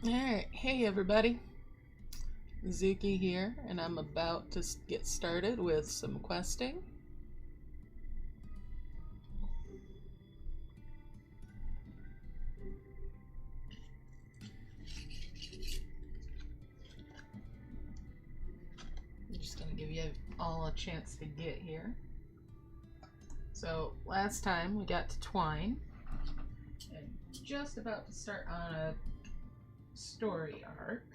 Alright, hey everybody. Zuki here, and I'm about to get started with some questing. I'm just going to give you all a chance to get here. So, last time we got to Twine, and just about to start on a story arc.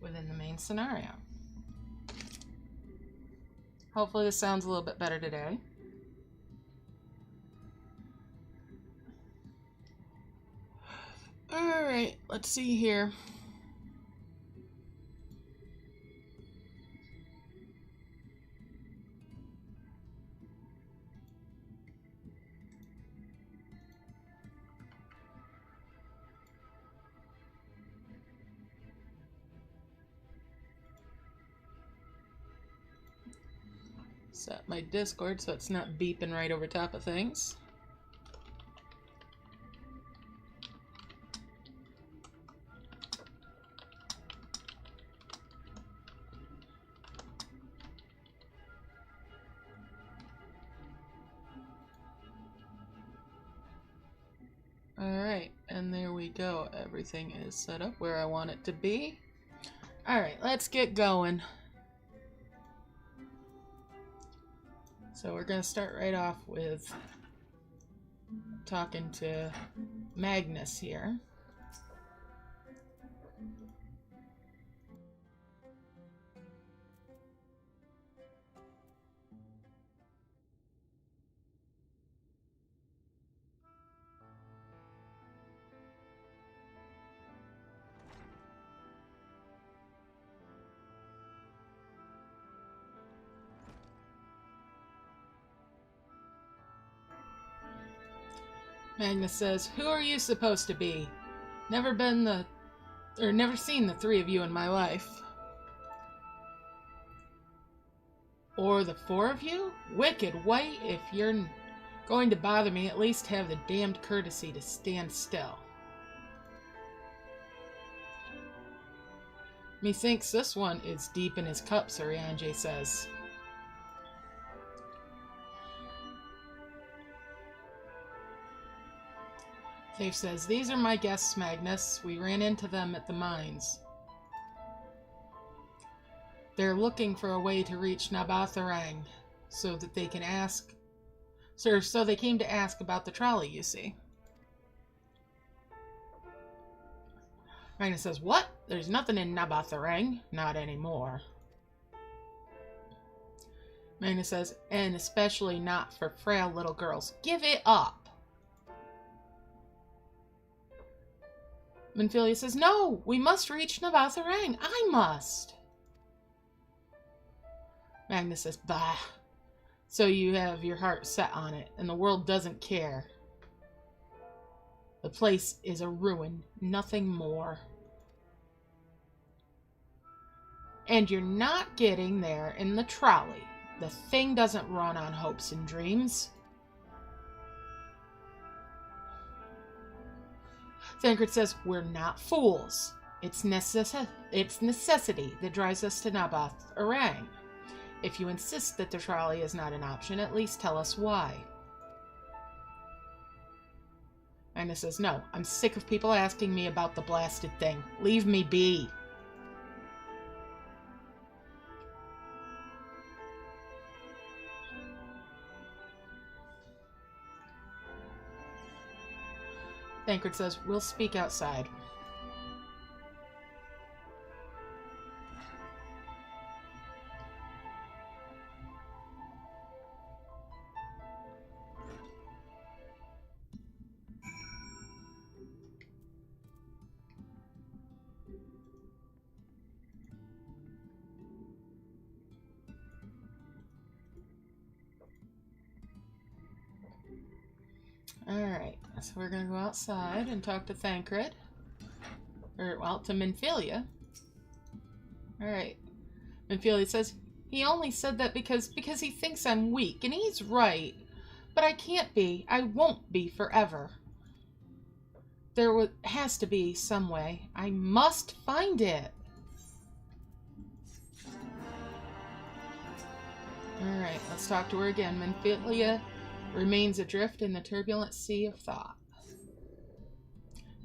Within the main scenario. Hopefully this sounds a little bit better today. Alright, let's see here. Set my Discord so it's not beeping right over top of things. Alright, and there we go. Everything is set up where I want it to be. Alright, let's get going. So we're going to start right off with talking to Magnus here. Magnus says, "Who are you supposed to be? Never seen the three of you in my life. Or the four of you? Wicked white, if you're going to bother me, at least have the damned courtesy to stand still." "Methinks this one is deep in his cup," Surianje says. Dave says, "These are my guests, Magnus. We ran into them at the mines. They're looking for a way to reach Nabatharang, so they came to ask about the trolley, you see." Magnus says, "What? There's nothing in Nabatharang. Not anymore." Magnus says, "And especially not for frail little girls. Give it up." Minfilia says, "No, we must reach Nabatharang. I must." Magnus says, "Bah. So you have your heart set on it, and the world doesn't care. The place is a ruin, nothing more. And you're not getting there in the trolley. The thing doesn't run on hopes and dreams." Thancred says, "We're not fools. It's necessity that drives us to Nabatharang. If you insist that the trolley is not an option, at least tell us why." Magnus says, "No, I'm sick of people asking me about the blasted thing. Leave me be." Thancred says, "We'll speak outside." Alright, so we're going to go outside and talk to Thancred. To Minfilia. Alright. Minfilia says, "He only said that because he thinks I'm weak, and he's right. But I can't be. I won't be forever. There has to be some way. I must find it. Alright, let's talk to her again. Minfilia remains adrift in the turbulent sea of thought.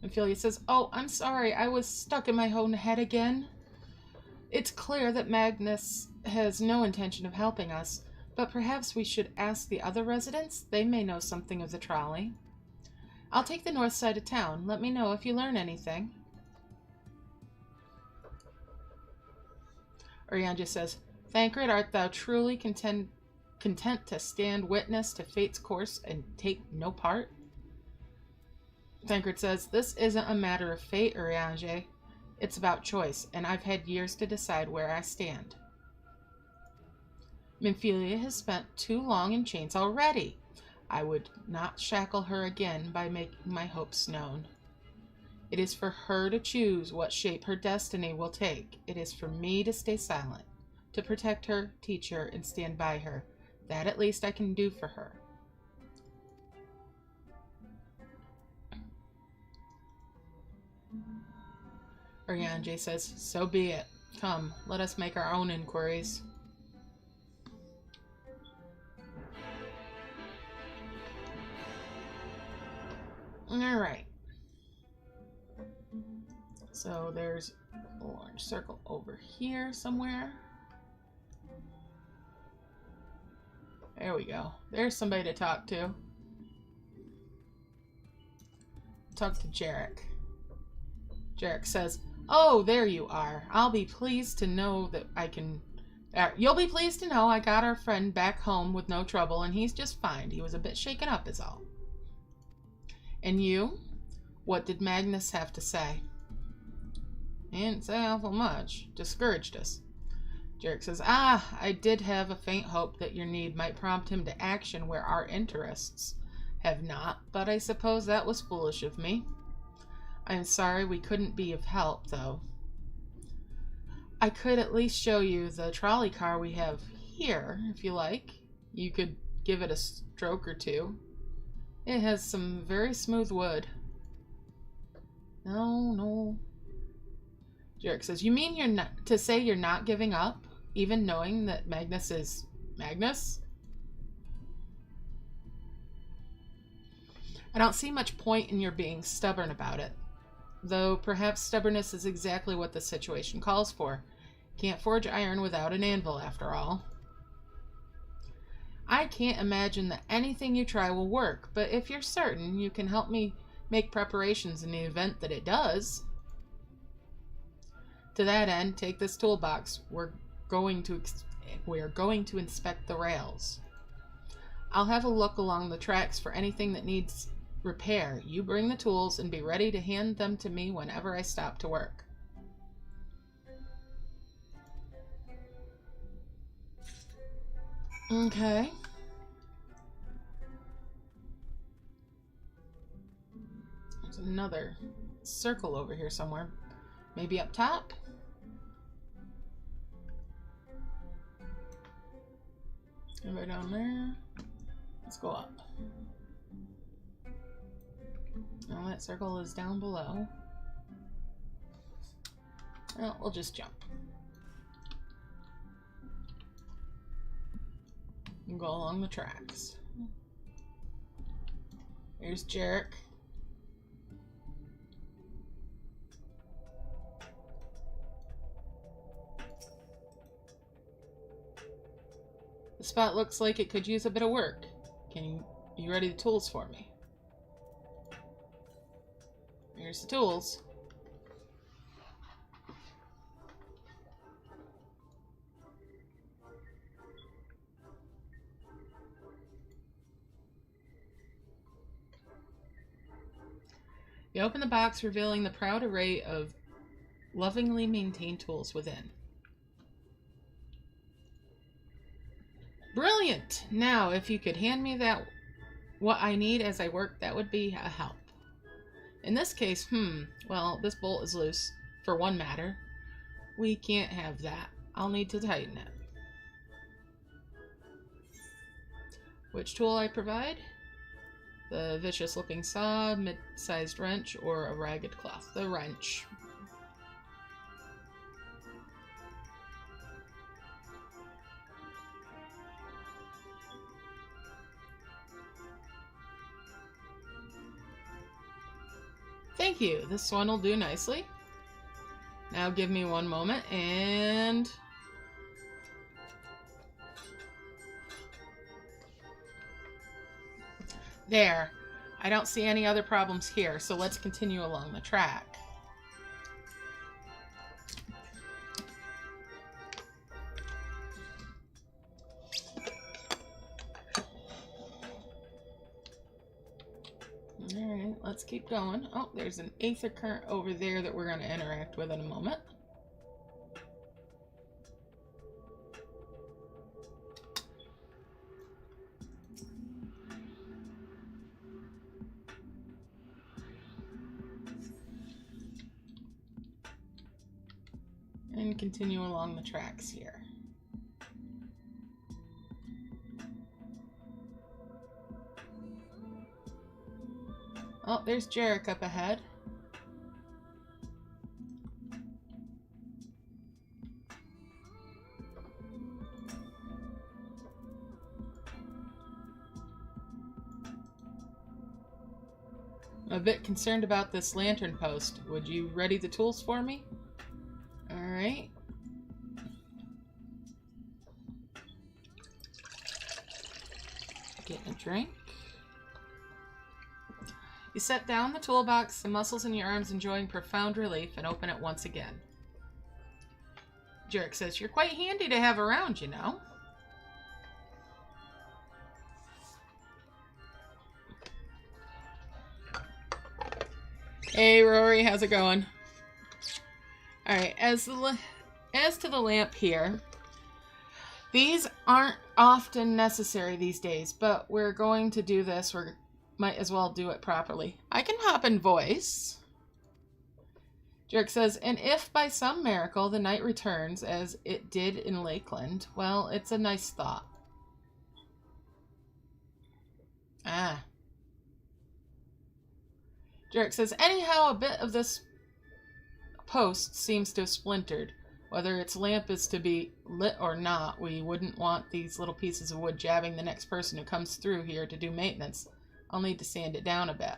Minfilia says, "Oh, I'm sorry. I was stuck in my own head again. It's clear that Magnus has no intention of helping us, but perhaps we should ask the other residents. They may know something of the trolley. I'll take the north side of town. Let me know if you learn anything." Urianger says, "Thancred, art thou truly content to stand witness to fate's course and take no part?" Thancred says, "This isn't a matter of fate, Urianger. It's about choice, and I've had years to decide where I stand." Minfilia has spent too long in chains already. I would not shackle her again by making my hopes known. It is for her to choose what shape her destiny will take. It is for me to stay silent, to protect her, teach her, and stand by her. That at least I can do for her. Urianger says, "So be it. Come, let us make our own inquiries." Alright. So there's a orange circle over here somewhere. There we go. There's somebody to talk to. Talk to Jarek. Jarek says, "Oh, there you are. I'll be pleased to know that I can... you'll be pleased to know I got our friend back home with no trouble, and he's just fine. He was a bit shaken up is all." "And you? What did Magnus have to say?" "He didn't say awful much. Discouraged us." Jarek says, "I did have a faint hope that your need might prompt him to action where our interests have not, but I suppose that was foolish of me. I am sorry we couldn't be of help, though. I could at least show you the trolley car we have here, if you like. You could give it a stroke or two. It has some very smooth wood." No. Jarek says, "You mean you're not giving up, even knowing that Magnus is Magnus?" "I don't see much point in your being stubborn about it. Though perhaps stubbornness is exactly what the situation calls for. Can't forge iron without an anvil, after all. I can't imagine that anything you try will work, but if you're certain, you can help me make preparations in the event that it does. To that end, take this toolbox. We're going to inspect the rails. I'll have a look along the tracks for anything that needs repair. You bring the tools and be ready to hand them to me whenever I stop to work." Okay. There's another circle over here somewhere. Maybe up top? Anybody down there? Let's go up. Oh, that circle is down below. Well, we'll just jump. And go along the tracks. Here's Jarek. The spot looks like it could use a bit of work. Can you ready the tools for me? Here's the tools. You open the box, revealing the proud array of lovingly maintained tools within. Brilliant! Now, if you could hand me what I need as I work, that would be a help. In this case, well, this bolt is loose, for one matter. We can't have that. I'll need to tighten it. which tool I provide. The vicious-looking saw, mid-sized wrench, or a ragged cloth. The wrench. Thank you. This one will do nicely. Now give me one moment and... There. I don't see any other problems here, so let's continue along the track. Alright, let's keep going. Oh, there's an aether current over there that we're going to interact with in a moment. And continue along the tracks here. Oh, there's Jarek up ahead. I'm a bit concerned about this lantern post. Would you ready the tools for me? Alright. Getting a drink. You set down the toolbox, the muscles in your arms enjoying profound relief, and open it once again. Jarek says, "You're quite handy to have around, you know." Hey, Rory, how's it going? Alright, as to the lamp here, these aren't often necessary these days, but we're going to do this. We might as well do it properly. I can hop in voice. Jarek says, "And if by some miracle the night returns as it did in Lakeland, well, it's a nice thought." Ah. Jarek says, "Anyhow, a bit of this post seems to have splintered. Whether its lamp is to be lit or not, we wouldn't want these little pieces of wood jabbing the next person who comes through here to do maintenance. I'll need to sand it down a bit."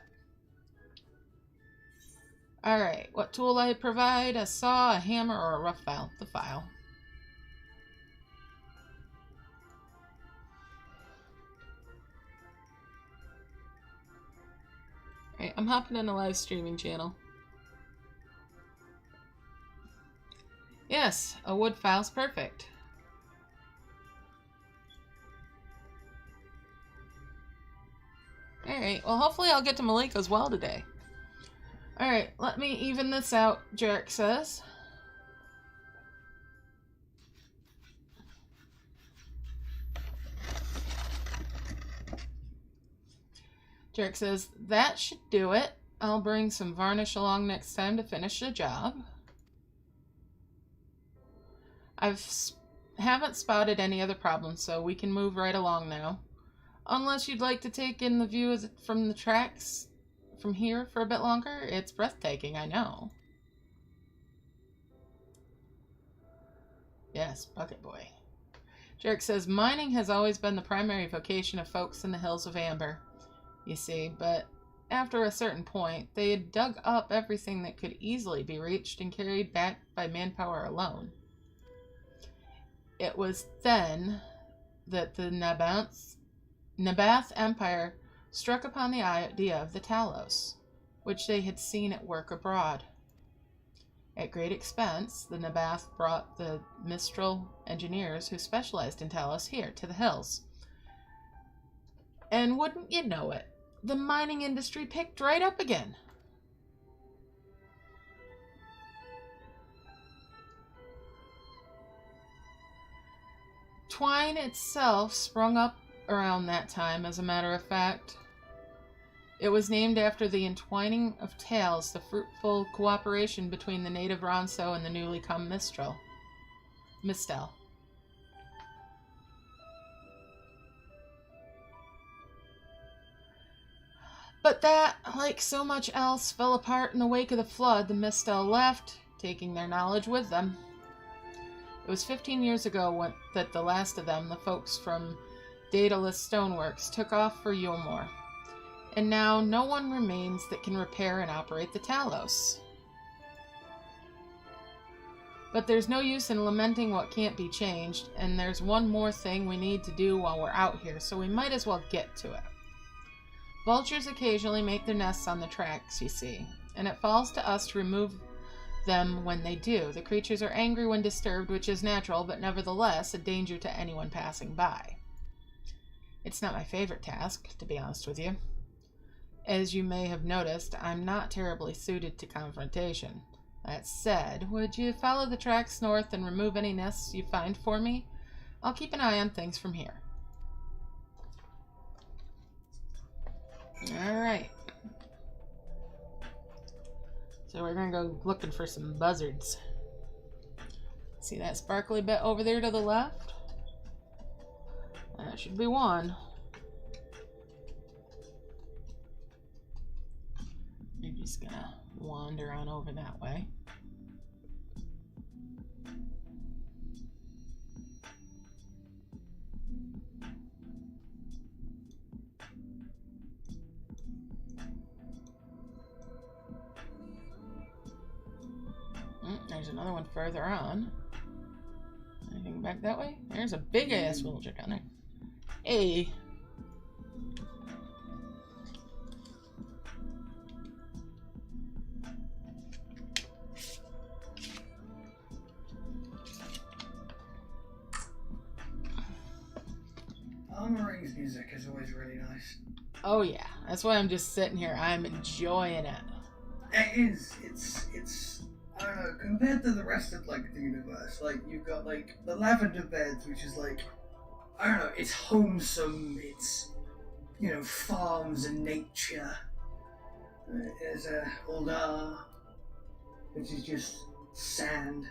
Alright, what tool I provide? A saw, a hammer, or a rough file? The file. Alright, I'm hopping in a live streaming channel. Yes, a wood file's perfect. Alright, well hopefully I'll get to Malika as well today. Alright, let me even this out, Jarek says. Jarek says, "That should do it. I'll bring some varnish along next time to finish the job." Haven't spotted any other problems, so we can move right along now. Unless you'd like to take in the view from the tracks from here for a bit longer. It's breathtaking, I know. Yes, Bucket Boy. Jarek says, "Mining has always been the primary vocation of folks in the Hills of Amber, you see, but after a certain point, they had dug up everything that could easily be reached and carried back by manpower alone. It was then that the Nabath Empire struck upon the idea of the Talos, which they had seen at work abroad. At great expense, the Nabath brought the Mistral engineers who specialized in Talos here to the hills. And wouldn't you know it, the mining industry picked right up again. Twine itself sprung up around that time, as a matter of fact. It was named after the entwining of tales, the fruitful cooperation between the native Ronso and the newly come Mistel. But that, like so much else, fell apart in the wake of the flood. The Mistel left, taking their knowledge with them. It was 15 years ago that the last of them, the folks from Daedalus Stoneworks, took off for Yulmore. And now no one remains that can repair and operate the Talos. But there's no use in lamenting what can't be changed, and there's one more thing we need to do while we're out here, so we might as well get to it. Vultures occasionally make their nests on the tracks, you see, and it falls to us to remove them when they do. The creatures are angry when disturbed, which is natural, but nevertheless a danger to anyone passing by. It's not my favorite task, to be honest with you. As you may have noticed, I'm not terribly suited to confrontation. That said, would you follow the tracks north and remove any nests you find for me? I'll keep an eye on things from here. Alright. So we're gonna go looking for some buzzards. See that sparkly bit over there to the left? That should be one. You're just gonna wander on over that way. There's another one further on. Anything back that way? There's a big ass vulture down there. Hey. Armoring's music is always really nice. Oh yeah, that's why I'm just sitting here. I'm enjoying it. It is. It's. I don't know. Compared to the rest of like the universe, like you've got like the Lavender Beds, which is like, I don't know. It's wholesome. It's, you know, farms and nature. There's Uldar, which is just sand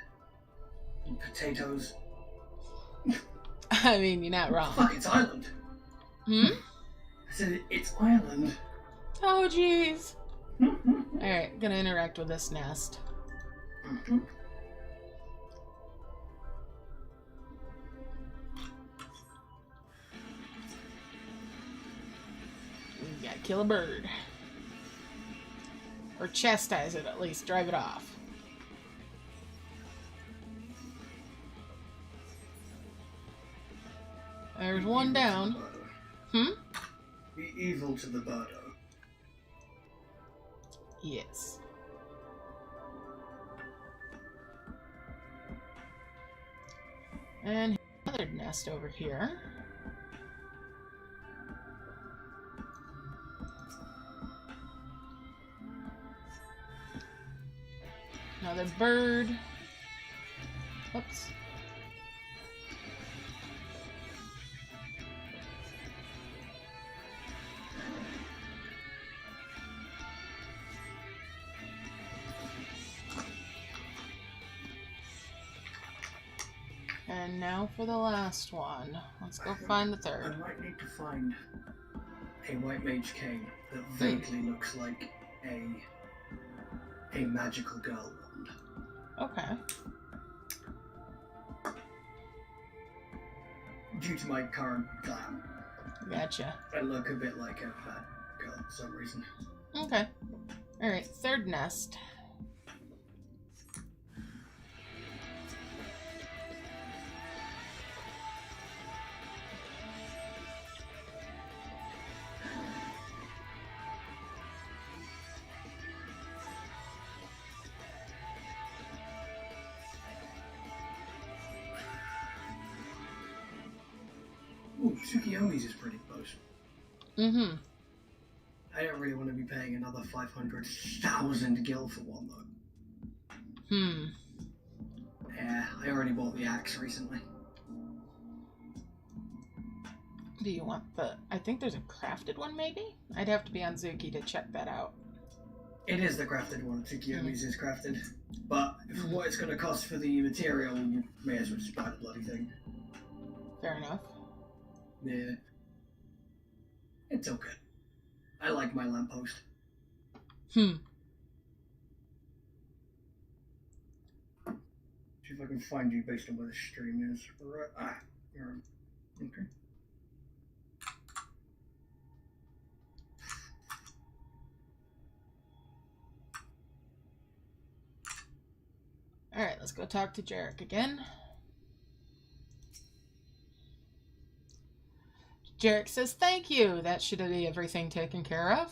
and potatoes. I mean, you're not wrong. Fuck, it's Ireland. Hmm? I said it's Ireland. Oh, jeez. Alright, gonna interact with this nest. Mm-hmm. You gotta kill a bird. Or chastise it, at least. Drive it off. There's one down. Hmm? Be evil to the birdo. Yes. And another nest over here. Another bird. Oops. And now for the last one. Let's go find the third. I might need to find a white mage cane that vaguely looks like a magical girl wand. Okay. Due to my current glam, Gotcha. I look a bit like a fat girl for some reason. Okay. Alright, third nest. Ooh, Tsukiyomi's is pretty close. Mm-hmm. I don't really want to be paying another 500,000 gil for one, though. Hmm. Yeah, I already bought the axe recently. Do you want the... I think there's a crafted one, maybe? I'd have to be on Zuki to check that out. It is the crafted one. Tsukiyomi's is crafted. But for what it's going to cost for the material, you may as well just buy the bloody thing. Fair enough. Yeah. It's okay. I like my lamppost. Hmm. See if I can find you based on where the stream is. Right. You're okay. Alright, let's go talk to Jarek again. Jarek says, thank you. That should be everything taken care of.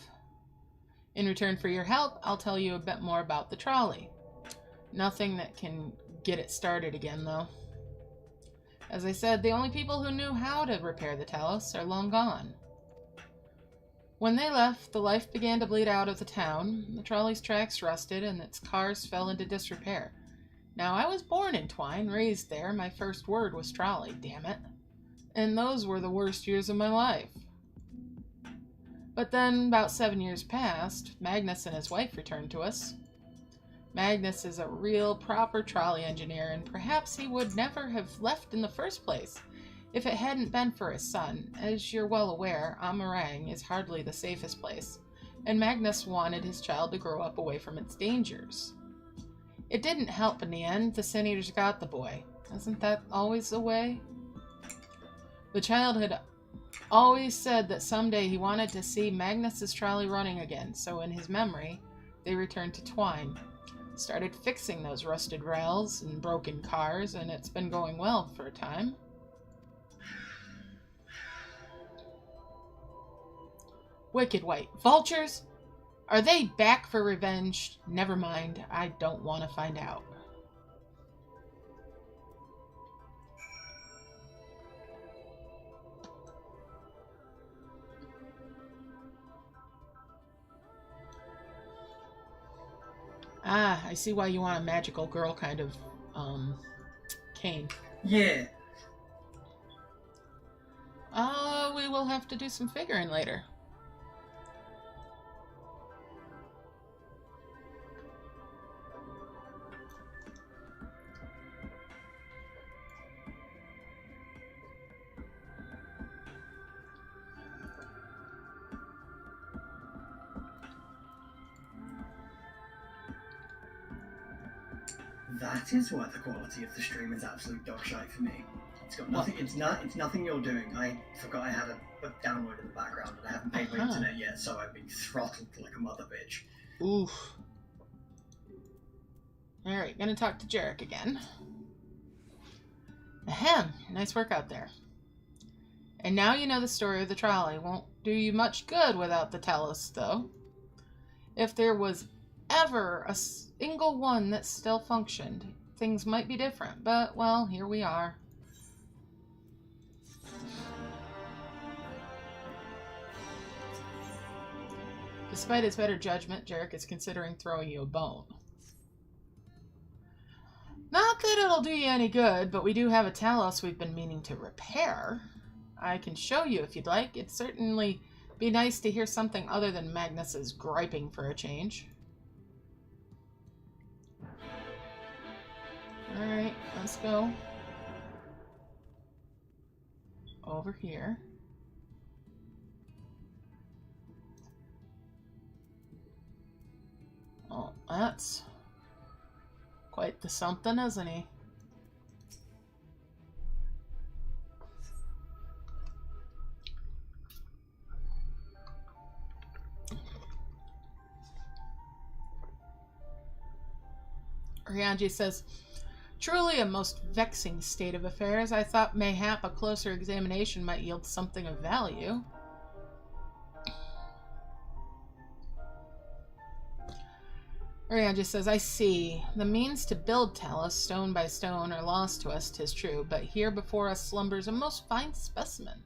In return for your help, I'll tell you a bit more about the trolley. Nothing that can get it started again, though. As I said, the only people who knew how to repair the Talos are long gone. When they left, the life began to bleed out of the town. The trolley's tracks rusted, and its cars fell into disrepair. Now, I was born in Twine, raised there. My first word was trolley, damn it. And those were the worst years of my life. But then, about 7 years passed, Magnus and his wife returned to us. Magnus is a real, proper trolley engineer, and perhaps he would never have left in the first place if it hadn't been for his son. As you're well aware, Amarang is hardly the safest place, and Magnus wanted his child to grow up away from its dangers. It didn't help in the end. The Sin Eaters got the boy. Isn't that always the way? The child had always said that someday he wanted to see Magnus's trolley running again, so in his memory, they returned to Twine. Started fixing those rusted rails and broken cars, and it's been going well for a time. Wicked White. Vultures? Are they back for revenge? Never mind. I don't want to find out. Ah, I see why you want a magical girl kind of, cane. Yeah. We will have to do some figuring later. That is why the quality of the stream is absolute dog shite for me. It's got nothing. It's nothing you're doing. I forgot I had a download in the background, and I haven't paid my internet yet, so I've been throttled like a mother bitch. Oof. Alright, gonna talk to Jarek again. Ahem, nice work out there. And now you know the story of the trolley. Won't do you much good without the Talos, though. If there was ever a single one that still functioned, things might be different, but, well, here we are. Despite his better judgment, Jarek is considering throwing you a bone. Not that it'll do you any good, but we do have a Talos we've been meaning to repair. I can show you if you'd like. It'd certainly be nice to hear something other than Magnus's griping for a change. Alright, let's go over here. Oh, that's quite the something, isn't he? Ryanji says, truly a most vexing state of affairs. I thought mayhap a closer examination might yield something of value. Ryanji says, I see. The means to build Talos, stone by stone, are lost to us, 'tis true, but here before us slumbers a most fine specimen.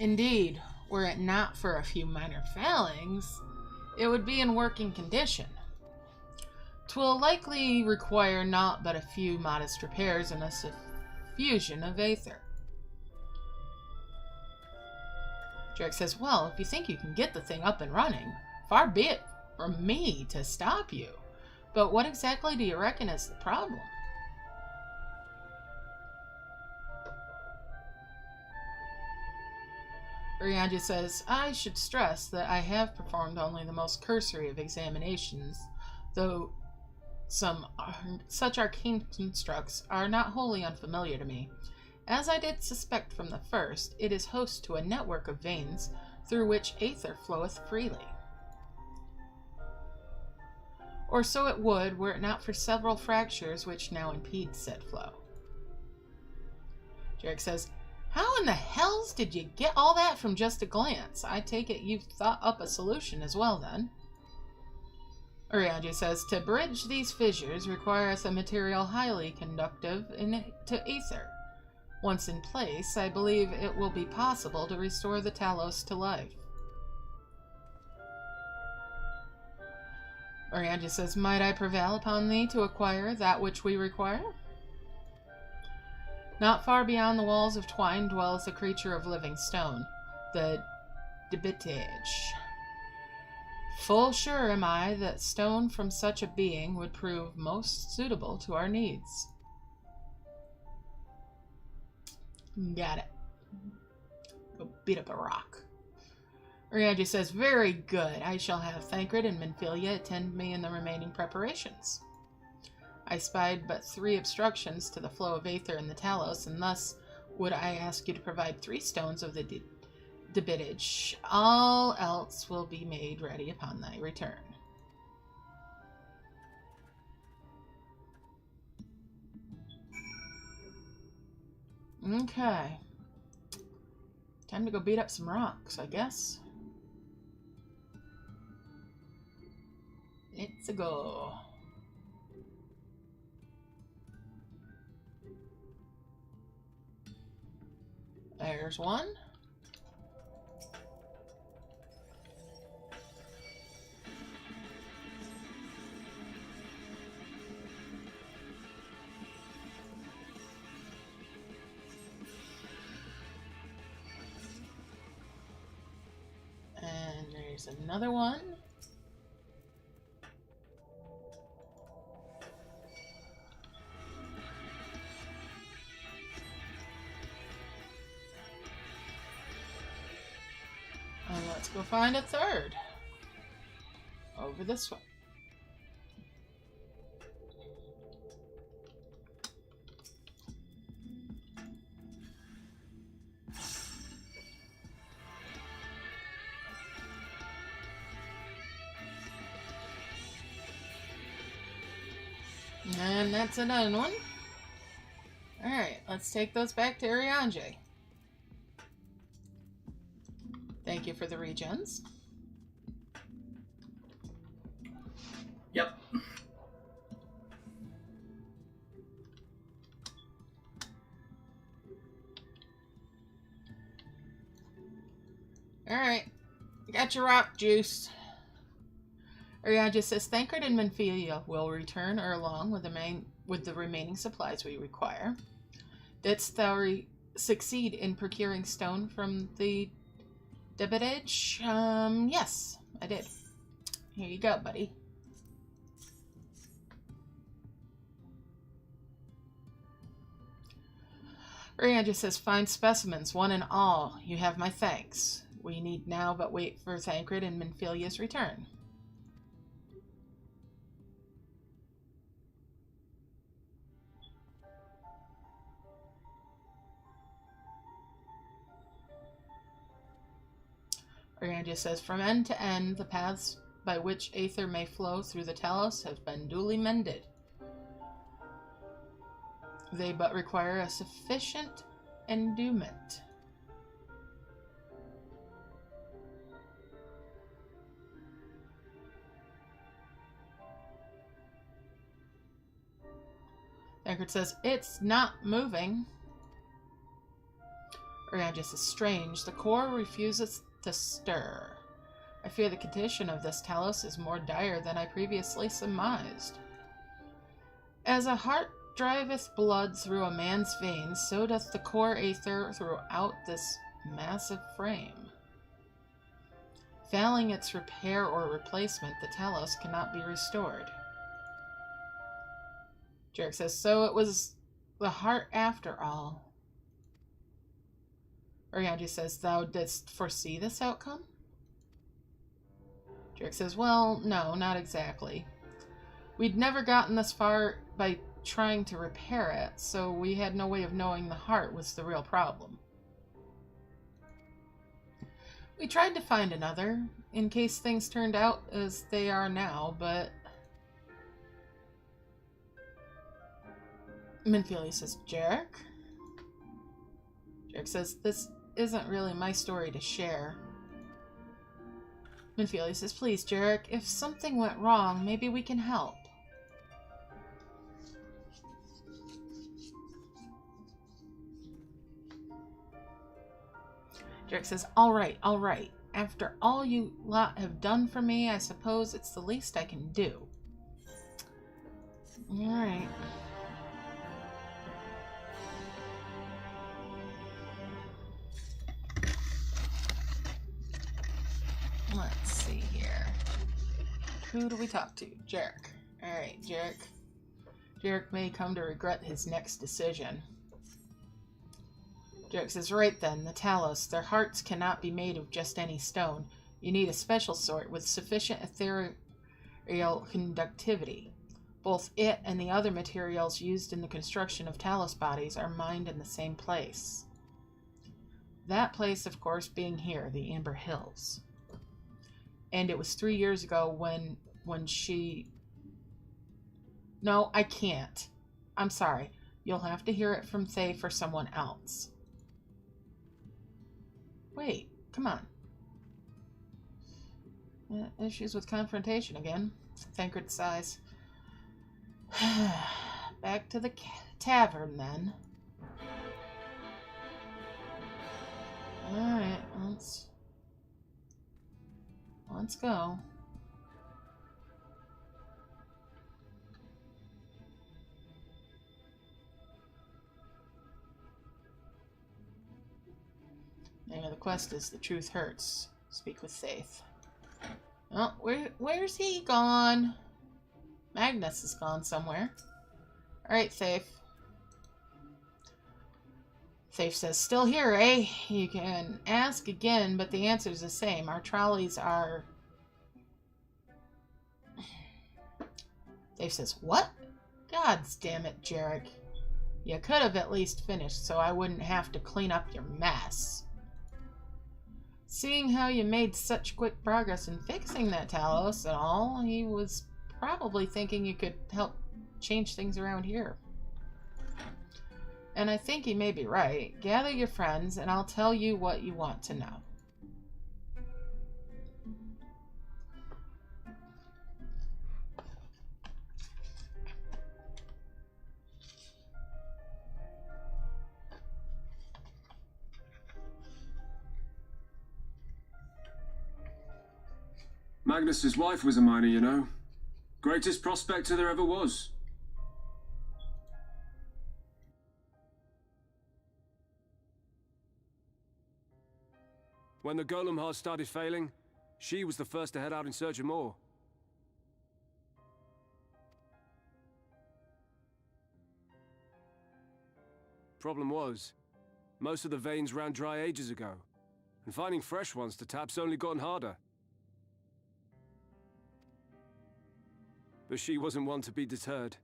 Indeed, were it not for a few minor failings, it would be in working condition. 'Twill likely require naught but a few modest repairs and a suffusion of aether. Jarek says, well, if you think you can get the thing up and running, far be it from me to stop you. But what exactly do you reckon is the problem? Urianger says, I should stress that I have performed only the most cursory of examinations, though such arcane constructs are not wholly unfamiliar to me. As I did suspect from the first, it is host to a network of veins through which aether floweth freely. Or so it would, were it not for several fractures which now impede said flow. Jarek says, how in the hells did you get all that from just a glance? I take it you've thought up a solution as well, then. Urianger says, to bridge these fissures requires a material highly conductive to ether. Once in place, I believe it will be possible to restore the Talos to life. Urianger says, might I prevail upon thee to acquire that which we require? Not far beyond the walls of twine dwells a creature of living stone, the emet-selch. Full sure am I that stone from such a being would prove most suitable to our needs. Got it. Go beat up a rock. Urianger says, very good. I shall have Thancred and Minfilia attend me in the remaining preparations. I spied but 3 obstructions to the flow of aether in the Talos, and thus would I ask you to provide 3 stones of the emet-selch. All else will be made ready upon thy return. Okay. Time to go beat up some rocks, I guess. Let's go. There's one. And there's another one. And let's go find a third. Over this way. And that's another one. Alright, let's take those back to Urianger. Thank you for the regens. Yep. Alright, got your rock juice. Urianger says, Thancred and Minfilia will return ere long with the remaining supplies we require. Didst thou succeed in procuring stone from the emet-selch? Yes, I did. Here you go, buddy. Urianger says, fine specimens, one and all. You have my thanks. We need now but wait for Thancred and Minfilia's return. Urianger says, from end to end, the paths by which aether may flow through the Talos have been duly mended. They but require a sufficient endowment. Thancred says, it's not moving. Urianger says, strange. The core refuses to stir. I fear the condition of this Talos is more dire than I previously surmised. As a heart driveth blood through a man's veins, so doth the core aether throughout this massive frame. Failing its repair or replacement, the Talos cannot be restored. Jarek says, so it was the heart after all. Orianji says, thou didst foresee this outcome? Jarek says, well, no, not exactly. We'd never gotten this far by trying to repair it, so we had no way of knowing the heart was the real problem. We tried to find another, in case things turned out as they are now, but... Minfield says, Jarek? Jarek says, this isn't really my story to share. Minfield says, please, Jarek, if something went wrong, maybe we can help. Jarek says, all right. After all you lot have done for me, I suppose it's the least I can do. All right. Let's see here. Who do we talk to? Jarek. All right, Jarek. Jarek may come to regret his next decision. Jarek says, right then, the Talos, their hearts cannot be made of just any stone. You need a special sort with sufficient ethereal conductivity. Both it and the other materials used in the construction of Talos bodies are mined in the same place. That place, of course, being here, the Amber Hills. And it was 3 years ago when she... No, I can't. I'm sorry. You'll have to hear it from Faye or someone else. Wait, come on. Issues with confrontation again. Thancred sighs. Back to the tavern, then. Alright, let's go. Name of the quest is The Truth Hurts. Speak with Faith. Oh, where's he gone? Magnus is gone somewhere. Alright, Faith. Faith says, still here, eh? You can ask again, but the answer's the same. Our trolleys are... Faith says, what? God damn it, Jarek. You could have at least finished so I wouldn't have to clean up your mess. Seeing how you made such quick progress in fixing that Talos and all, he was probably thinking you could help change things around here. And I think he may be right. Gather your friends, and I'll tell you what you want to know. Magnus's wife was a miner, you know. Greatest prospector there ever was. When the golem heart started failing, she was the first to head out in search of more. Problem was, most of the veins ran dry ages ago, and finding fresh ones to tap's only gotten harder. But she wasn't one to be deterred.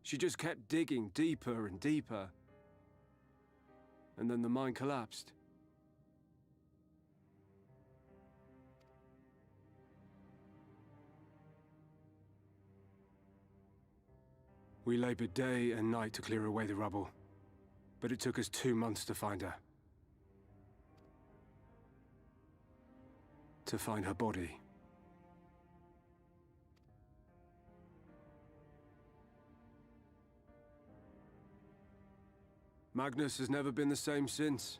She just kept digging deeper and deeper. And then the mine collapsed. We labored day and night to clear away the rubble, but it took us 2 months to find her. To find her body. Magnus has never been the same since.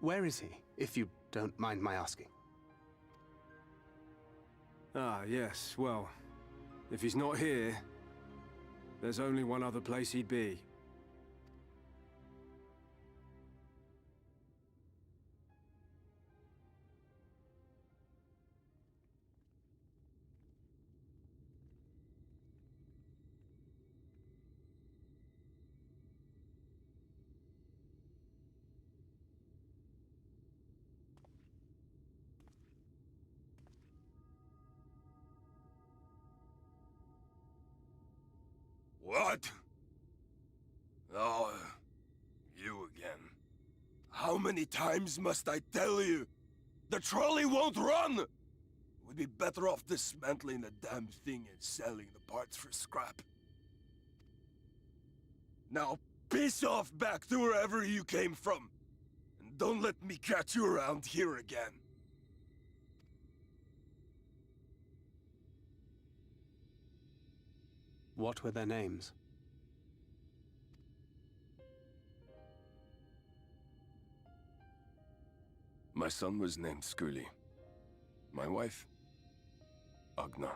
Where is he, if you don't mind my asking? Ah, yes, well, if he's not here, there's only one other place he'd be. What? Oh, you again. How many times must I tell you? The trolley won't run! We'd be better off dismantling the damn thing and selling the parts for scrap. Now, piss off back to wherever you came from. And don't let me catch you around here again. What were their names? My son was named Skuli. My wife, Agna.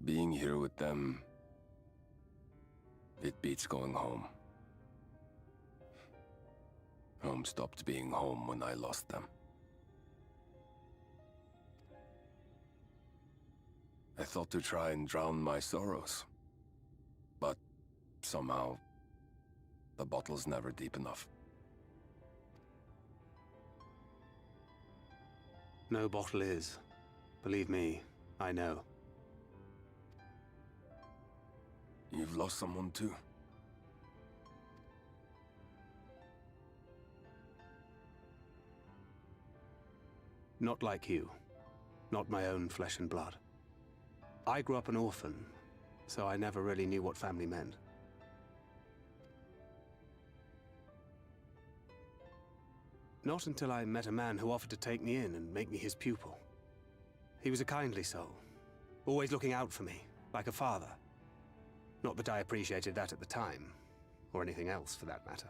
Being here with them, it beats going home. Home stopped being home when I lost them. I thought to try and drown my sorrows. But somehow, the bottle's never deep enough. No bottle is. Believe me, I know. You've lost someone too? Not like you. Not my own flesh and blood. I grew up an orphan, so I never really knew what family meant. Not until I met a man who offered to take me in and make me his pupil. He was a kindly soul, always looking out for me, like a father. Not that I appreciated that at the time, or anything else for that matter.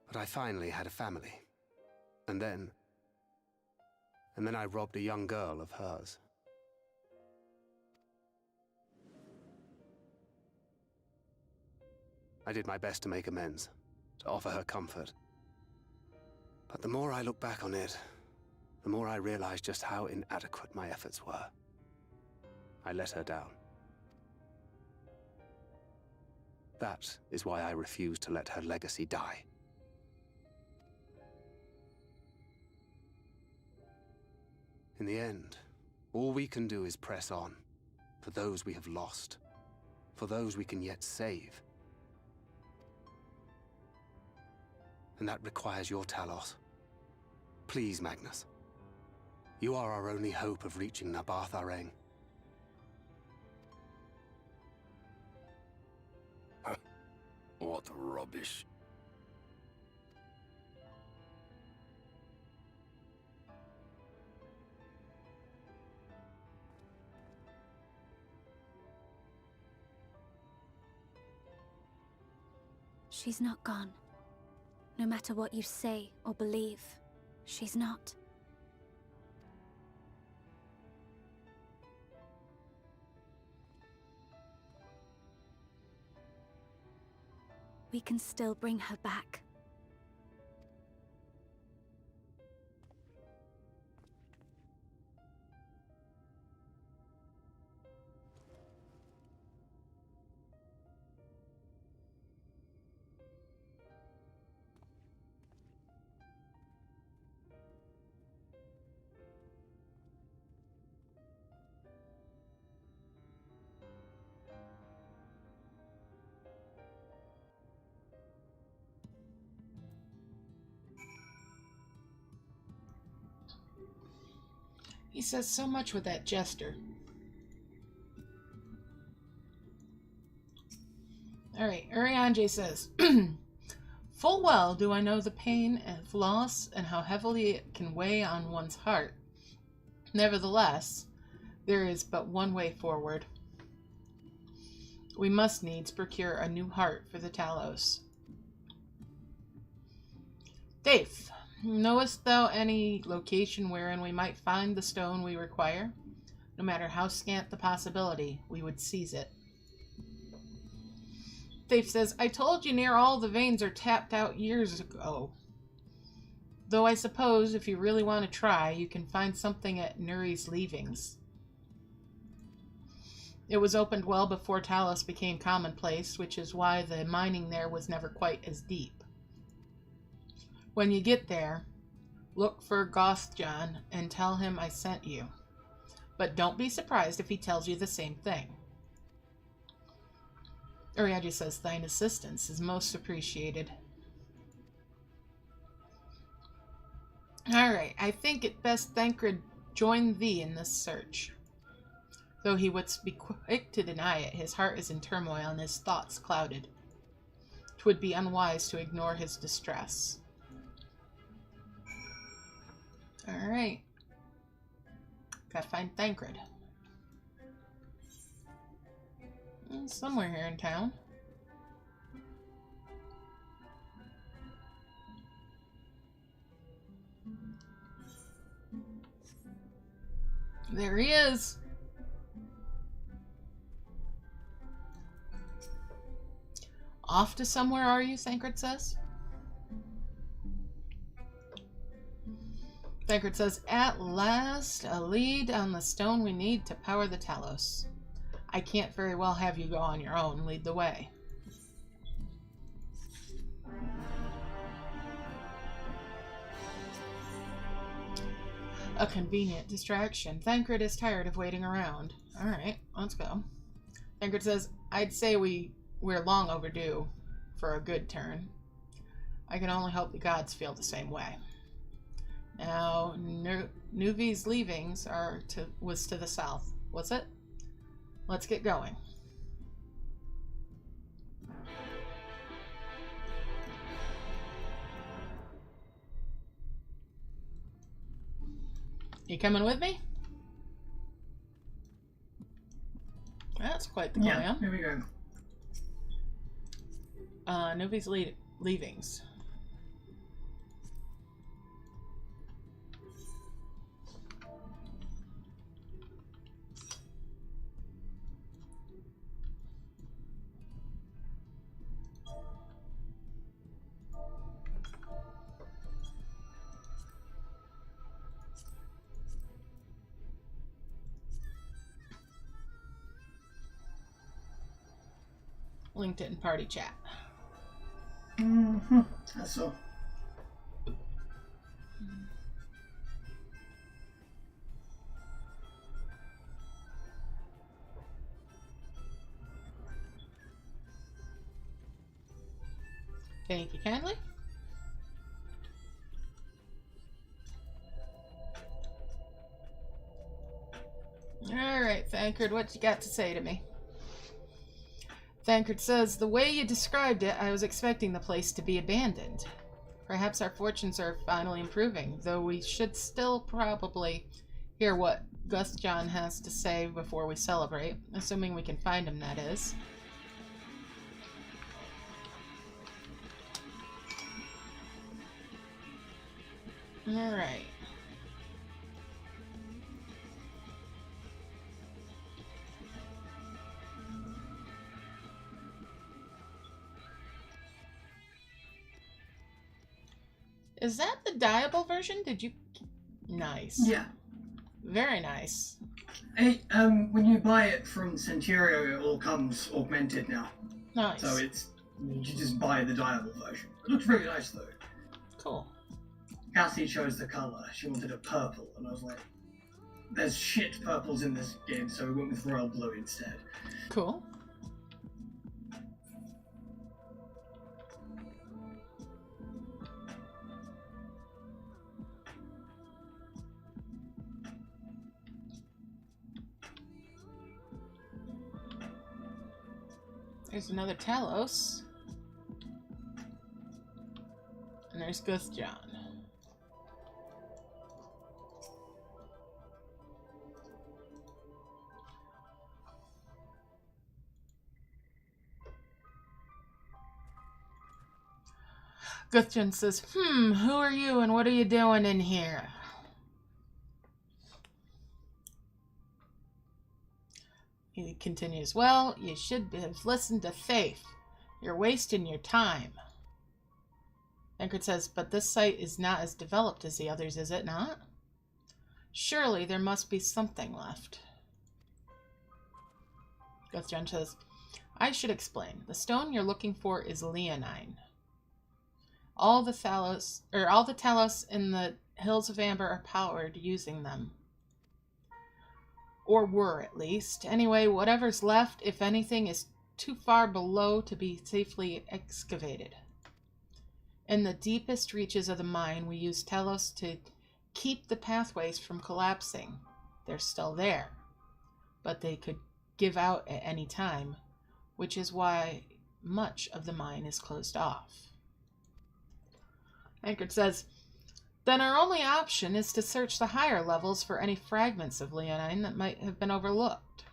But I finally had a family. And then I robbed a young girl of hers. I did my best to make amends, to offer her comfort. But the more I look back on it, the more I realize just how inadequate my efforts were. I let her down. That is why I refuse to let her legacy die. In the end, all we can do is press on, for those we have lost, for those we can yet save. And that requires your Talos. Please, Magnus. You are our only hope of reaching Nabarth Areng. What rubbish. She's not gone. No matter what you say or believe, she's not. We can still bring her back. He says so much with that jester. Alright, Urianger says, full well do I know the pain of loss and how heavily it can weigh on one's heart. Nevertheless, there is but one way forward. We must needs procure a new heart for the Talos. Dave, knowest thou any location wherein we might find the stone we require? No matter how scant the possibility, we would seize it. Dave says, I told you near all the veins are tapped out years ago. Though I suppose if you really want to try, you can find something at Nuri's leavings. It was opened well before Talos became commonplace, which is why the mining there was never quite as deep. When you get there, look for Gothjon and tell him I sent you. But don't be surprised if he tells you the same thing. Uriaji says thine assistance is most appreciated. Alright, I think it best Thancred join thee in this search. Though he would be quick to deny it, his heart is in turmoil and his thoughts clouded. 'Twould be unwise to ignore his distress. Alright. Gotta find Thancred. Somewhere here in town. There he is! Off to somewhere, are you? Thancred says. Thancred says, at last, a lead on the stone we need to power the Talos. I can't very well have you go on your own. Lead the way. A convenient distraction. Thancred is tired of waiting around. Alright, let's go. Thancred says, I'd say we're long overdue for a good turn. I can only hope the gods feel the same way. Now, Nuvi's leavings was to the south. What's it? Let's get going. You coming with me? That's quite the plan. Yeah, here we go. Nuvi's leavings. Linked it in party chat. That's all. Thank you kindly. Alright, Thancred, what you got to say to me? Thancred says, the way you described it, I was expecting the place to be abandoned. Perhaps our fortunes are finally improving, though we should still probably hear what Gothjon has to say before we celebrate, assuming we can find him, that is. Alright. Is that the dyeable version? Did you... Nice. Yeah. Very nice. Hey, when you buy it from Centurio, it all comes augmented now. Nice. So you just buy the dyeable version. It looks really nice though. Cool. Cassie chose the colour. She wanted a purple, and I was like, there's shit purples in this game, so we went with royal blue instead. Cool. There's another Talos. And there's Gothjon. Gothjon says, who are you and what are you doing in here? He continues, well, you should have listened to Faith. You're wasting your time. Thancred says, but this site is not as developed as the others, is it not? Surely there must be something left. Ghost-John says, I should explain. The stone you're looking for is leonine. All the Talos in the Hills of Amber are powered using them. Or were, at least. Anyway, whatever's left, if anything, is too far below to be safely excavated. In the deepest reaches of the mine, we use Talos to keep the pathways from collapsing. They're still there, but they could give out at any time, which is why much of the mine is closed off. Tancred says, then our only option is to search the higher levels for any fragments of leonine that might have been overlooked.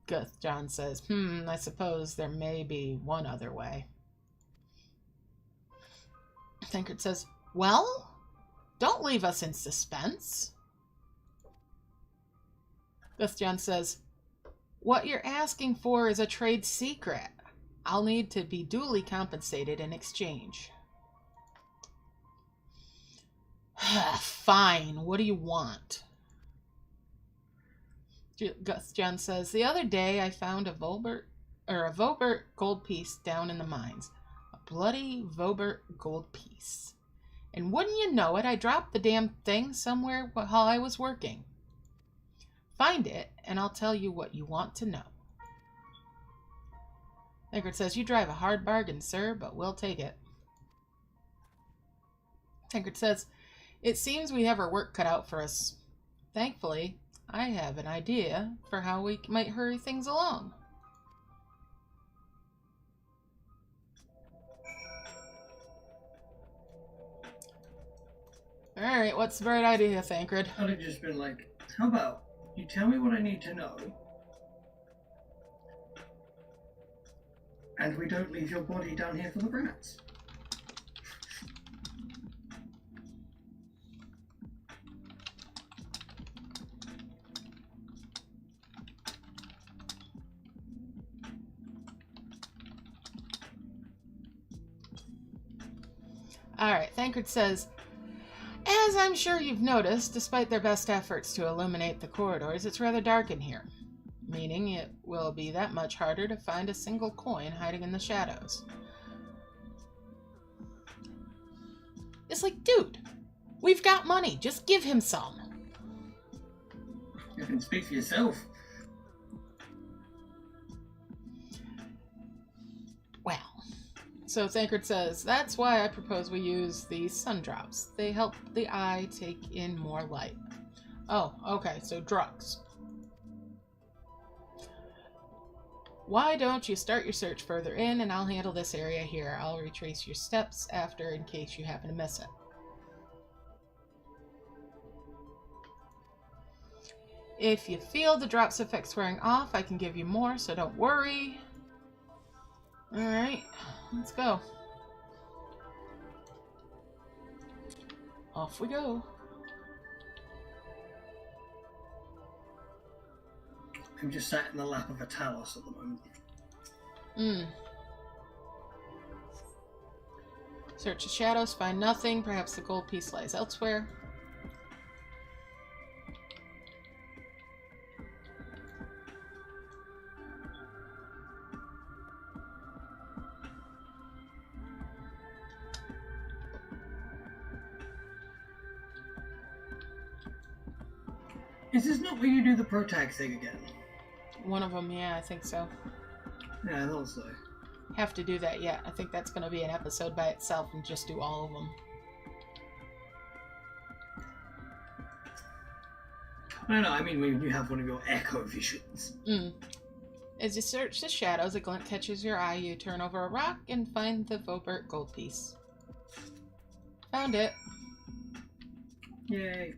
Ghost-John says, I suppose there may be one other way. Tancred says, well, don't leave us in suspense. Ghost-John says, what you're asking for is a trade secret. I'll need to be duly compensated in exchange. Fine, what do you want? Ghost-John says, the other day I found a Vobert gold piece down in the mines. A bloody Vobert gold piece. And wouldn't you know it, I dropped the damn thing somewhere while I was working. Find it, and I'll tell you what you want to know. Tancred says, you drive a hard bargain, sir, but we'll take it. Tancred says, it seems we have our work cut out for us. Thankfully, I have an idea for how we might hurry things along. Alright, what's the bright idea, Tancred? I'd have just been like, how about you tell me what I need to know, and we don't leave your body down here for the rats. Alright, Tancred says, as I'm sure you've noticed, despite their best efforts to illuminate the corridors, it's rather dark in here, meaning it will be that much harder to find a single coin hiding in the shadows. It's like, dude, we've got money, just give him some. You can speak for yourself. Well, so Tancred says, that's why I propose we use these sun drops. They help the eye take in more light. Oh, okay, so drugs. Why don't you start your search further in, and I'll handle this area here. I'll retrace your steps after in case you happen to miss it. If you feel the drops effects wearing off, I can give you more, so don't worry. Alright, let's go. Off we go. I'm just sat in the lap of a Talos at the moment. Search the shadows, find nothing. Perhaps the gold piece lies elsewhere. Is this not where you do the protag thing again? One of them, yeah, I think so. Yeah, I thought so. Have to do that yet. I think that's going to be an episode by itself and just do all of them. No, I mean when you have one of your echo visions. As you search the shadows, a glint catches your eye. You turn over a rock and find the Vobert gold piece. Found it. Yay.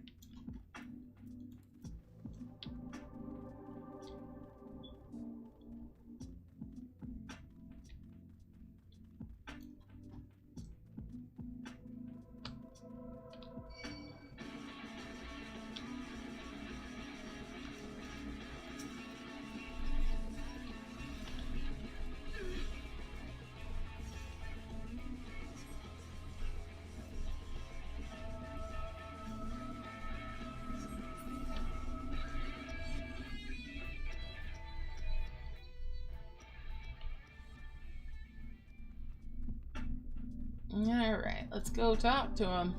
let's go talk to him.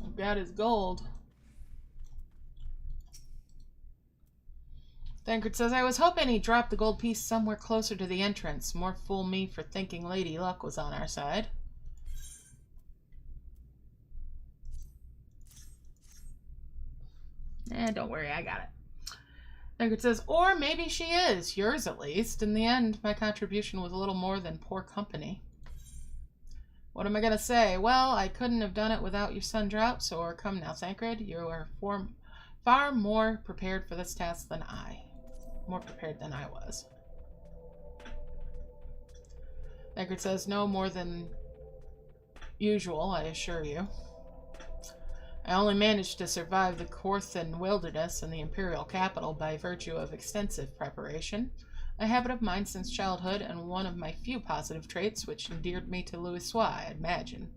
I've got his gold. Thancred says, I was hoping he dropped the gold piece somewhere closer to the entrance. More fool me for thinking Lady Luck was on our side. Don't worry, I got it. Thancred says, or maybe she is. Yours, at least. In the end, my contribution was a little more than poor company. What am I going to say? Well, I couldn't have done it without your son Drought, so come now, Thancred. You are far more prepared for this task than I. More prepared than I was. Thancred says, no more than usual, I assure you. I only managed to survive the Korthan wilderness and the Imperial capital by virtue of extensive preparation, a habit of mine since childhood and one of my few positive traits which endeared me to Louis, I imagine.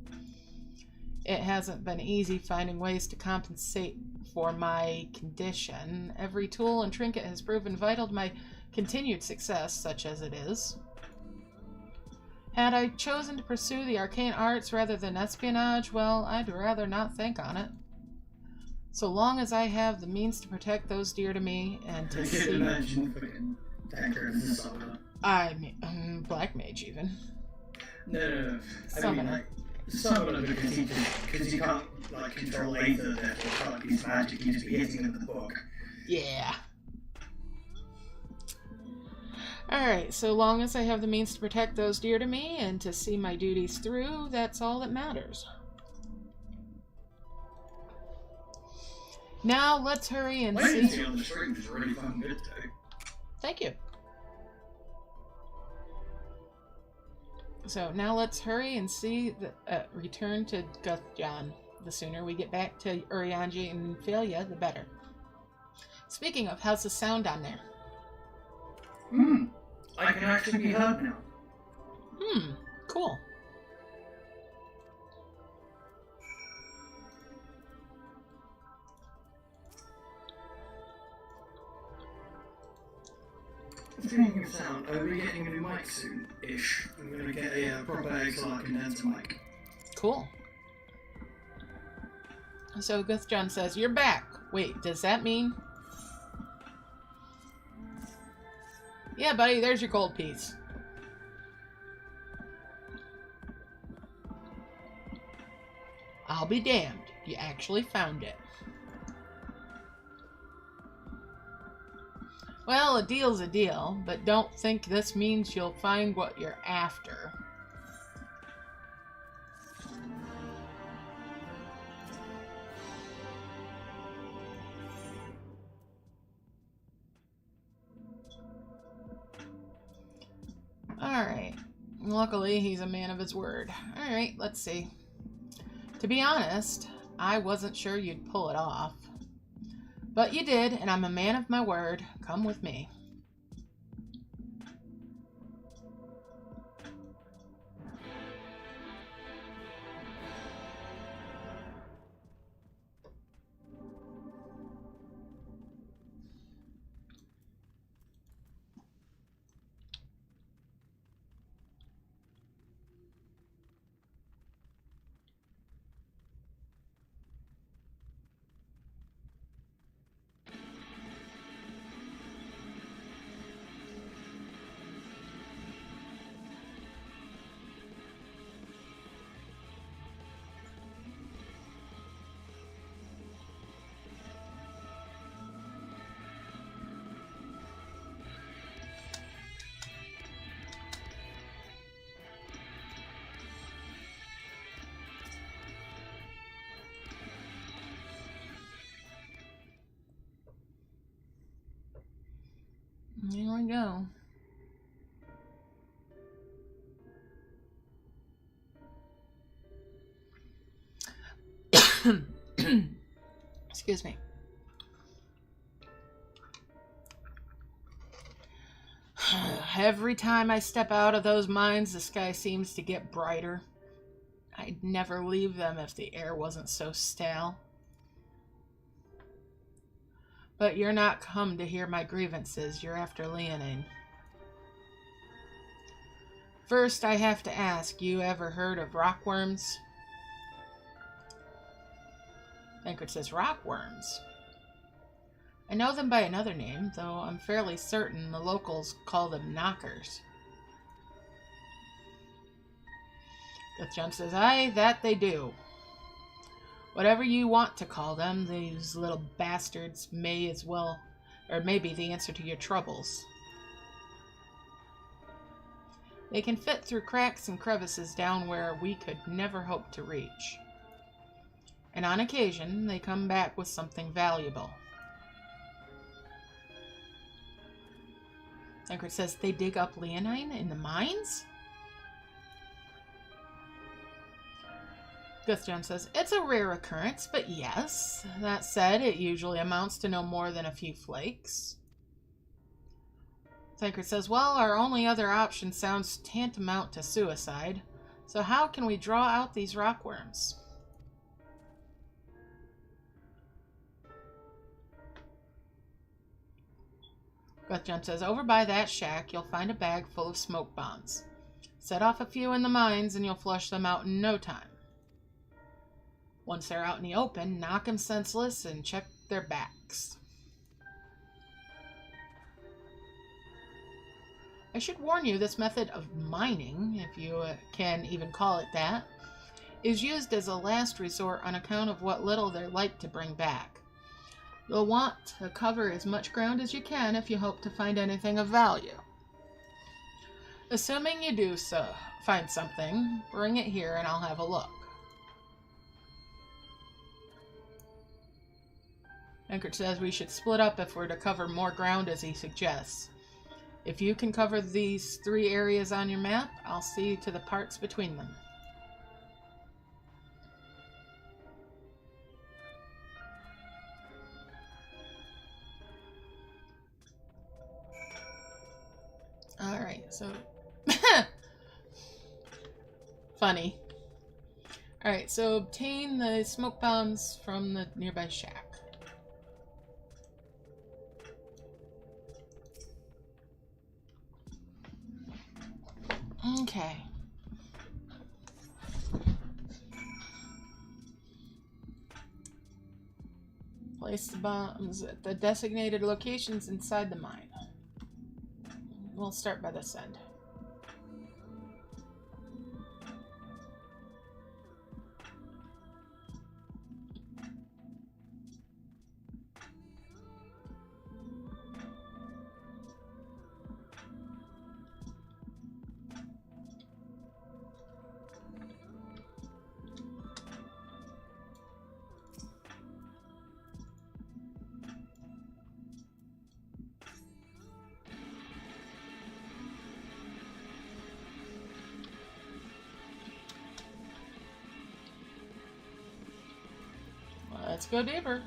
It hasn't been easy finding ways to compensate for my condition. Every tool and trinket has proven vital to my continued success, such as it is. Had I chosen to pursue the arcane arts rather than espionage, well, I'd rather not think on it. So long as I have the means to protect those dear to me and to see... I can't imagine putting Thancred as a summoner. I mean, Black Mage even. No. I Summoner. mean, like, summoner because he can't, like, control Aether, therefore can't use magic, he just be hitting him with the book. Yeah. Alright, so long as I have the means to protect those dear to me and to see my duties through, that's all that matters. Now, let's hurry and see... Latency on the stream is really fucking good, though. Thank you. So, now let's hurry and see the return to Guthjon. The sooner we get back to Urianger and Phaera, the better. Speaking of, how's the sound on there? I can actually be heard now. Cool. Speaking of sound, are we getting a new mic soon-ish? I'm gonna get a proper XLR condenser mic. Cool. So Guthjon says, you're back. Wait, does that mean... Yeah, buddy, there's your gold piece. I'll be damned. You actually found it. Well, a deal's a deal, but don't think this means you'll find what you're after. Alright. Luckily, he's a man of his word. Alright, let's see. To be honest, I wasn't sure you'd pull it off. But you did, and I'm a man of my word. Come with me. Here we go. Excuse me. Every time I step out of those mines, the sky seems to get brighter. I'd never leave them if the air wasn't so stale. But you're not come to hear my grievances. You're after Leonine. First, I have to ask, you ever heard of rockworms? Thancred says, rockworms? I know them by another name, though I'm fairly certain the locals call them knockers. Githjump says, aye, that they do. Whatever you want to call them, these little bastards may as well, or may be the answer to your troubles. They can fit through cracks and crevices down where we could never hope to reach. And on occasion, they come back with something valuable. Thancred says, they dig up Leonine in the mines? Githjump says, it's a rare occurrence, but yes. That said, it usually amounts to no more than a few flakes. Thancred says, well, our only other option sounds tantamount to suicide. So how can we draw out these rockworms? Githjump says, over by that shack, you'll find a bag full of smoke bombs. Set off a few in the mines and you'll flush them out in no time. Once they're out in the open, knock them senseless and check their backs. I should warn you, this method of mining, if you can even call it that, is used as a last resort on account of what little they're like to bring back. You'll want to cover as much ground as you can if you hope to find anything of value. Assuming you do so, find something, bring it here and I'll have a look. Thancred says we should split up if we're to cover more ground as he suggests. If you can cover these 3 areas on your map, I'll see to the parts between them. Alright, so... Funny. Alright, so obtain the smoke bombs from the nearby shack. Okay. Place the bombs at the designated locations inside the mine. We'll start by this end. Let's go deeper.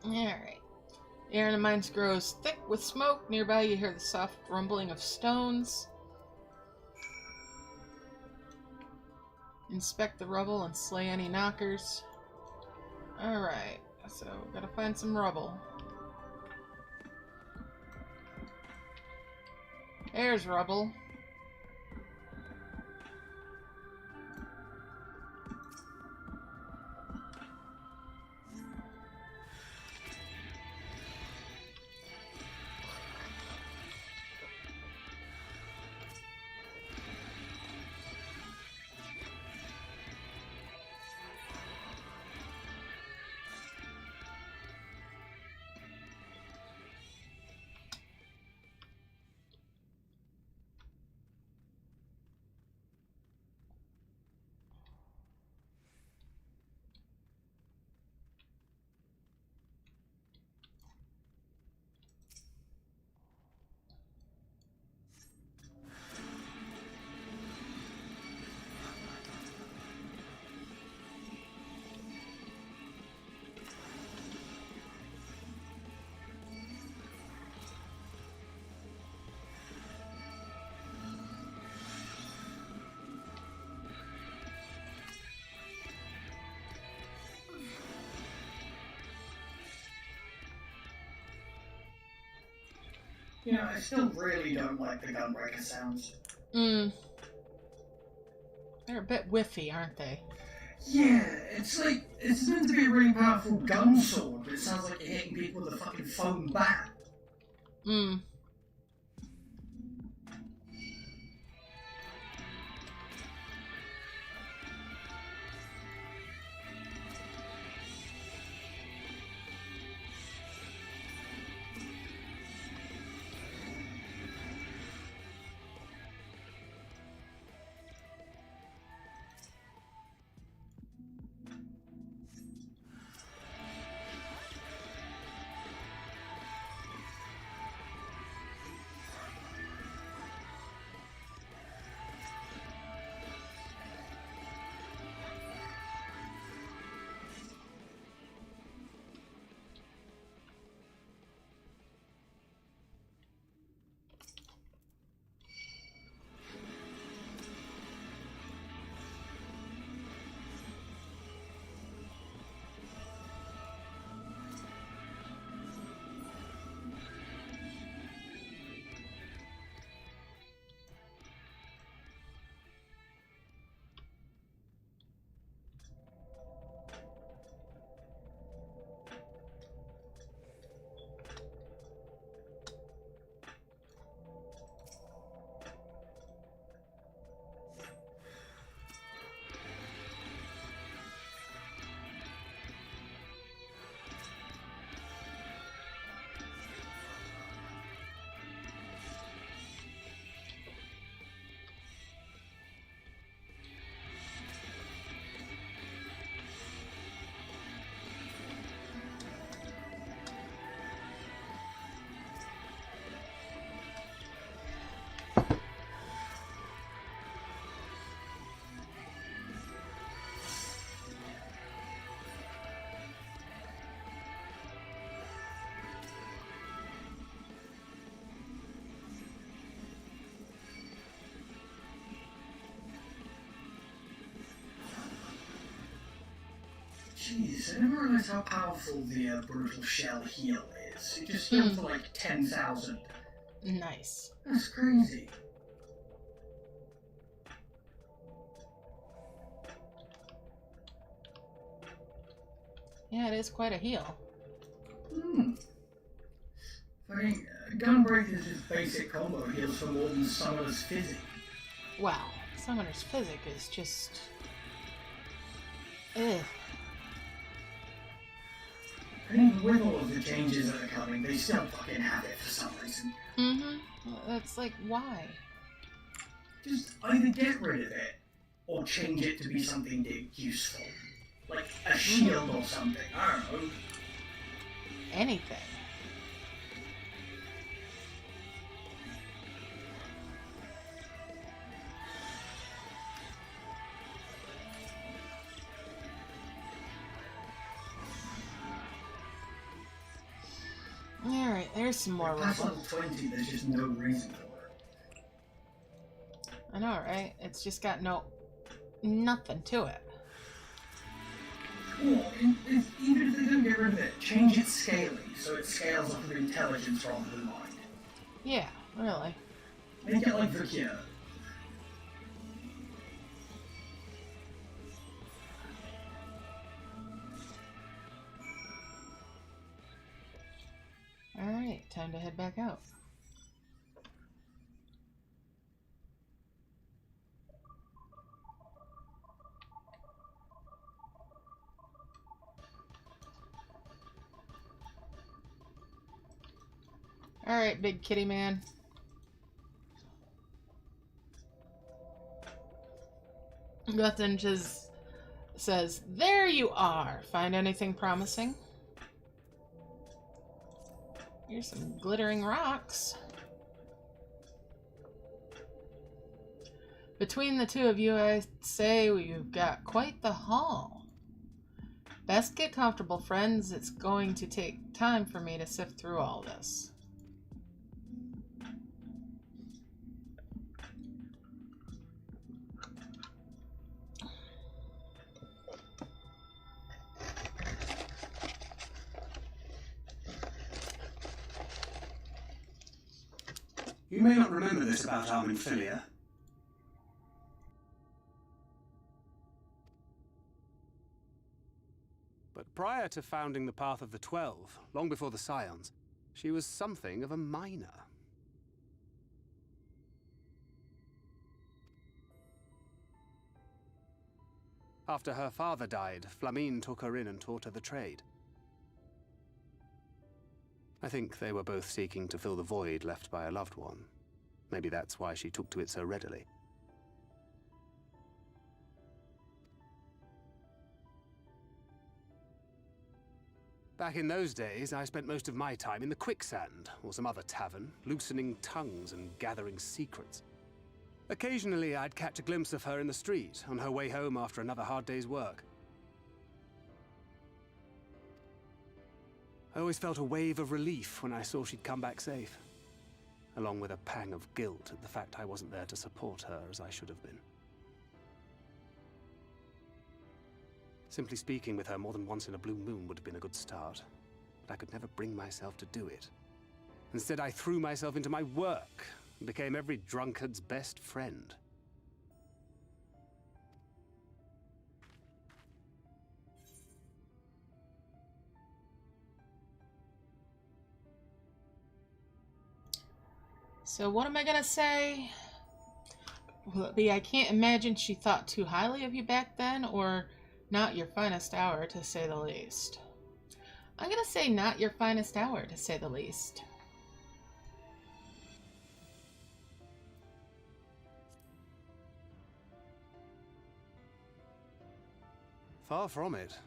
Alright. The air in the mines grows thick with smoke. Nearby you hear the soft rumbling of stones. Inspect the rubble and slay any knockers. Alright, so gotta find some rubble. There's rubble. You know, I still really don't like the gunbreaker sounds. They're a bit whiffy, aren't they? Yeah, it's like, it's meant to be a really powerful gun sword, but it sounds like you're hitting people with a fucking foam bat. Jeez, I never realised how powerful the brutal shell heal is. It just heals for like 10,000. Nice. That's crazy. Yeah, it is quite a heal. Fucking Gunbreaker's just basic combo heals for more than Summoner's Physic. Wow, Summoner's Physic is just... Ugh. And even with all of the changes that are coming, they still fucking have it for some reason. That's like, why? Just either get rid of it, or change it to be something useful. Like a shield or something, I don't know. Anything. Alright, there's some more Past rubble. level 20, there's just no reason for it. I know, right? It's just got no... nothing to it. Well, even if they don't get rid of it, change its scaling so it scales off of intelligence rather than mind. Yeah, really. Make it like Zukira. Alright, time to head back out. Alright, big kitty man. Guthin just says, "There you are. Find anything promising?" Here's some glittering rocks. Between the two of you, I'd say we've got quite the haul. Best get comfortable, friends. It's going to take time for me to sift through all this. You may not remember this about Arminfilia. But prior to founding the Path of the 12, long before the Scions, she was something of a minor. After her father died, Flamine took her in and taught her the trade. I think they were both seeking to fill the void left by a loved one. Maybe that's why she took to it so readily. Back in those days, I spent most of my time in the quicksand, or some other tavern, loosening tongues and gathering secrets. Occasionally, I'd catch a glimpse of her in the street, on her way home after another hard day's work. I always felt a wave of relief when I saw she'd come back safe, along with a pang of guilt at the fact I wasn't there to support her as I should have been. Simply speaking with her more than once in a blue moon would have been a good start, but I could never bring myself to do it. Instead, I threw myself into my work and became every drunkard's best friend. So what am I gonna say? Will it be, I can't imagine she thought too highly of you back then, or not your finest hour, to say the least? I'm gonna say not your finest hour, to say the least. Far from it,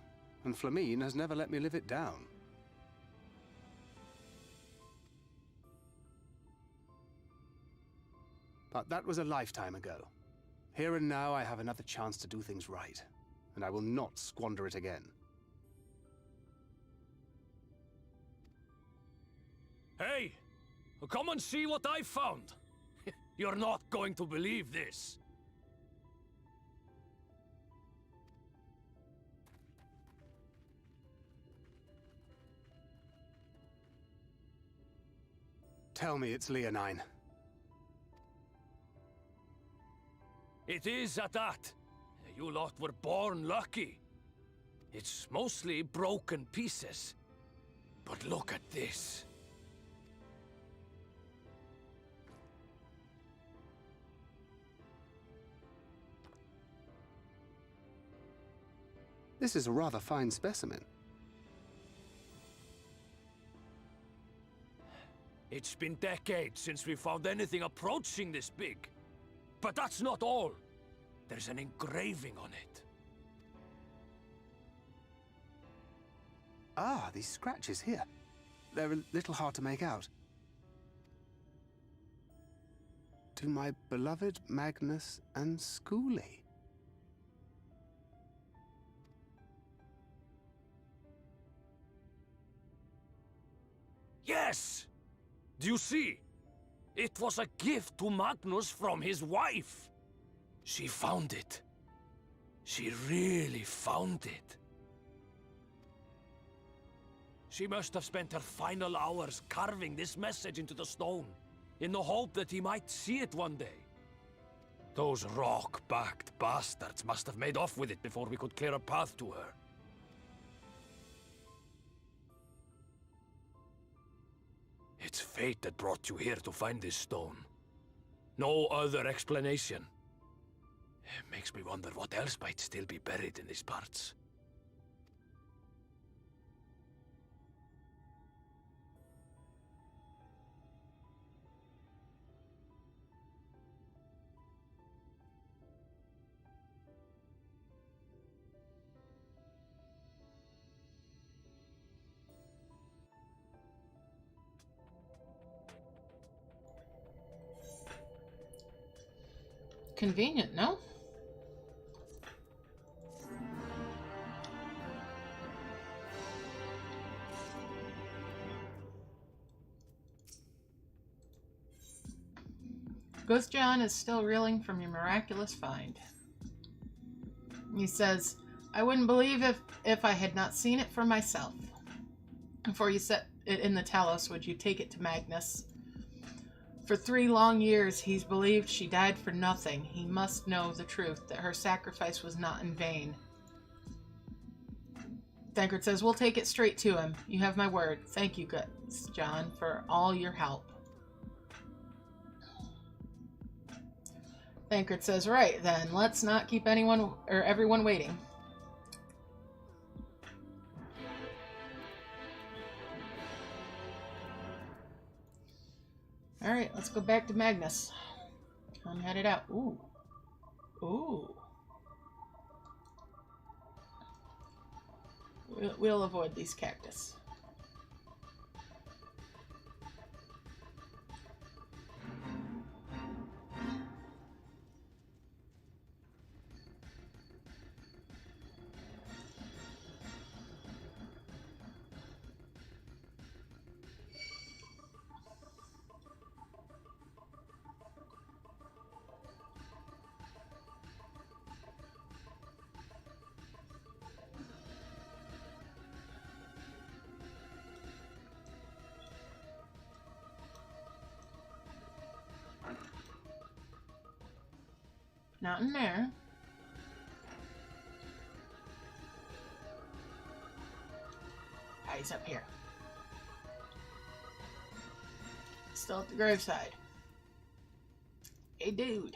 and Flamine has never let me live it down. But that was a lifetime ago. Here and now I have another chance to do things right, and I will not squander it again. Hey! Come and see what I found! You're not going to believe this. Tell me it's Leonine. It is at that. You lot were born lucky. It's mostly broken pieces. But look at this. This is a rather fine specimen. It's been decades since we found anything approaching this big. But that's not all. There's an engraving on it. Ah, these scratches here. They're a little hard to make out. To my beloved Magnus and Schoolie. Yes! Do you see? It was a gift to Magnus from his wife. She found it. She really found it. She must have spent her final hours carving this message into the stone, in the hope that he might see it one day. Those rock-backed bastards must have made off with it before we could clear a path to her. It's fate that brought you here to find this stone. No other explanation. It makes me wonder what else might still be buried in these parts. Convenient, no? Ghost John is still reeling from your miraculous find. He says, I wouldn't believe if I had not seen it for myself. Before you set it in the Talos, would you take it to Magnus? For 3 long years, he's believed she died for nothing. He must know the truth, that her sacrifice was not in vain. Thancred says, we'll take it straight to him. You have my word. Thank you, Ghost John, for all your help. Thancred says, right then, let's not keep everyone waiting. Alright, let's go back to Magnus. I'm headed out. Ooh. Ooh. We'll avoid these cactus. Not in there. Ah, he's up here. Still at the graveside. Hey, dude.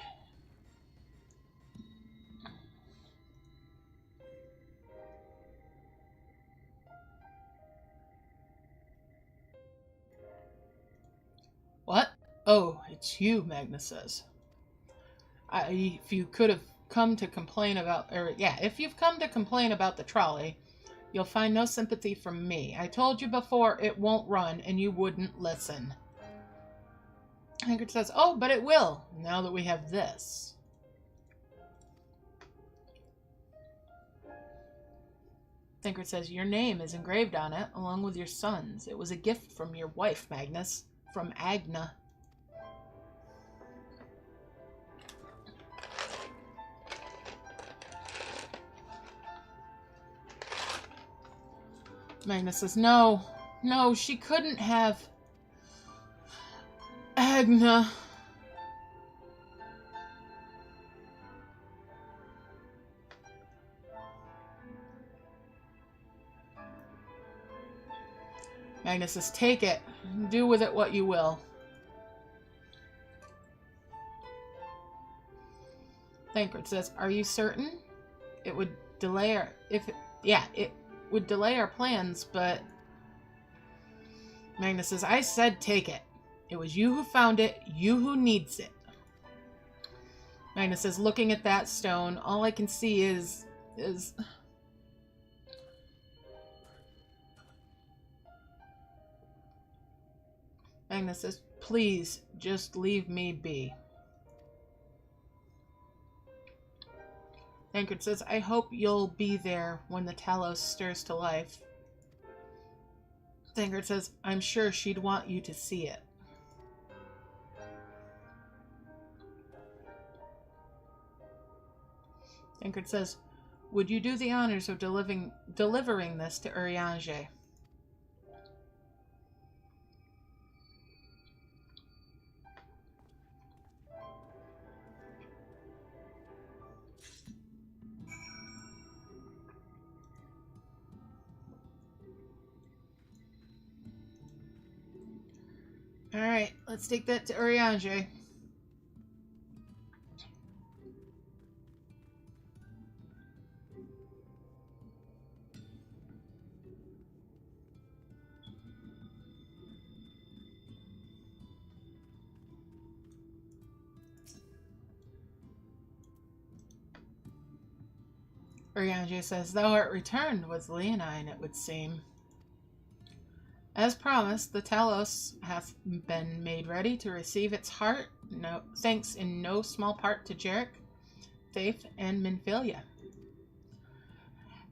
What? Oh, it's you, Magnus says. If you could have come to complain about, if you've come to complain about the trolley, you'll find no sympathy from me. I told you before it won't run, and you wouldn't listen. Thancred says, oh, but it will, now that we have this. Thancred says, your name is engraved on it, along with your son's. It was a gift from your wife, Magnus, from Agna. Magnus says, no, she couldn't have. Agna. Magnus says, take it. Do with it what you will. Thancred says, are you certain? It would delay our... it would delay our plans, but... Magnus says, I said take it. It was you who found it, you who needs it. Magnus says, looking at that stone, all I can see is... Magnus says, please, just leave me be. Thancred says, I hope you'll be there when the Talos stirs to life. Thancred says, I'm sure she'd want you to see it. Thancred says, Would you do the honors of delivering this to Urianger? Alright, let's take that to Urianger. Urianger says, "Thou art returned with Leonine, it would seem. As promised, the Talos hath been made ready to receive its heart, thanks in no small part to Jarek, Faith, and Minfilia.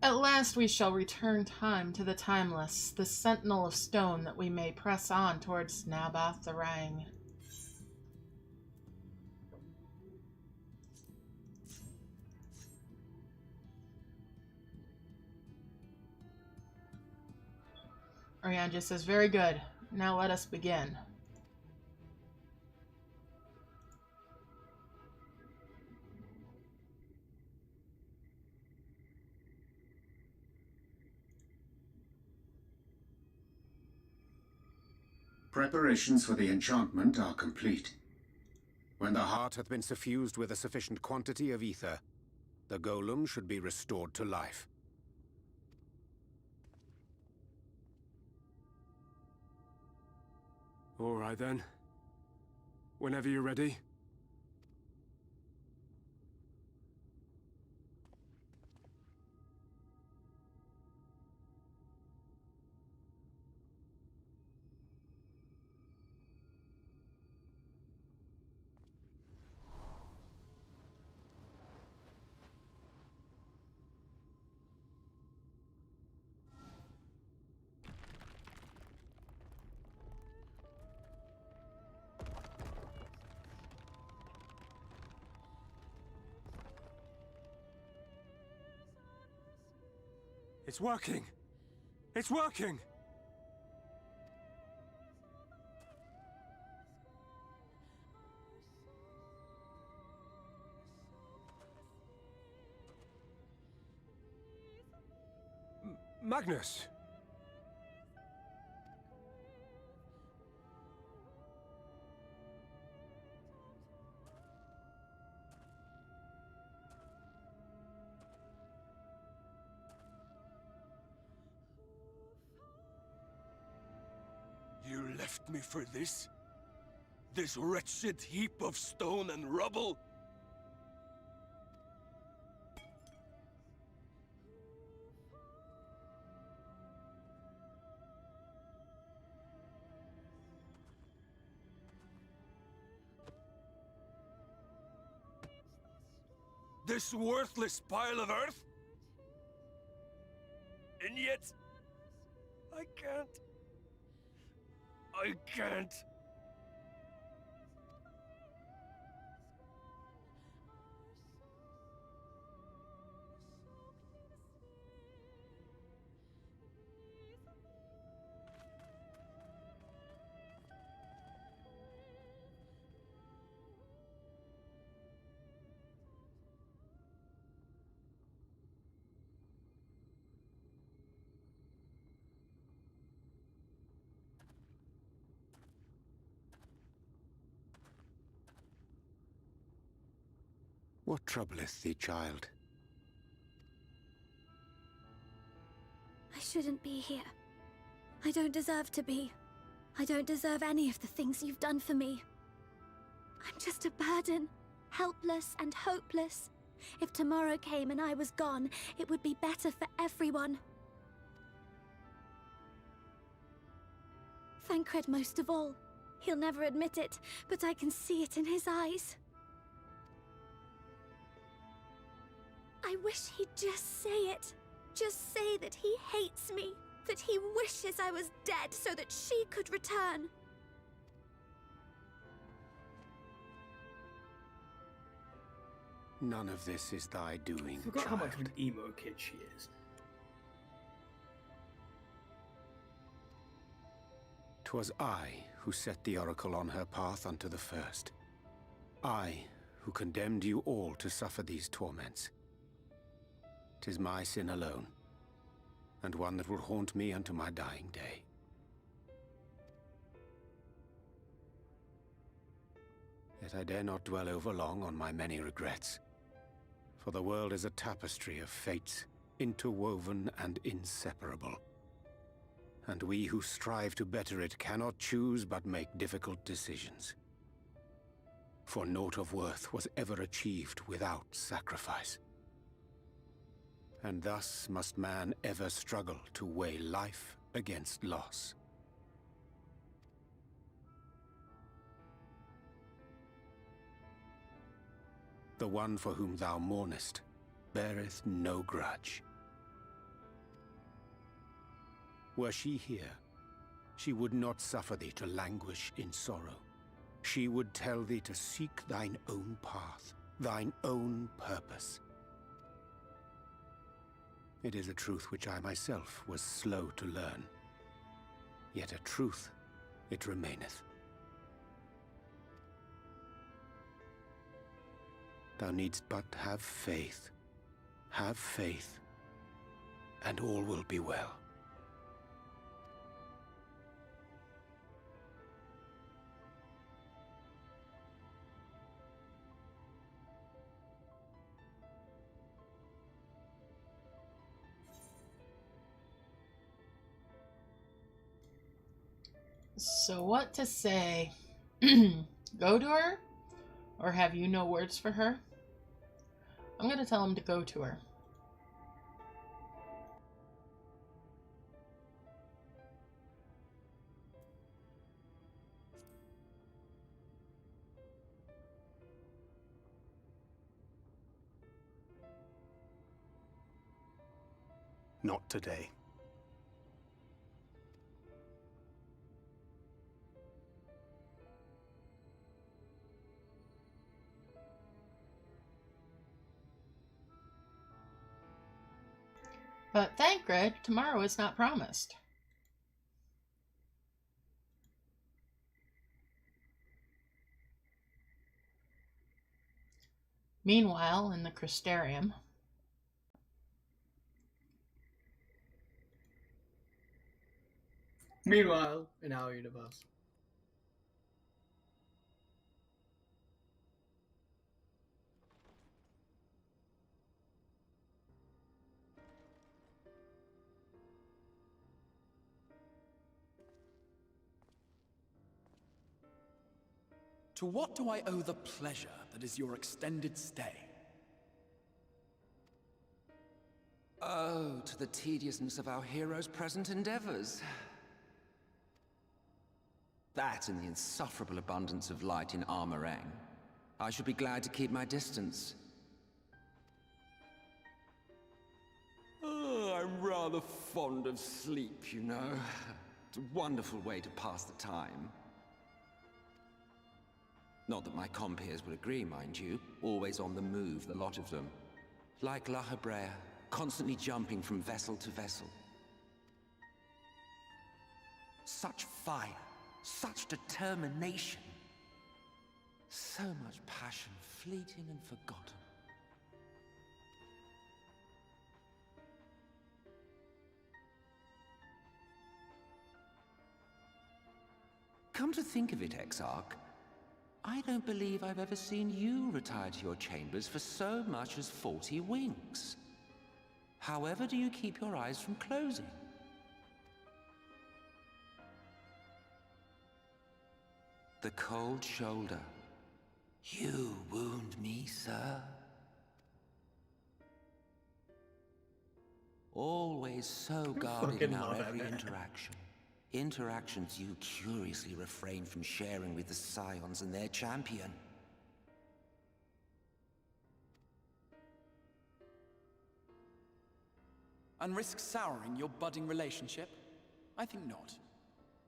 At last we shall return time to the timeless, the sentinel of stone, that we may press on towards Naboth the Rang." Urianger says, "Very good. Now let us begin." Preparations for the enchantment are complete. When the heart Hath been suffused with a sufficient quantity of ether, the golem should be restored to life. All right then. Whenever you're ready. It's working! It's working! Magnus! You left me for this? This wretched heap of stone and rubble? This worthless pile of earth? And yet, I can't. I can't. What troubleth thee, child? I shouldn't be here. I don't deserve to be. I don't deserve any of the things you've done for me. I'm just a burden, helpless and hopeless. If tomorrow came and I was gone, it would be better for everyone. Thancred most of all. He'll never admit it, but I can see it in his eyes. I wish he'd just say it. Just say that he hates me, that he wishes I was dead so that she could return. None of this is thy doing, I forgot child. how much of an emo kid she is. 'Twas I who set the oracle on her path unto the first. I who condemned you all to suffer these torments. 'Tis my sin alone, and one that will haunt me unto my dying day. Yet I dare not dwell over long on my many regrets, for the world is a tapestry of fates, interwoven and inseparable. And we who strive to better it cannot choose but make difficult decisions. For naught of worth was ever achieved without sacrifice. And thus must man ever struggle to weigh life against loss. The one for whom thou mournest beareth no grudge. Were she here, she would not suffer thee to languish in sorrow. She would tell thee to seek thine own path, thine own purpose. It is a truth which I myself was slow to learn. Yet a truth it remaineth. Thou needst but have faith, and all will be well. So what to say? Go to her? Or have you no words for her? I'm gonna tell him to go to her. Not today. But Thancred, tomorrow is not promised. Meanwhile, in the Crystarium. Meanwhile, in our universe. To what do I owe the pleasure that is your extended stay? Oh, to the tediousness of our hero's present endeavors. That and the insufferable abundance of light in Armorang. I should be glad to keep my distance. Oh, I'm rather fond of sleep, you know. It's a wonderful way to pass the time. Not that my compeers would agree, mind you. Always on the move, the lot of them. Like La Hebrea, constantly jumping from vessel to vessel. Such fire, such determination. So much passion fleeting and forgotten. Come to think of it, Exarch, I don't believe I've ever seen you retire to your chambers for so much as 40 winks. However do you keep your eyes from closing? The cold shoulder. You wound me, sir. Always so guarded in our every interaction. Interactions you curiously refrain from sharing with the Scions and their champion. And risk souring your budding relationship? I think not.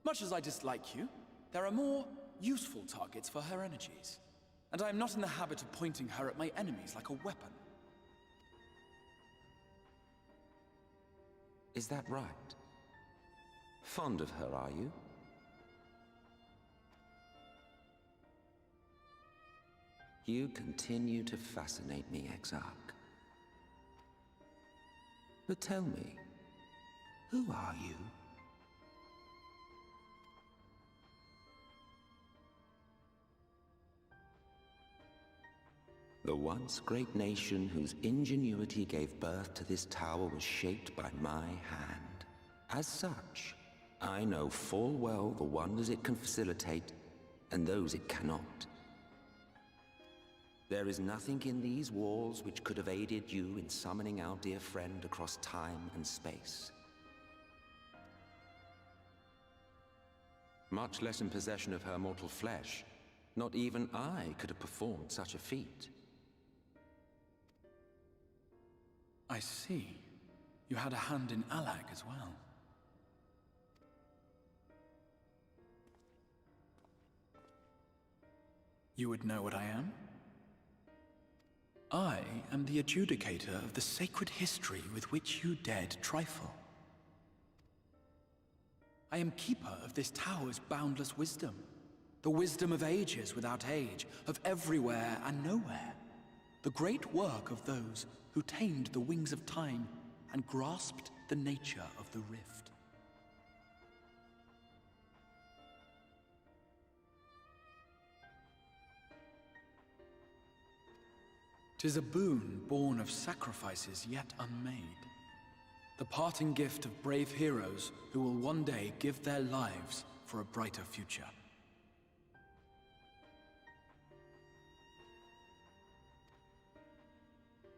Much as I dislike you, there are more useful targets for her energies. and I am not in the habit of pointing her at my enemies like a weapon. Is that right? Fond of her, are you? You continue to fascinate me, Exarch. But tell me, who are you? The once great nation whose ingenuity gave birth to this tower was shaped by my hand. As such, I know full well the wonders it can facilitate and those it cannot. There is nothing in these walls which could have aided you in summoning our dear friend across time and space. Much less in possession of her mortal flesh, not even I could have performed such a feat. I see. You had a hand in Alag as well. You would know what I am? I am the adjudicator of the sacred history with which you dared trifle. I am keeper of this tower's boundless wisdom, the wisdom of ages without age, of everywhere and nowhere, the great work of those who tamed the wings of time and grasped the nature of the rift. 'Tis a boon born of sacrifices yet unmade. The parting gift of brave heroes who will one day give their lives for a brighter future.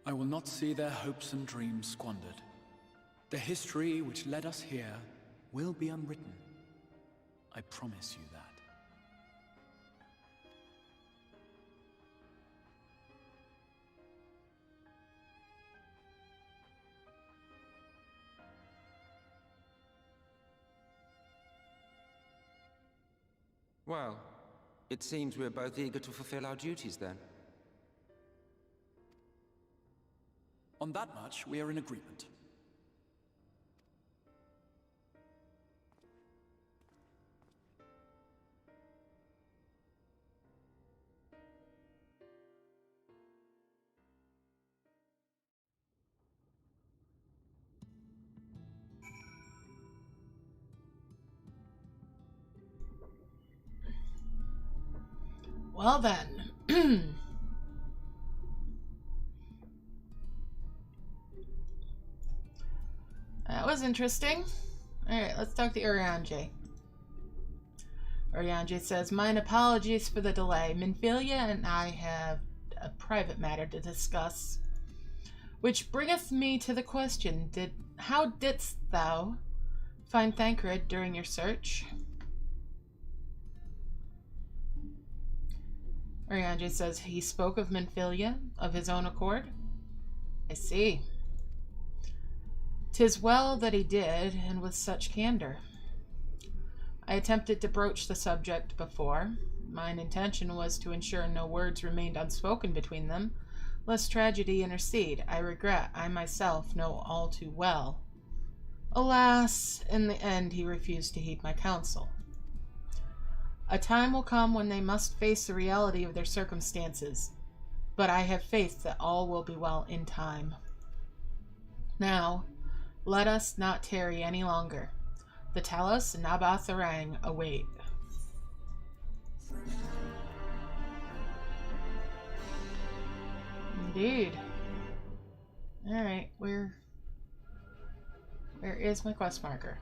I will not see their hopes and dreams squandered. The history which led us here will be unwritten. I promise you that. Well, it seems we're both eager to fulfill our duties then. On that much, we are in agreement. Well then. That was interesting. Alright, let's talk to Urianger. Urianger says, "Mine apologies for the delay. Minfilia and I have a private matter to discuss. Which bringeth me to the question, how didst thou find Thancred during your search?" Urianger says, "He spoke of Minfilia of his own accord." I see. 'Tis well that he did, and with such candor. I attempted to broach the subject before. Mine intention was to ensure no words remained unspoken between them, lest tragedy intercede. I regret I myself know all too well. Alas, in the end he refused to heed my counsel. A time will come when they must face the reality of their circumstances, but I have faith that all will be well in time. Now, let us not tarry any longer. The Talos and Nabatharang await. Indeed. Alright, where is my quest marker?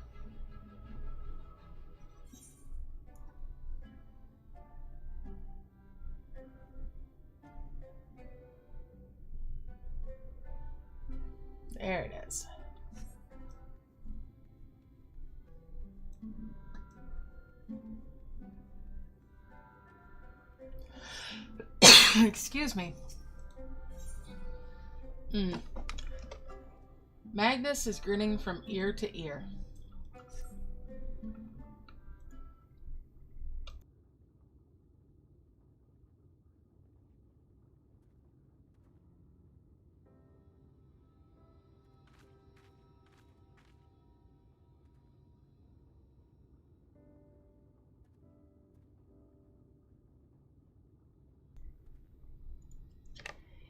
There it is. Excuse me. Magnus is grinning from ear to ear.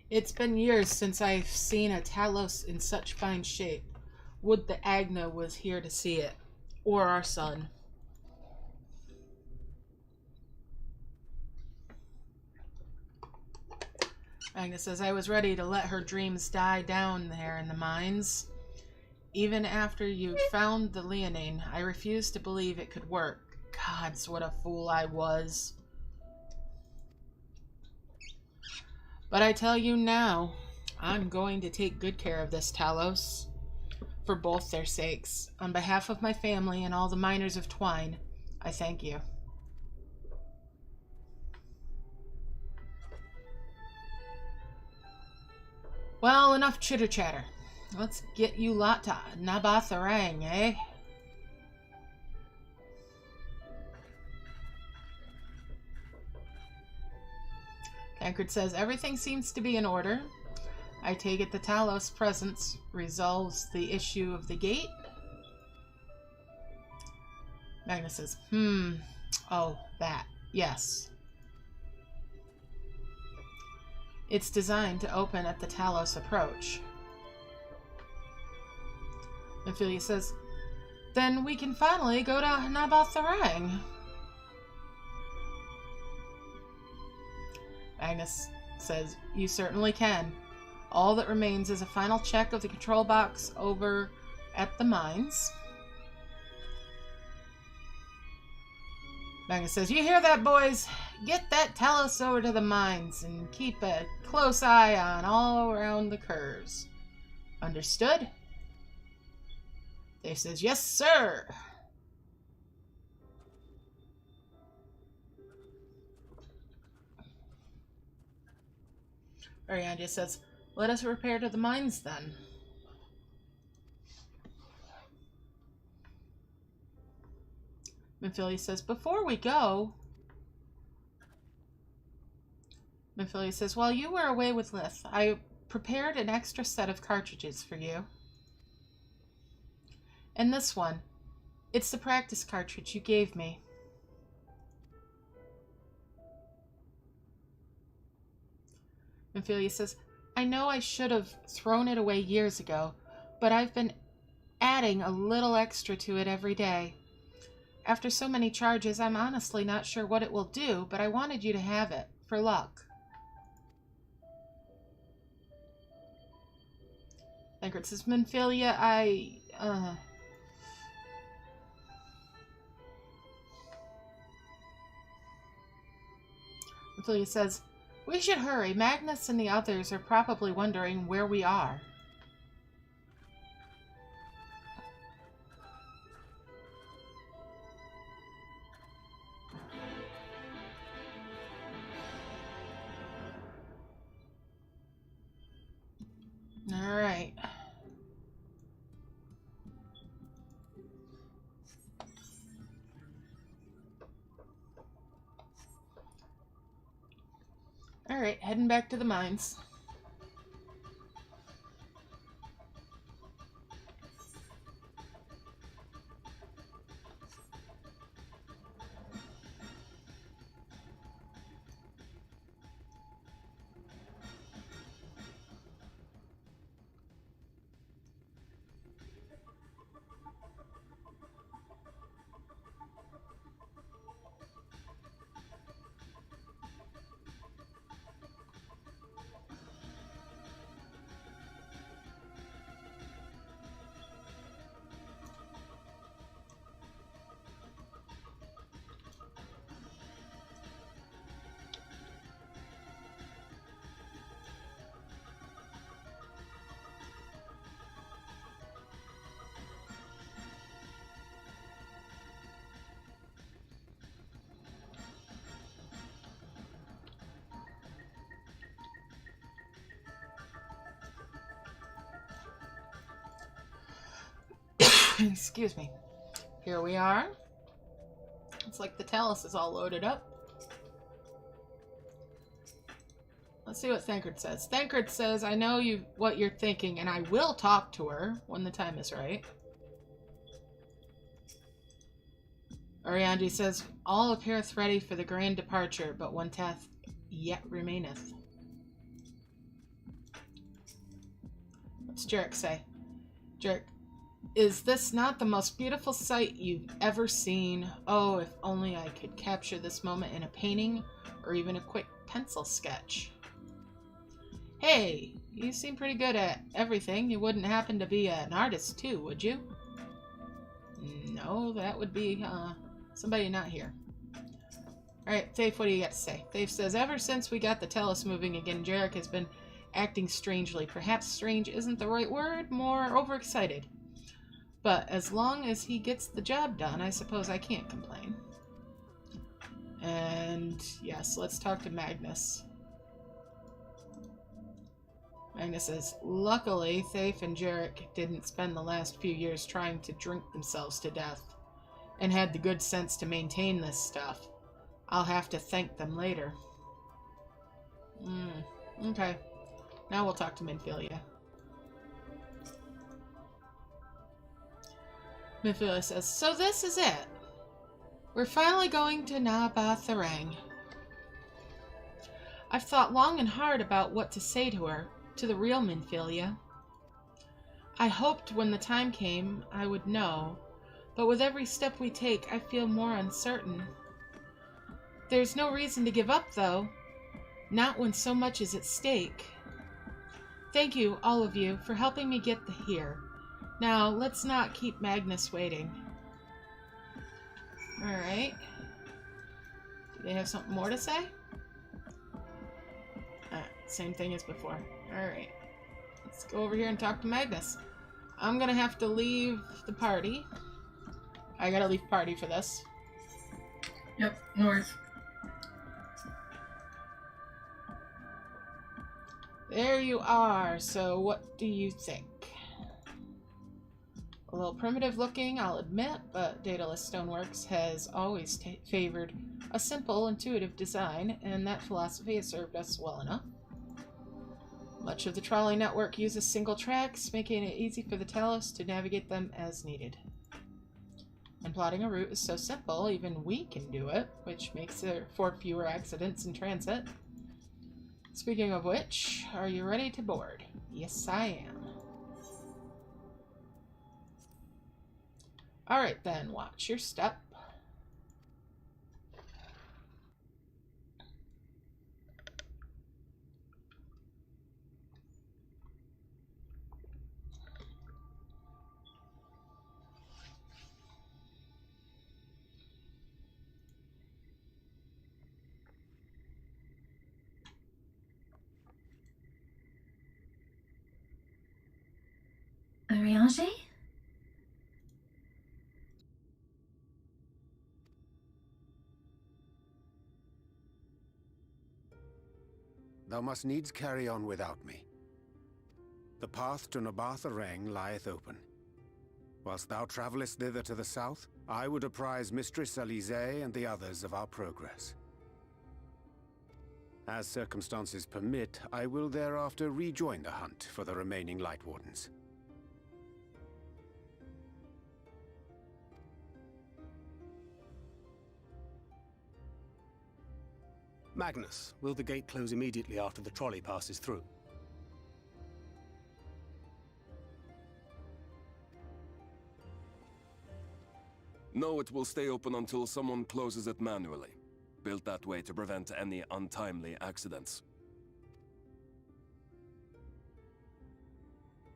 It's been years since I've seen a Talos in such fine shape. Would the Agna was here to see it. Or our son. Agna says, I was ready to let her dreams die down there in the mines. Even after you'd found the Leonine, I refused to believe it could work. Gods, what a fool I was. But I tell you now, I'm going to take good care of this Talos. For both their sakes. On behalf of my family and all the miners of Twine, I thank you. Well, enough chitter-chatter. Let's get you lot to Nabatharang, eh? Tancred says, everything seems to be in order. I take it the Talos presence resolves the issue of the gate? Magnus says, oh, that. Yes. It's designed to open at the Talos approach. Ophelia says, then we can finally go to Nabatharang. Magnus says, you certainly can. All that remains is a final check of the control box over at the mines. Magnus says, you hear that, boys? Get that Talos over to the mines and keep a close eye on all around the curves. Understood? Dave says, yes, sir. Ariandria says, let us repair to the mines then. Minfilia says, before we go... Minfilia says, while you were away with Lith, I prepared an extra set of cartridges for you. And this one. It's the practice cartridge you gave me. Minfilia says, I know I should have thrown it away years ago, but I've been adding a little extra to it every day. After so many charges, I'm honestly not sure what it will do, but I wanted you to have it, for luck. Tancred says, Minfilia, Minfilia says, we should hurry. Magnus and the others are probably wondering where we are. All right. All right, heading back to the mines. Excuse me. Here we are. It's like the Talos is all loaded up. Let's see what Tancred says. Tancred says, I know what you're thinking, and I will talk to her when the time is right. Ariandri says, all appeareth ready for the grand departure, but one task yet remaineth. What's Jarek say? Jarek, is this not the most beautiful sight you've ever seen? Oh, if only I could capture this moment in a painting or even a quick pencil sketch. Hey, you seem pretty good at everything. You wouldn't happen to be an artist too, would you? No, that would be somebody not here. Alright, Thafe, what do you got to say? Thafe says, ever since we got the Tellus moving again, Jarek has been acting strangely. Perhaps strange isn't the right word, more overexcited. But as long as he gets the job done, I suppose I can't complain. And yes, let's talk to Magnus. Magnus says, luckily, Thafe and Jarek didn't spend the last few years trying to drink themselves to death, and had the good sense to maintain this stuff. I'll have to thank them later. Okay. Now we'll talk to Minfilia. Minfilia says, so this is it. We're finally going to Nabatharang. I've thought long and hard about what to say to her, to the real Minfilia. I hoped when the time came I would know, but with every step we take I feel more uncertain. There's no reason to give up, though. Not when so much is at stake. Thank you, all of you, for helping me get here. Now, let's not keep Magnus waiting. Alright. Do they have something more to say? Same thing as before. Alright. Let's go over here and talk to Magnus. I'm gonna have to leave the party. I gotta leave party for this. Yep, no worries. There you are. So what do you think? A little primitive looking, I'll admit, but Daedalus Stoneworks has always favored a simple, intuitive design, and that philosophy has served us well enough. Much of the trolley network uses single tracks, making it easy for the Talos to navigate them as needed. And plotting a route is so simple, even we can do it, which makes it for fewer accidents in transit. Speaking of which, are you ready to board? Yes, I am. Alright then, watch your step. Ariange? Thou must needs carry on without me. The path to Nabatharang lieth open. Whilst thou travellest thither to the south, I would apprise Mistress Alize and the others of our progress. As circumstances permit, I will thereafter rejoin the hunt for the remaining Light Wardens. Magnus, will the gate close immediately after the trolley passes through? No, it will stay open until someone closes it manually. Built that way to prevent any untimely accidents.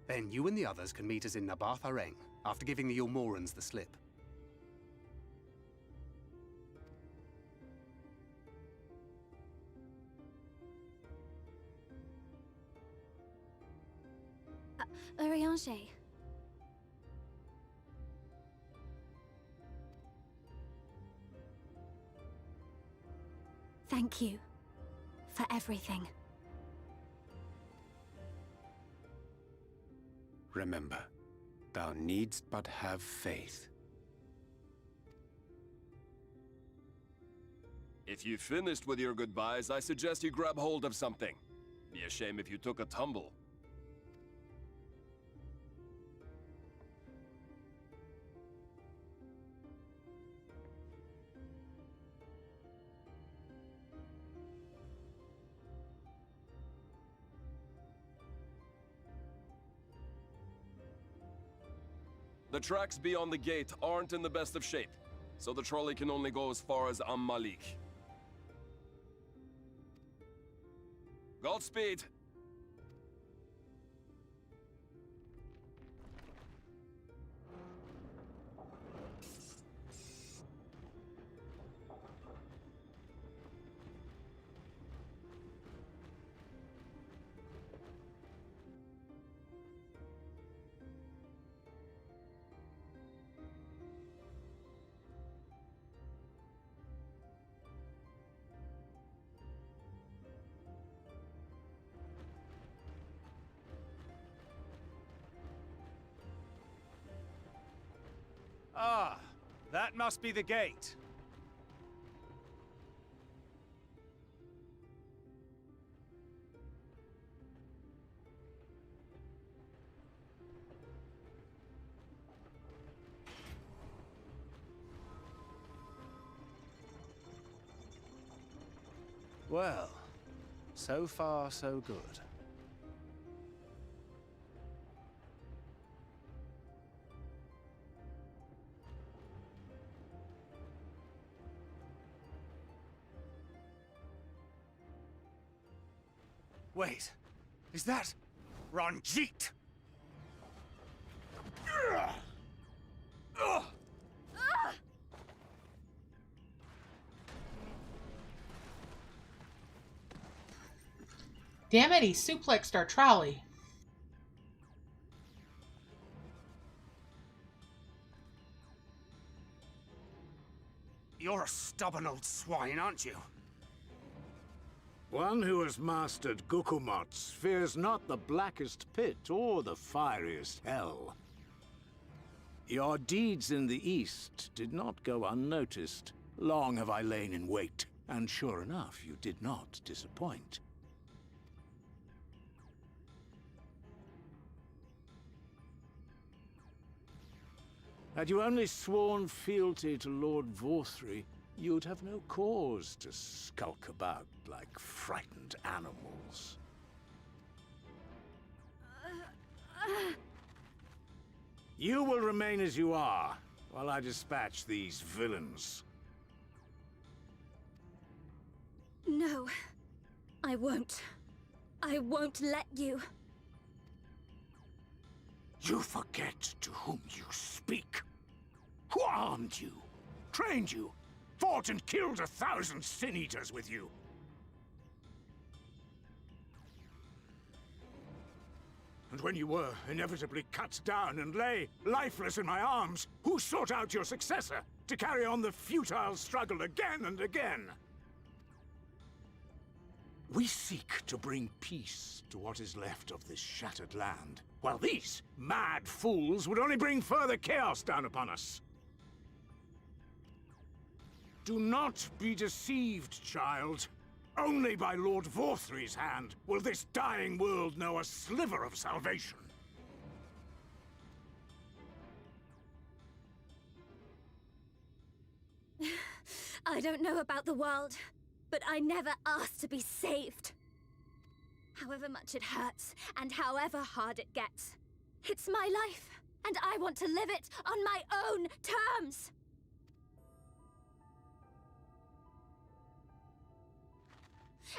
Then you and the others can meet us in Nabatharang, after giving the Ilmorans the slip. Ariange. Thank you for everything. Remember, thou needst but have faith. If you finished with your goodbyes, I suggest you grab hold of something. Be a shame if you took a tumble. The tracks beyond the gate aren't in the best of shape, so the trolley can only go as far as Malik. Godspeed! Ah, that must be the gate. Well, so far so good. Wait, is that Ranjit? Damn it, he suplexed our trolley. You're a stubborn old swine, aren't you? One who has mastered Gukumots fears not the blackest pit or the fieriest hell. Your deeds in the east did not go unnoticed. Long have I lain in wait, and sure enough, you did not disappoint. Had you only sworn fealty to Lord Vorthry, you'd have no cause to skulk about like frightened animals. You will remain as you are, while I dispatch these villains. No, I won't. I won't let you. You forget to whom you speak. Who armed you, trained you, fought and killed 1,000 sin-eaters with you? And when you were inevitably cut down and lay lifeless in my arms, who sought out your successor to carry on the futile struggle again and again? We seek to bring peace to what is left of this shattered land, while these mad fools would only bring further chaos down upon us. Do not be deceived, child. Only by Lord Vorthry's hand will this dying world know a sliver of salvation. I don't know about the world, but I never asked to be saved. However much it hurts, and however hard it gets. It's my life, and I want to live it on my own terms!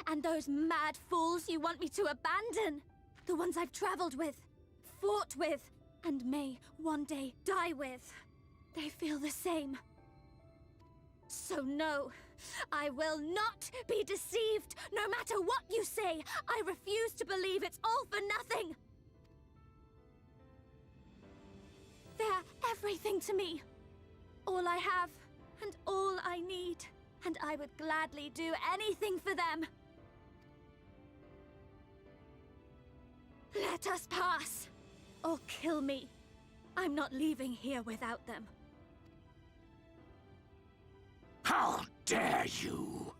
And those mad fools you want me to abandon, the ones I've traveled with, fought with, and may one day die with, they feel the same. So no, I will not be deceived, no matter what you say. I refuse to believe it's all for nothing. They're everything to me. All I have, and all I need. And I would gladly do anything for them. Let us pass, or kill me. I'm not leaving here without them. How dare you!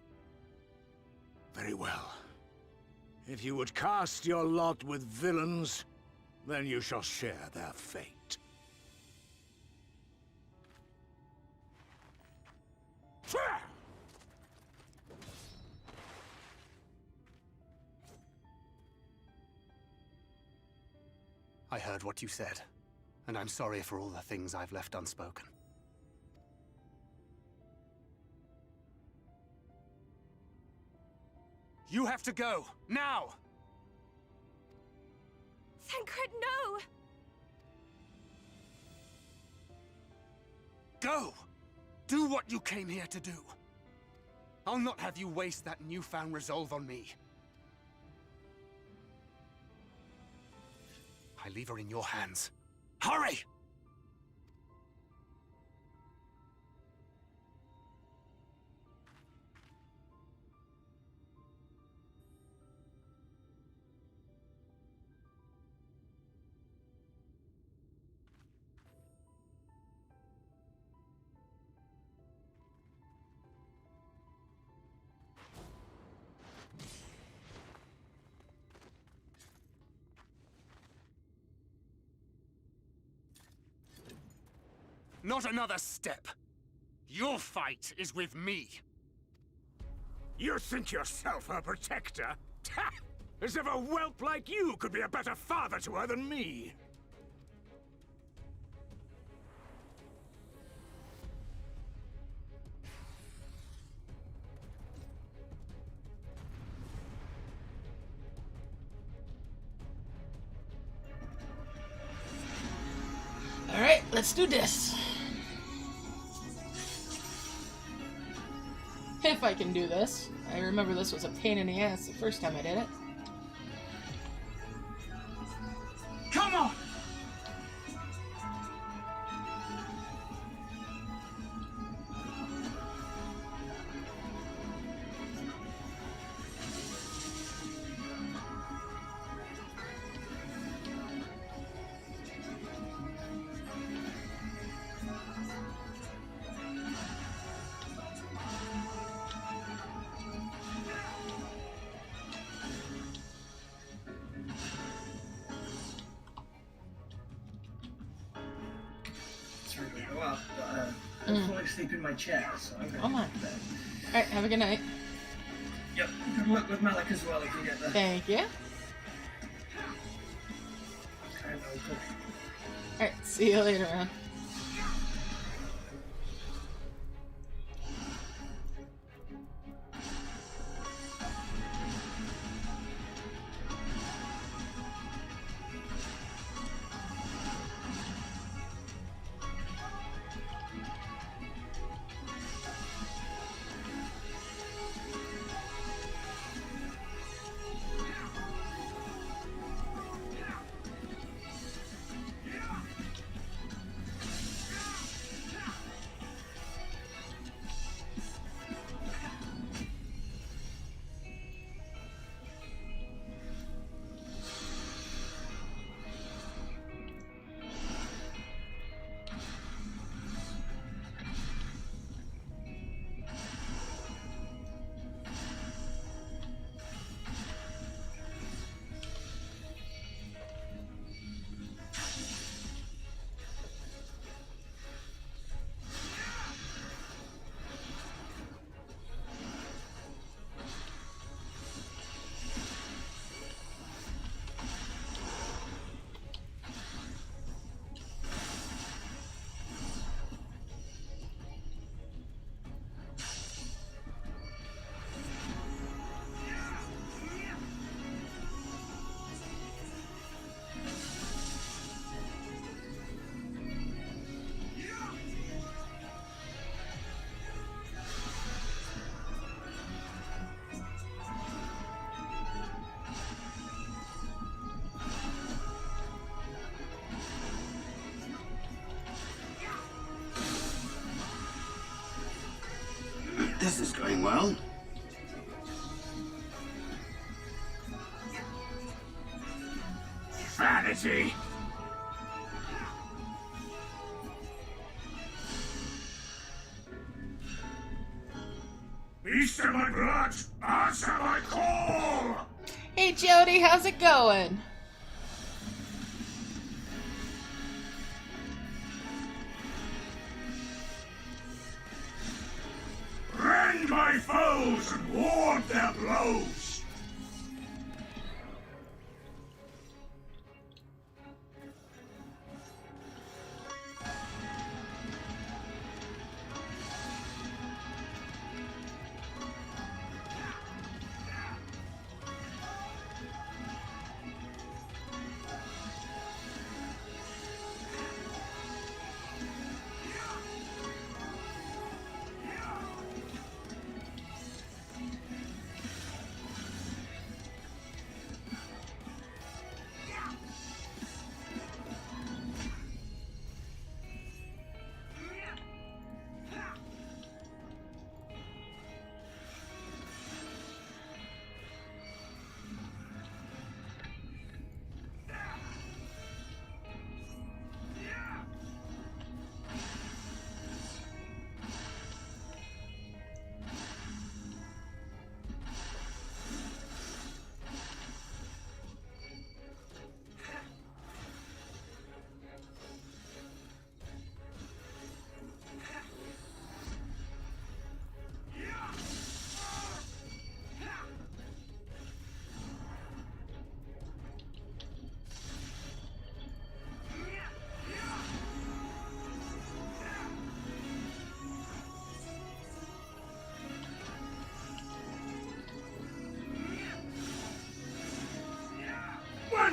Very well. If you would cast your lot with villains, then you shall share their fate. I heard what you said. And I'm sorry for all the things I've left unspoken. You have to go, now! Thancred, no! Go! Do what you came here to do. I'll not have you waste that newfound resolve on me. I leave her in your hands. Hurry! Not another step. Your fight is with me. You think yourself her protector? Ha! As if a whelp like you could be a better father to her than me. Alright, let's do this. If I can do this. I remember this was a pain in the ass the first time I did it. Come on! I'm falling asleep in my chair, so I'm Oh my. Alright, have a good night. Yep, good luck with Malik as well if you get there. Thank you. Alright, see you later, man. This is going well. Vanity! Beast of my blood, answer my call! Hey Jody, how's it going? Rend my foes and ward their blows!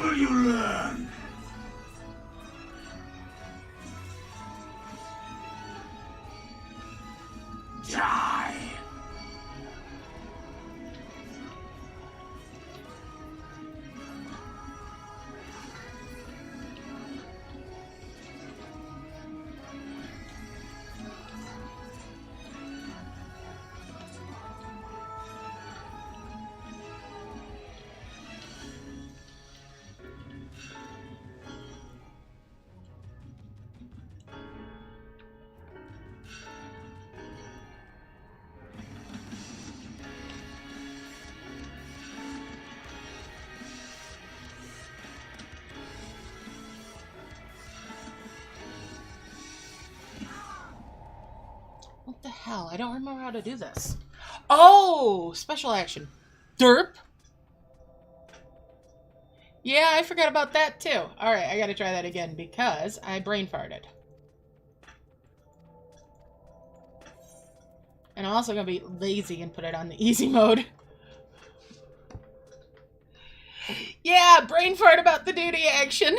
will you learn? Die! What the hell? I don't remember how to do this. Oh! Special action. Derp! Yeah, I forgot about that too. Alright, I gotta try that again because I brain farted. And I'm also gonna be lazy and put it on the easy mode. Yeah, brain fart about the duty action.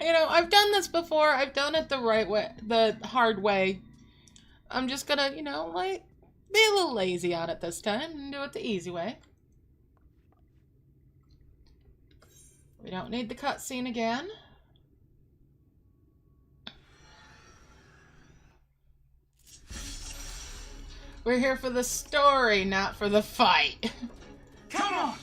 You know, I've done this before. I've done it the right way, the hard way. I'm just gonna, you know, like, be a little lazy on it this time and do it the easy way. We don't need the cutscene again. We're here for the story, not for the fight. Come on!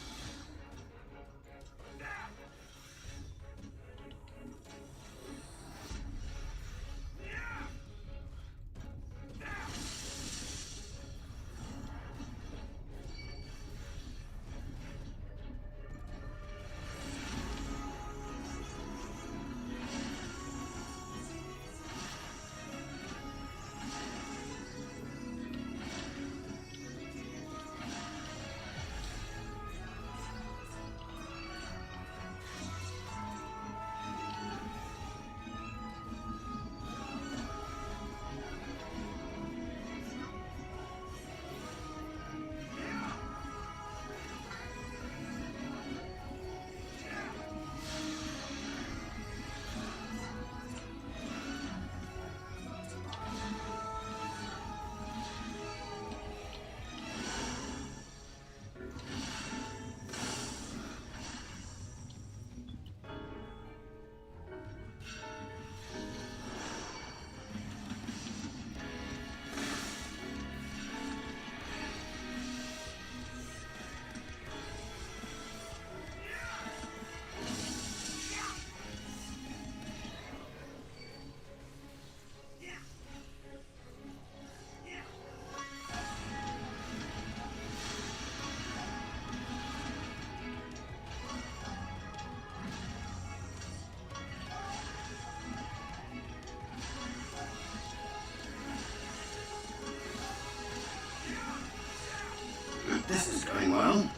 This is going well.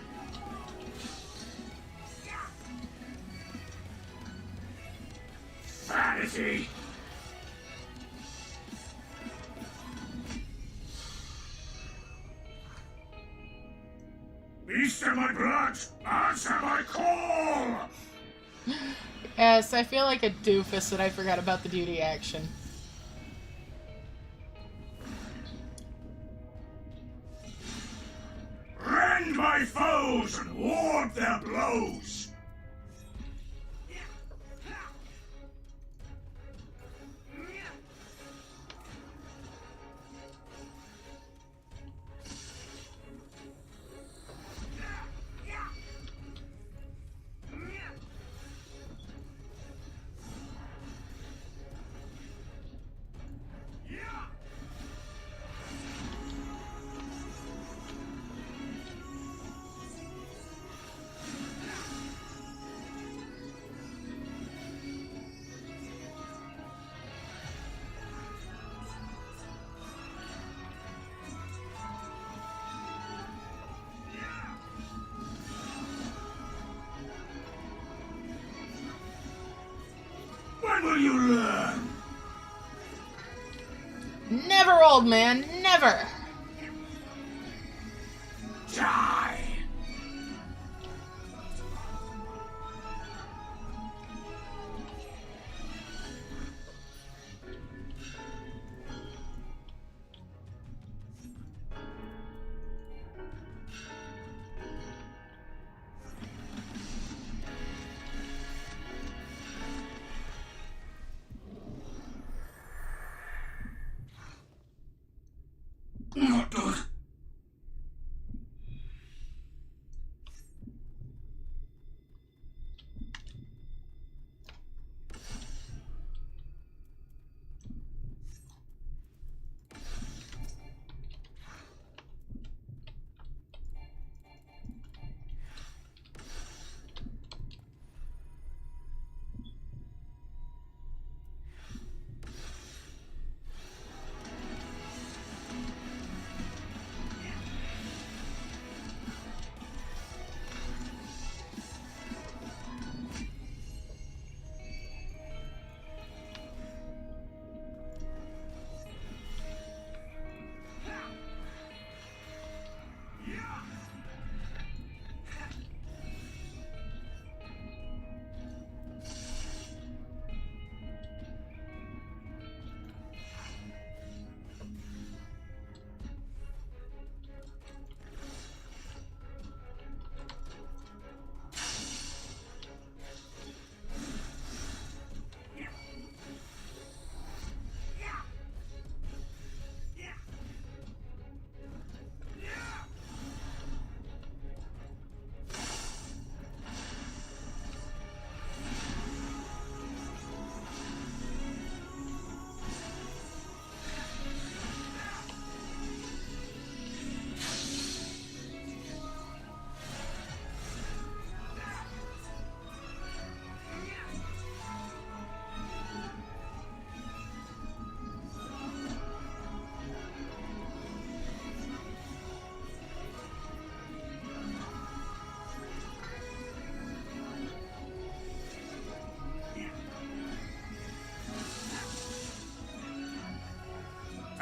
Vanity! Beast of my blood, answer my call! Yes, I feel like a doofus that I forgot about the duty action. Rend my foes and ward their blows! When will you learn? Never, old man, never! Die! Good.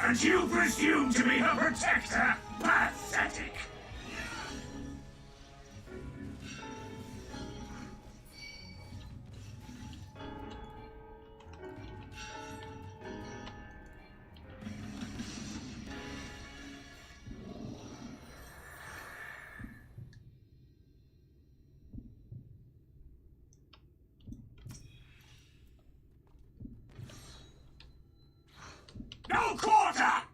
And you presume to be her protector? Pathetic! No quarter!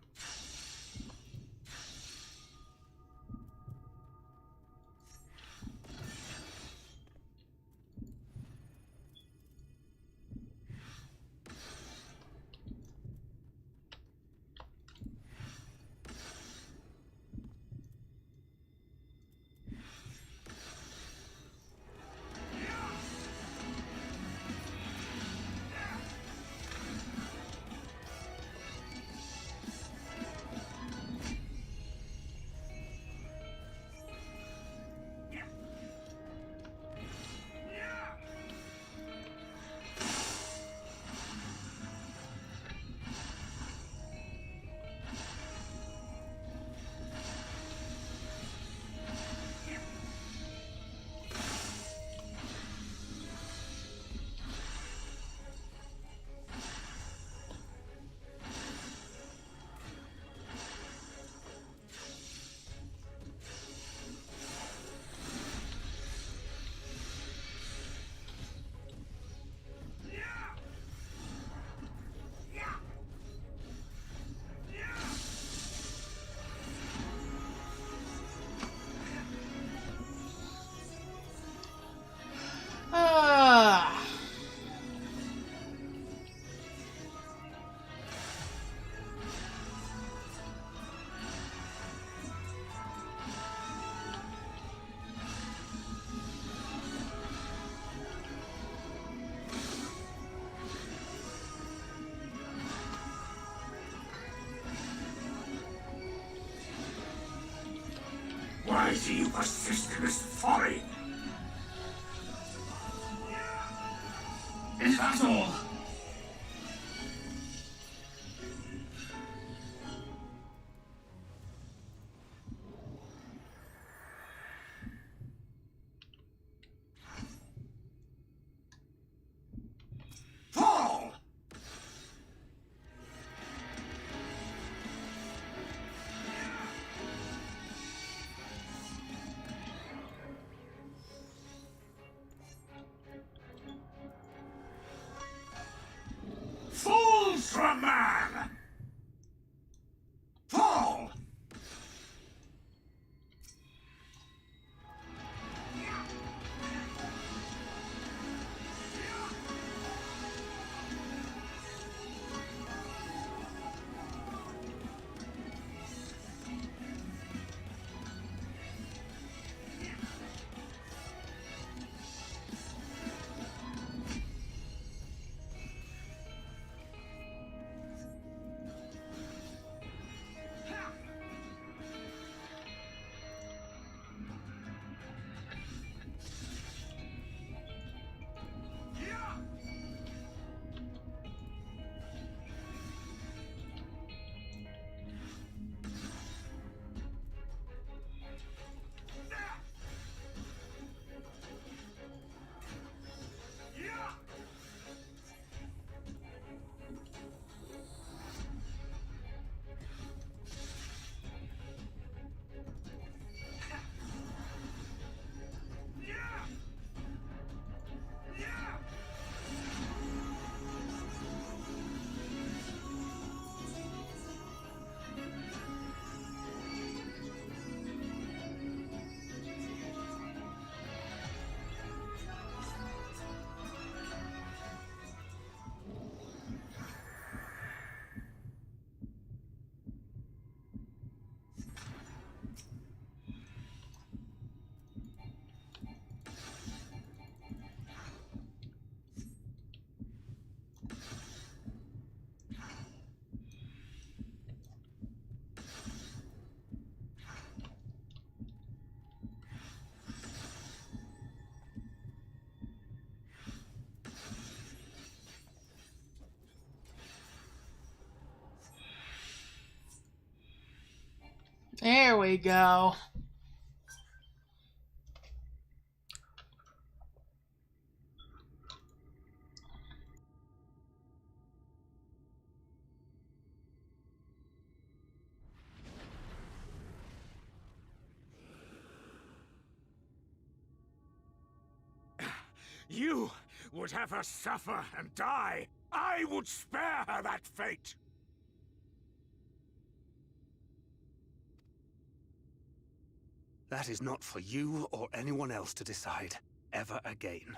Ah. Why do you persist in this folly? Is that all? Fall! There we go. You would have her suffer and die. I would spare her that fate. That is not for you or anyone else to decide, ever again.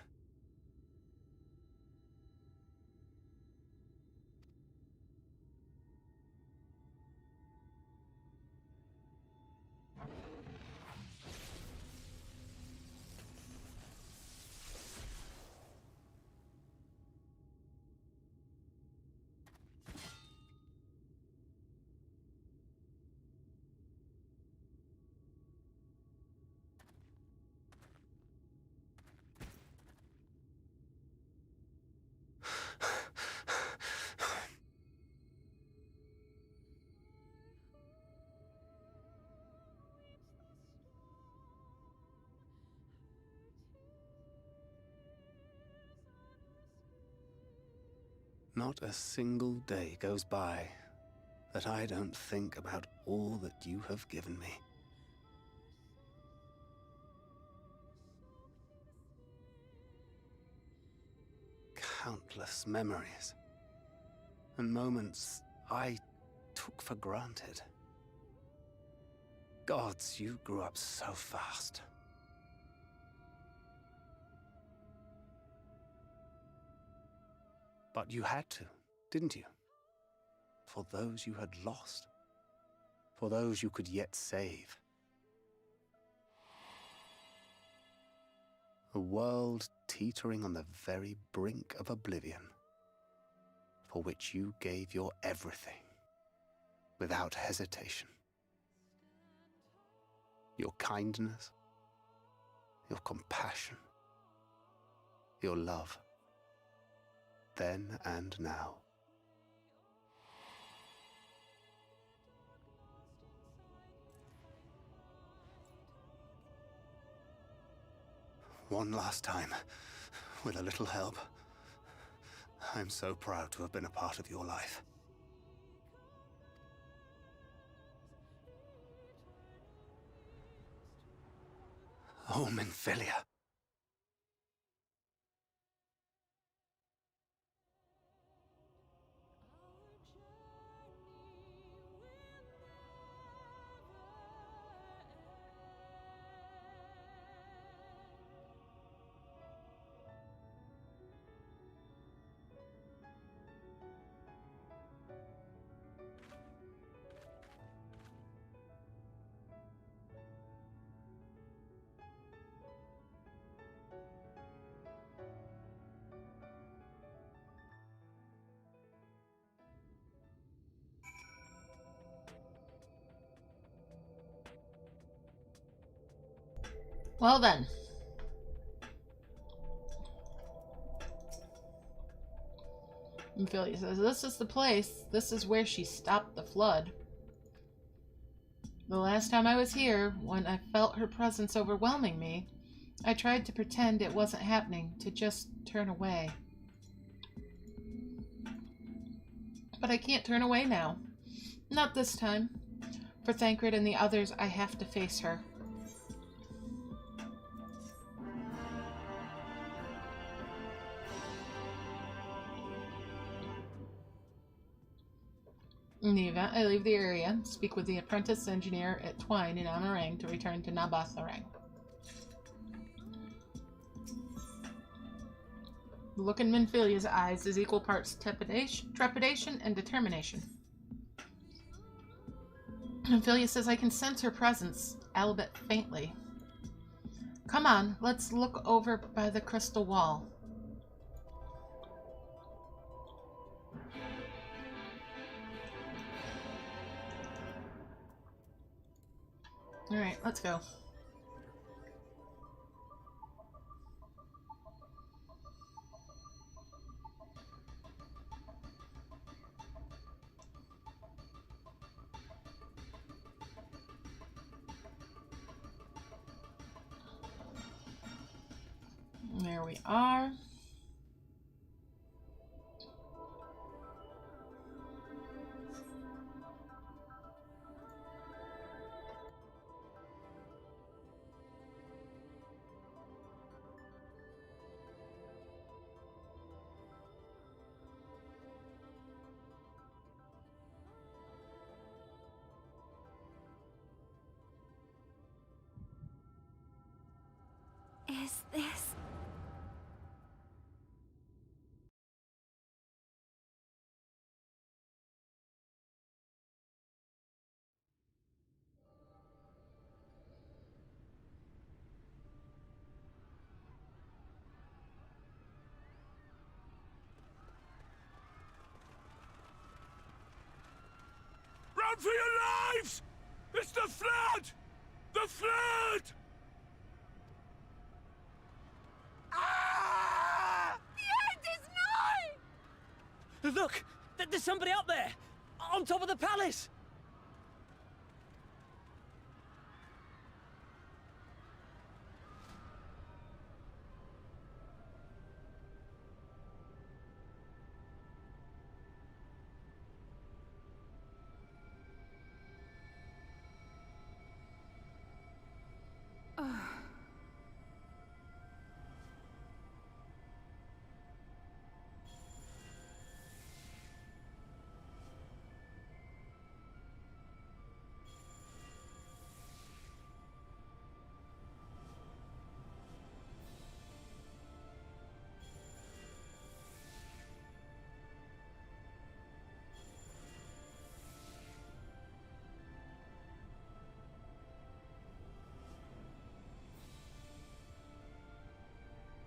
Not a single day goes by that I don't think about all that you have given me. Countless memories, and moments I took for granted. Gods, you grew up so fast. But you had to, didn't you? For those you had lost. For those you could yet save. A world teetering on the very brink of oblivion, for which you gave your everything, without hesitation. Your kindness, your compassion, your love. Then and now. One last time, with a little help. I'm so proud to have been a part of your life. Oh, Minfilia. Well then. Ophelia says, this is the place. This is where she stopped the flood. The last time I was here, when I felt her presence overwhelming me, I tried to pretend it wasn't happening, to just turn away. But I can't turn away now. Not this time. For Thancred and the others, I have to face her. In the event I leave the area, speak with the apprentice engineer at Twine in Amarang to return to Nabatharang. The look in Minfilia's eyes is equal parts trepidation and determination. Minfilia says, I can sense her presence, albeit faintly. Come on, let's look over by the crystal wall. Alright, let's go. here we are. Is this... Run for your lives! It's the flood! The flood! Ah! The end is nigh! Look! There's somebody up there! On top of the palace!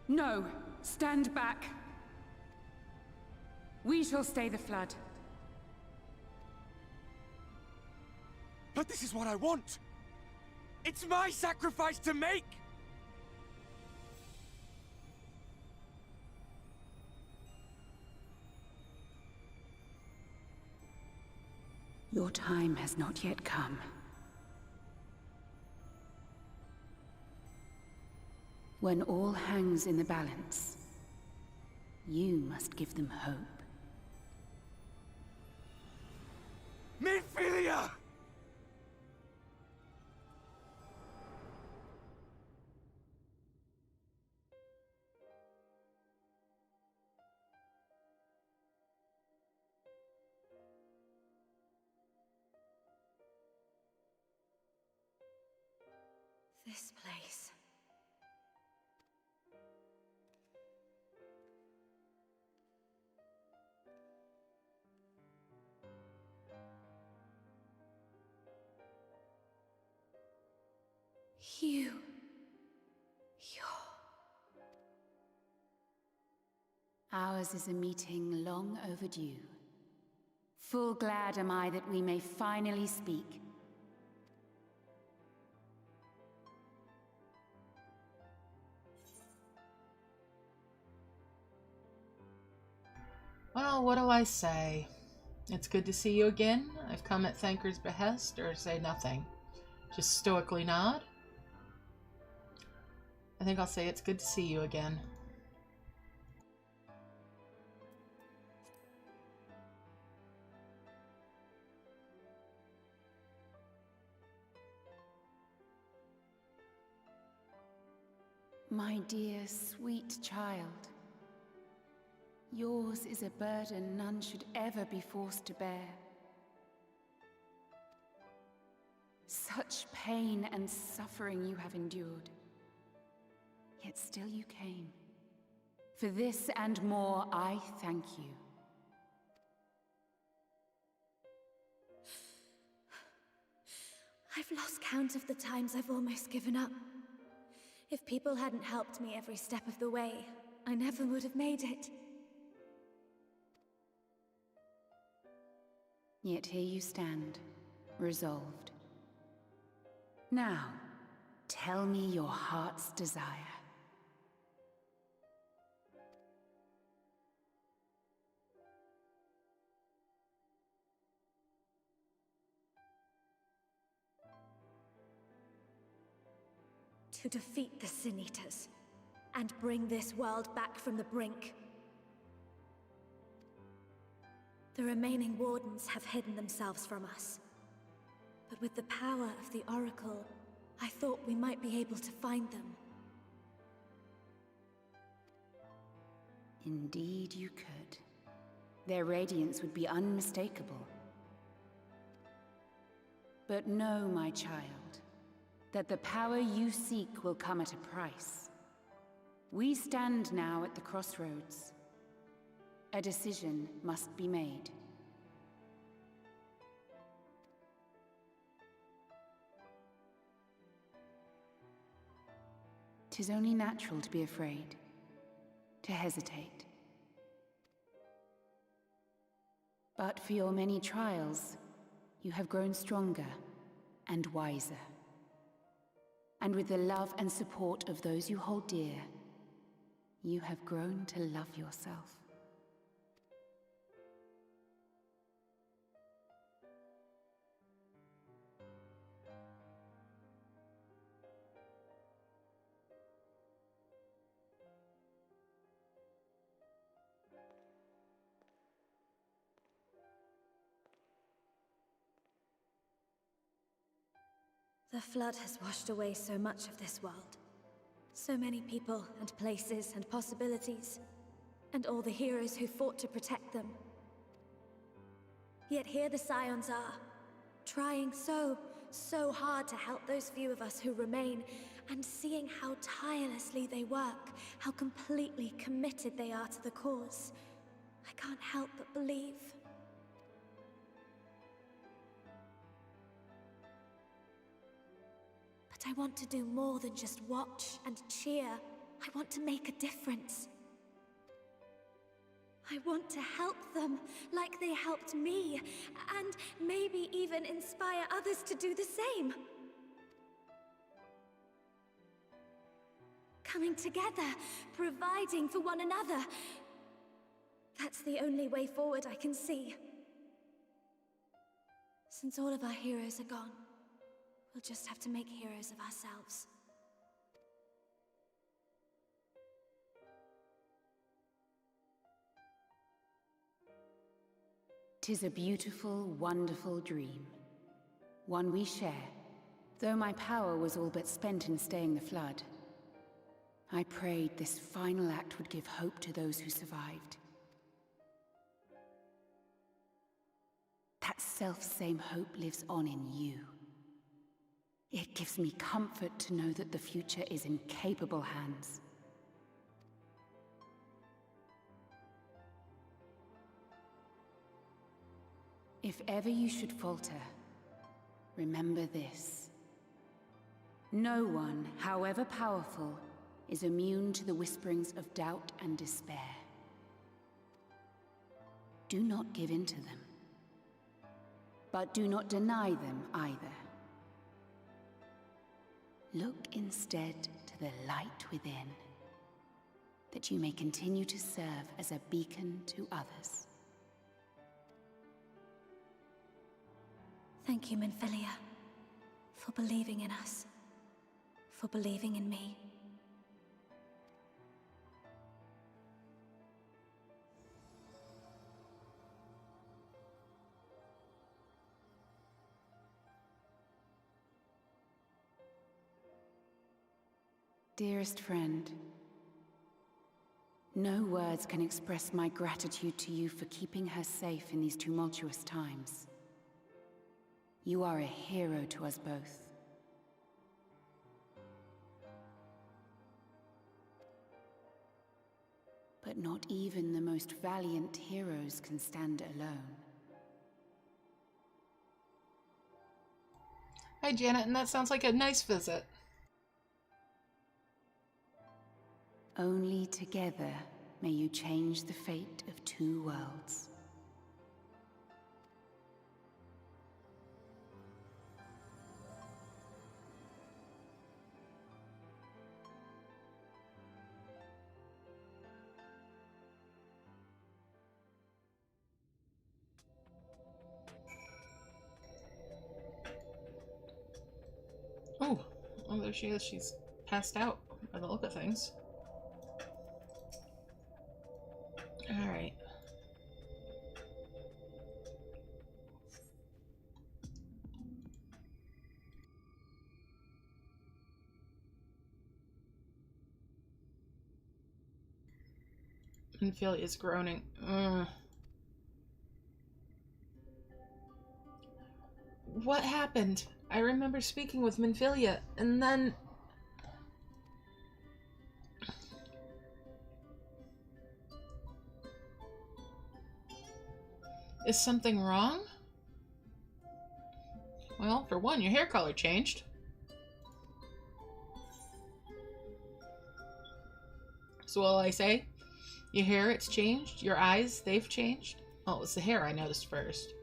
No! Stand back! We shall stay the flood. But this is what I want! It's my sacrifice to make! Your time has not yet come. When all hangs in the balance, you must give them hope. Minfilia! This place. Ours is a meeting long overdue. Full glad am I that we may finally speak. Well, what do I say? It's good to see you again. I've come at Thanker's behest, or say nothing. Just stoically nod. I think I'll say it's good to see you again. My dear, sweet child. Yours is a burden none should ever be forced to bear. Such pain and suffering you have endured. Yet still you came. For this and more, I thank you. I've lost count of the times I've almost given up. If people hadn't helped me every step of the way, I never would have made it. Yet here you stand, resolved. Now, tell me your heart's desire. To defeat the Sin Eaters, and bring this world back from the brink. The remaining Wardens have hidden themselves from us. But with the power of the Oracle, I thought we might be able to find them. Indeed you could. Their radiance would be unmistakable. But know, my child, that the power you seek will come at a price. We stand now at the crossroads. A decision must be made. 'Tis only natural to be afraid, to hesitate. But for your many trials, you have grown stronger and wiser. And with the love and support of those you hold dear, you have grown to love yourself. The flood has washed away so much of this world. So many people and places and possibilities, and all the heroes who fought to protect them. Yet here the Scions are, trying so hard to help those few of us who remain, and seeing how tirelessly they work, how completely committed they are to the cause. I can't help but believe. But I want to do more than just watch and cheer. I want to make a difference. I want to help them like they helped me, and maybe even inspire others to do the same. Coming together, providing for one another. That's the only way forward I can see. Since all of our heroes are gone, we'll just have to make heroes of ourselves. "'Tis a beautiful, wonderful dream. One we share. Though my power was all but spent in staying the flood, I prayed this final act would give hope to those who survived. That self-same hope lives on in you. It gives me comfort to know that the future is in capable hands. If ever you should falter, remember this. No one, however powerful, is immune to the whisperings of doubt and despair. Do not give in to them. But do not deny them either. Look instead to the light within, that you may continue to serve as a beacon to others. Thank you, Minfilia, for believing in us, for believing in me. Dearest friend, no words can express my gratitude to you for keeping her safe in these tumultuous times. You are a hero to us both. But not even the most valiant heroes can stand alone. Hi, Janet, and that sounds like a nice visit. Only together may you change the fate of two worlds. Oh, there she is. She's passed out by the look of things. Alright. Minfilia is groaning. What happened? I remember speaking with Minfilia, and then... Is something wrong? Well, for one, your hair color changed. So what'll I say? Your hair, it's changed. Your eyes, they've changed. Oh, it was the hair I noticed first.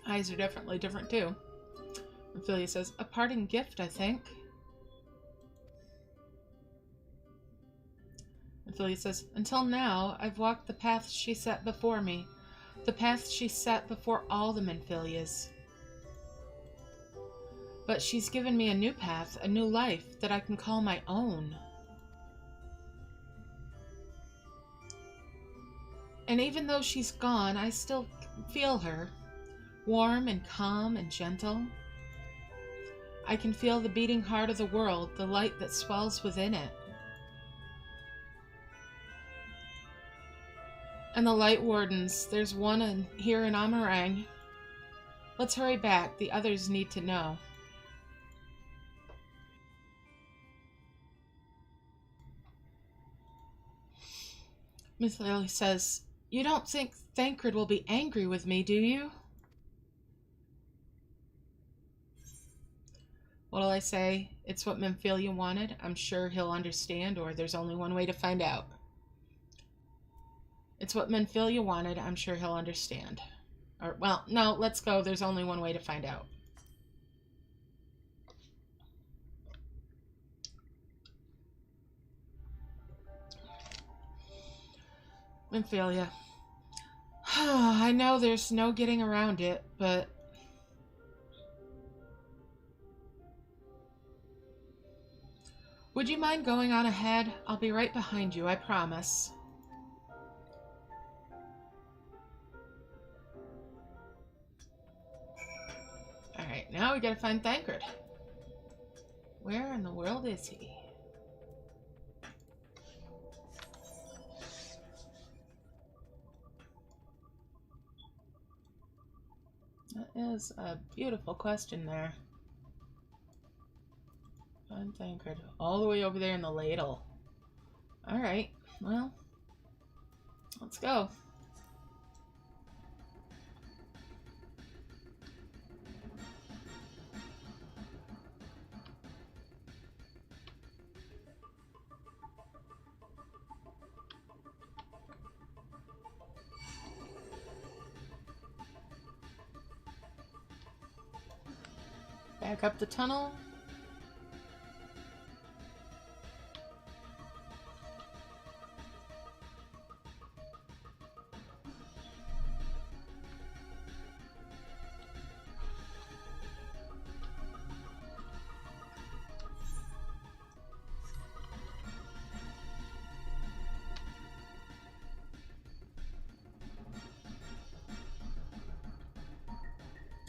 Eyes are definitely different too. Ophelia says, a parting gift, I think. Ophelia says, until now, I've walked the path she set before me. The path she set before all the Minfilias. But she's given me a new path, a new life that I can call my own. And even though she's gone, I still feel her. Warm and calm and gentle. I can feel the beating heart of the world, the light that swells within it. And the Light Wardens, there's one here in Amarang. Let's hurry back, the others need to know. Miss Lily says, you don't think Thancred will be angry with me, do you? What'll I say? It's what Minfilia wanted. I'm sure he'll understand, or there's only one way to find out. It's what Minfilia wanted. I'm sure he'll understand. Or, well, no, let's go. There's only one way to find out. Minfilia. I know there's no getting around it, but... Would you mind going on ahead? I'll be right behind you, I promise. Alright, now we gotta find Thancred. Where in the world is he? That is a beautiful question there. Find Thancred. All the way over there in the ladle. Alright, well, let's go. Back up the tunnel.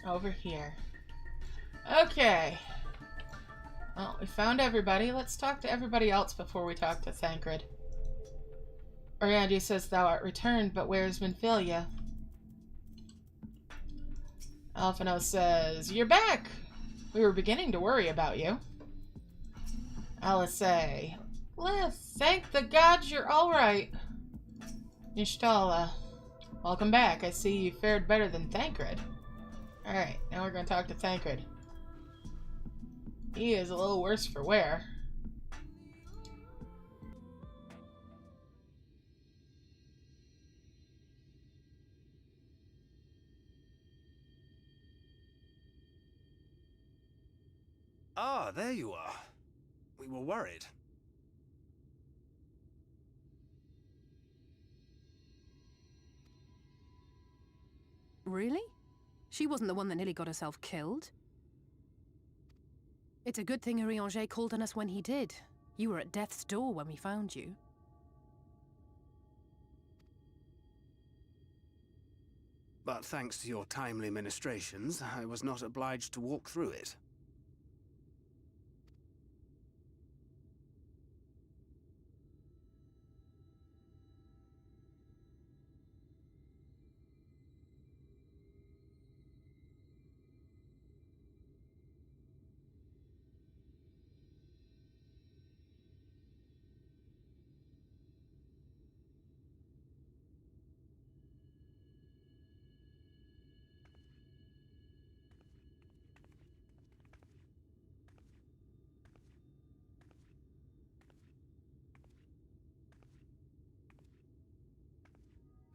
Over here. Okay. Well, we found everybody. Let's talk to everybody else before we talk to Thancred. Oriandia says thou art returned, but where's Minfilia? Alphino says, you're back! We were beginning to worry about you. Alice say, thank the gods you're alright. Nishtala, welcome back. I see you fared better than Thancred. Alright, now we're going to talk to Thancred. He is a little worse for wear. Ah, there you are. We were worried. Really? She wasn't the one that nearly got herself killed. It's a good thing Urianger called on us when he did. You were at death's door when we found you. But thanks to your timely ministrations, I was not obliged to walk through it.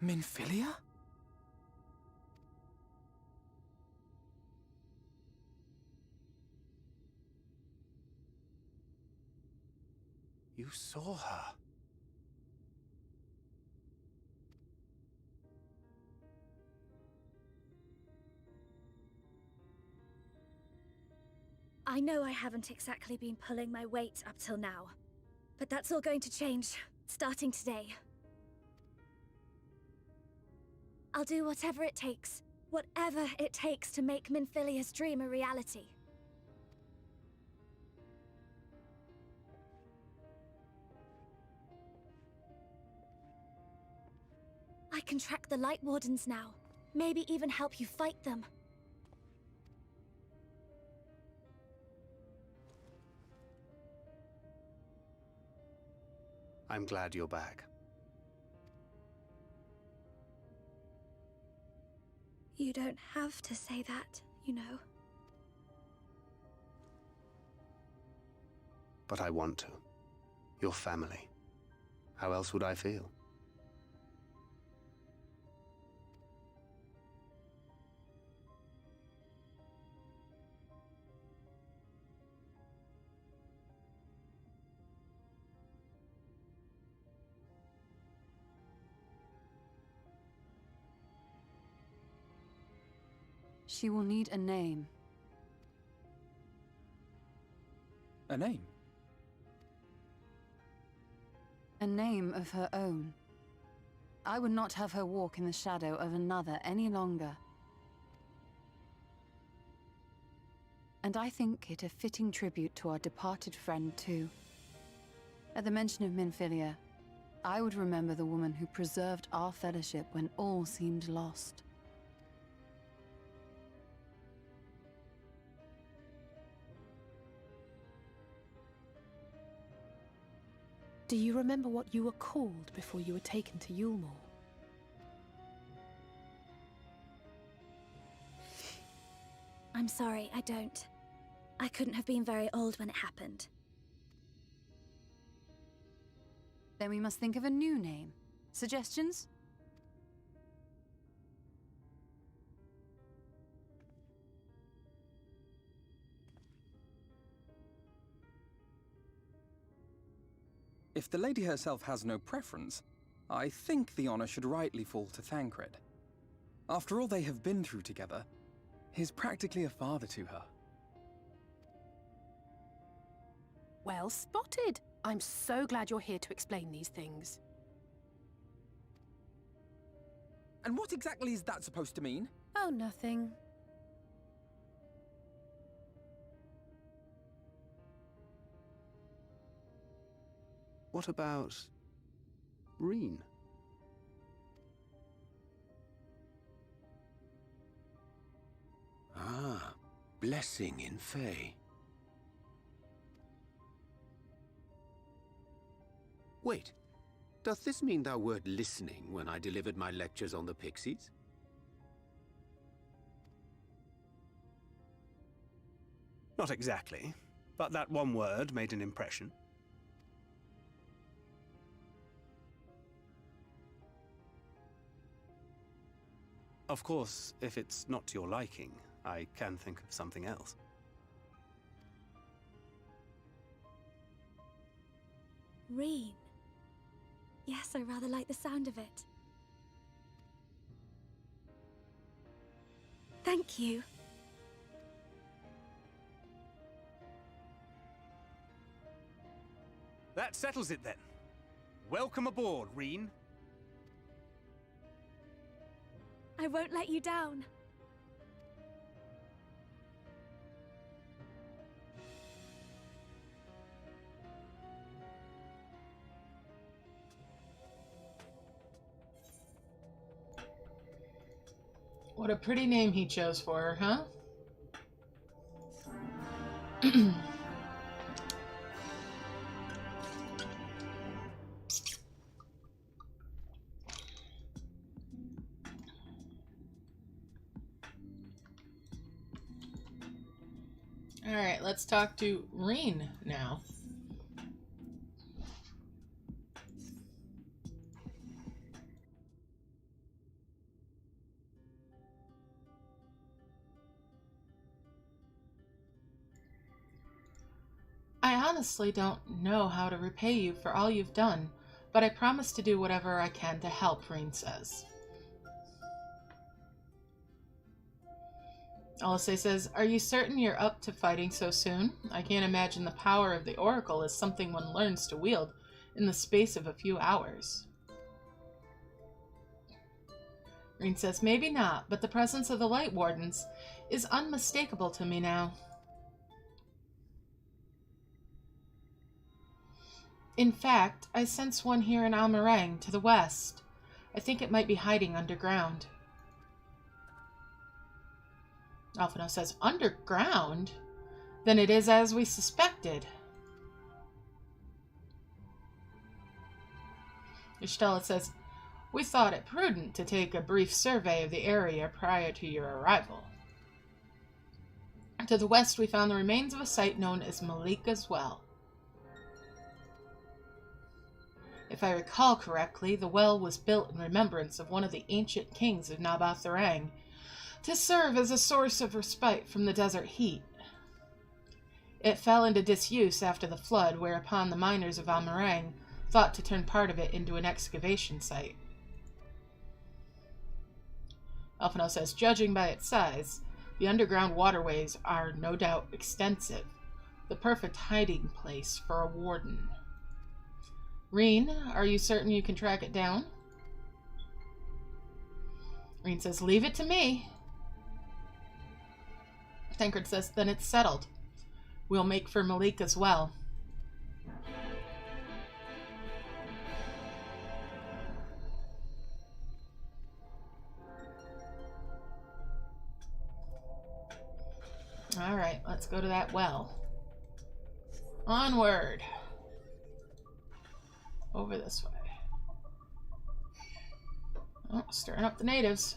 Minfilia? You saw her. I know I haven't exactly been pulling my weight up till now, but that's all going to change, starting today. I'll do whatever it takes to make Minfilia's dream a reality. I can track the Light Wardens now, maybe even help you fight them. I'm glad you're back. You don't have to say that, you know. But I want to. Your family. How else would I feel? She will need a name. A name? A name of her own. I would not have her walk in the shadow of another any longer. And I think it a fitting tribute to our departed friend, too. At the mention of Minfilia, I would remember the woman who preserved our fellowship when all seemed lost. Do you remember what you were called before you were taken to Yulmore? I'm sorry, I don't. I couldn't have been very old when it happened. Then we must think of a new name. Suggestions? If the lady herself has no preference, I think the honor should rightly fall to Thancred. After all they have been through together, he's practically a father to her. Well spotted! I'm so glad you're here to explain these things. And what exactly is that supposed to mean? Oh, nothing. What about Reen? Ah, blessing in Fae. Wait, doth this mean thou wert listening when I delivered my lectures on the Pixies? Not exactly, but that one word made an impression. Of course, if it's not to your liking, I can think of something else. Reen. Yes, I rather like the sound of it. Thank you. That settles it then. Welcome aboard, Reen. I won't let you down. What a pretty name he chose for her, huh? Alright, let's talk to Reen now. I honestly don't know how to repay you for all you've done, but I promise to do whatever I can to help, Reen says. Olisay says, are you certain you're up to fighting so soon? I can't imagine the power of the Oracle is something one learns to wield in the space of a few hours. Reen says, maybe not, but the presence of the Light Wardens is unmistakable to me now. In fact, I sense one here in Almarang, to the west. I think it might be hiding underground. Alphino says, underground? Then it is as we suspected. Ishtala says, we thought it prudent to take a brief survey of the area prior to your arrival. To the west, we found the remains of a site known as Malika's Well. If I recall correctly, the well was built in remembrance of one of the ancient kings of Nabatharang, to serve as a source of respite from the desert heat. It fell into disuse after the flood, whereupon the miners of Almarang thought to turn part of it into an excavation site. Alphino says, judging by its size, the underground waterways are no doubt extensive, the perfect hiding place for a warden. Reen, are you certain you can track it down? Reen says, leave it to me. Tancred says, then it's settled. We'll make for Malika's Well. Alright, let's go to that well. Onward. Over this way. Oh, stirring up the natives.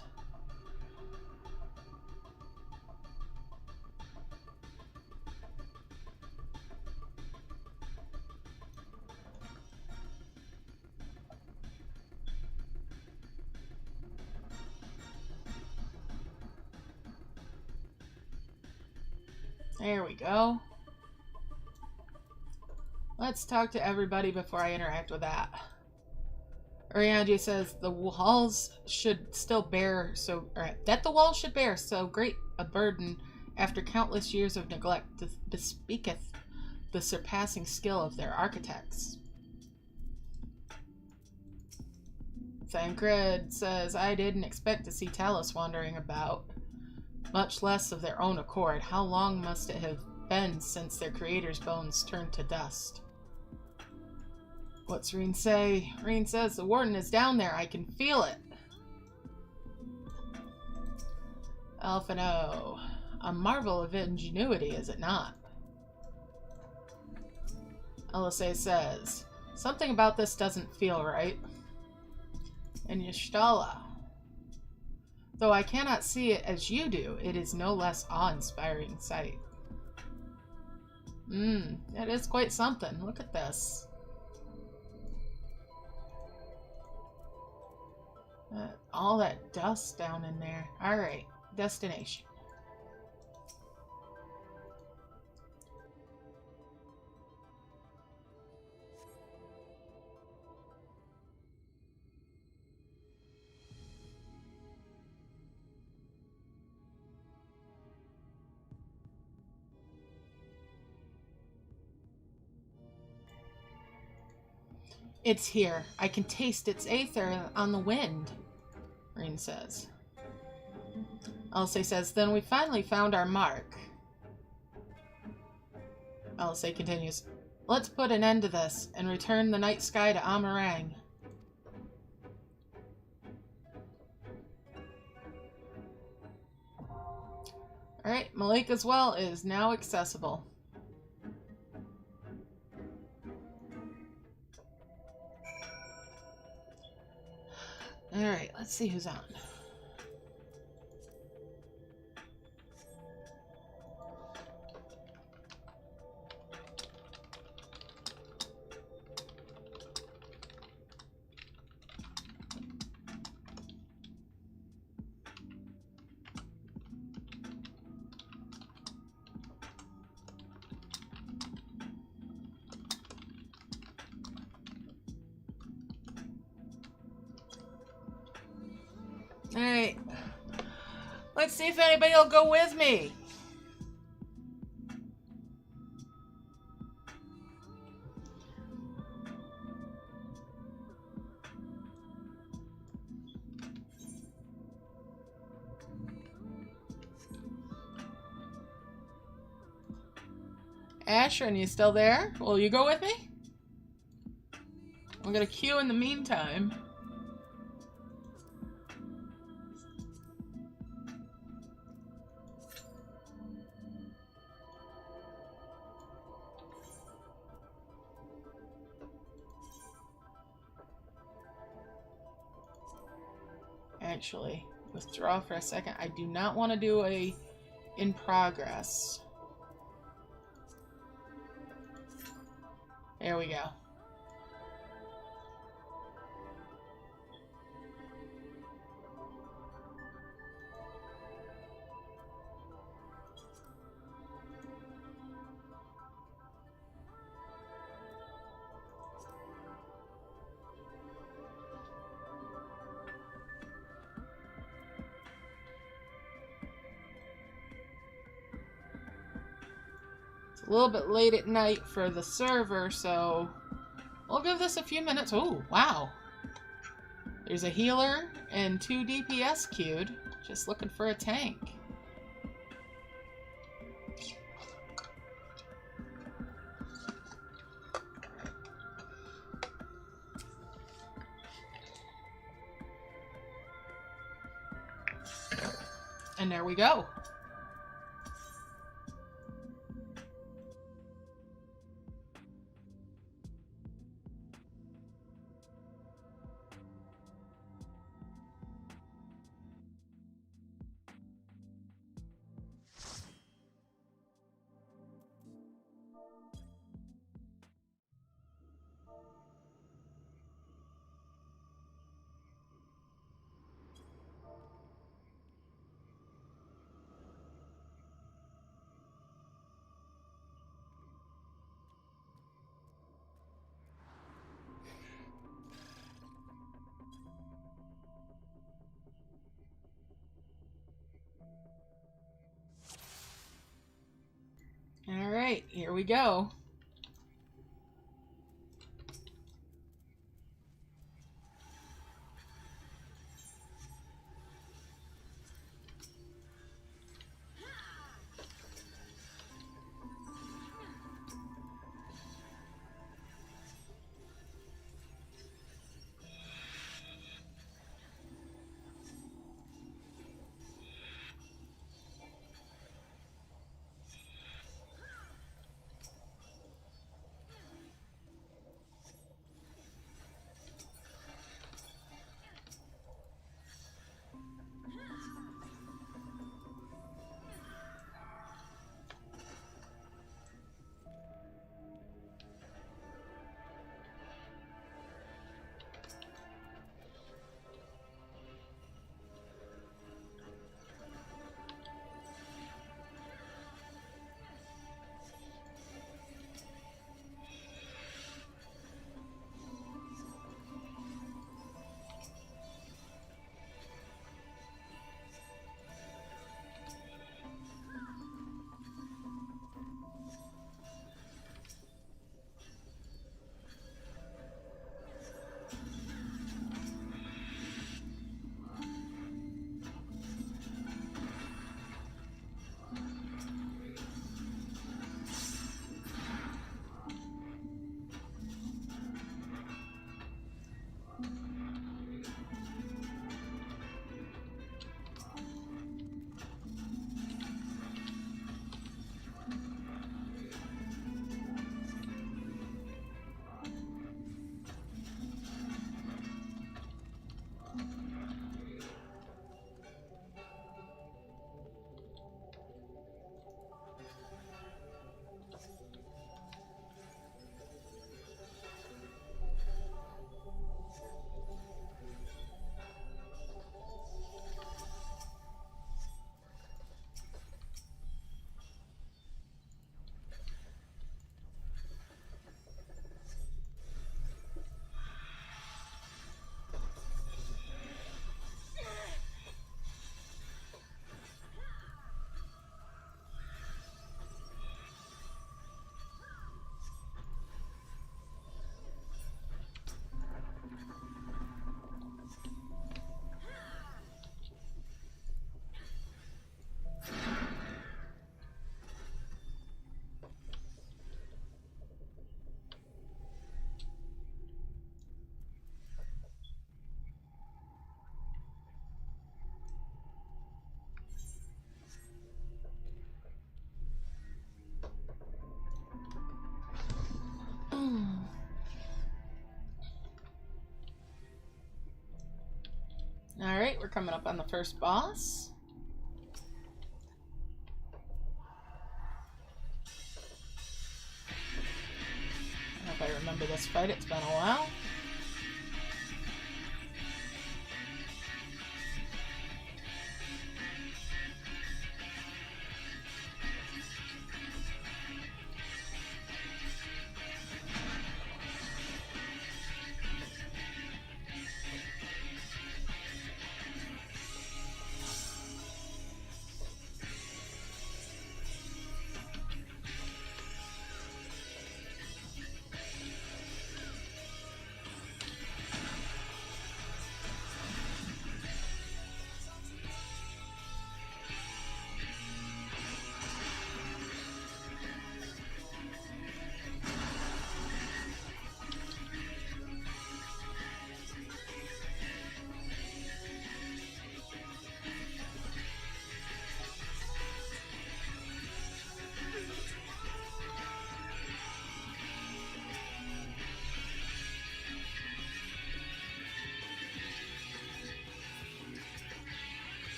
There we go. Let's talk to everybody before I interact with that. Urianji says the walls should still bear that the walls should bear so great a burden after countless years of neglect bespeaketh the surpassing skill of their architects. Thancred says, I didn't expect to see Talos wandering about, much less of their own accord. How long must it have been since their creator's bones turned to dust? What's Reen say? Reen says, the warden is down there. I can feel it. Alphino. A marvel of ingenuity, is it not? Olisay says, something about this doesn't feel right. And Y'shtala. Though I cannot see it as you do, it is no less awe-inspiring sight. That is quite something. Look at this. All that dust down in there. Alright, destination. It's here. I can taste its aether on the wind, Reen says. Elisay says, then we finally found our mark. Elisay continues, let's put an end to this and return the night sky to Amarang. Alright, Malika's well is now accessible. Alright, let's see who's on. Alright. Let's see if anybody will go with me. Asher, you still there? Will you go with me? I'm gonna queue in the meantime. Actually, withdraw for a second. I do not want to do a in progress. There we go. A little bit late at night for the server, so we'll give this a few minutes. Oh, wow. There's a healer and 2 DPS queued. Just looking for a tank. And there we go. Alright, here we go. Alright, we're coming up on the first boss. I don't know if I remember this fight, it's been a while.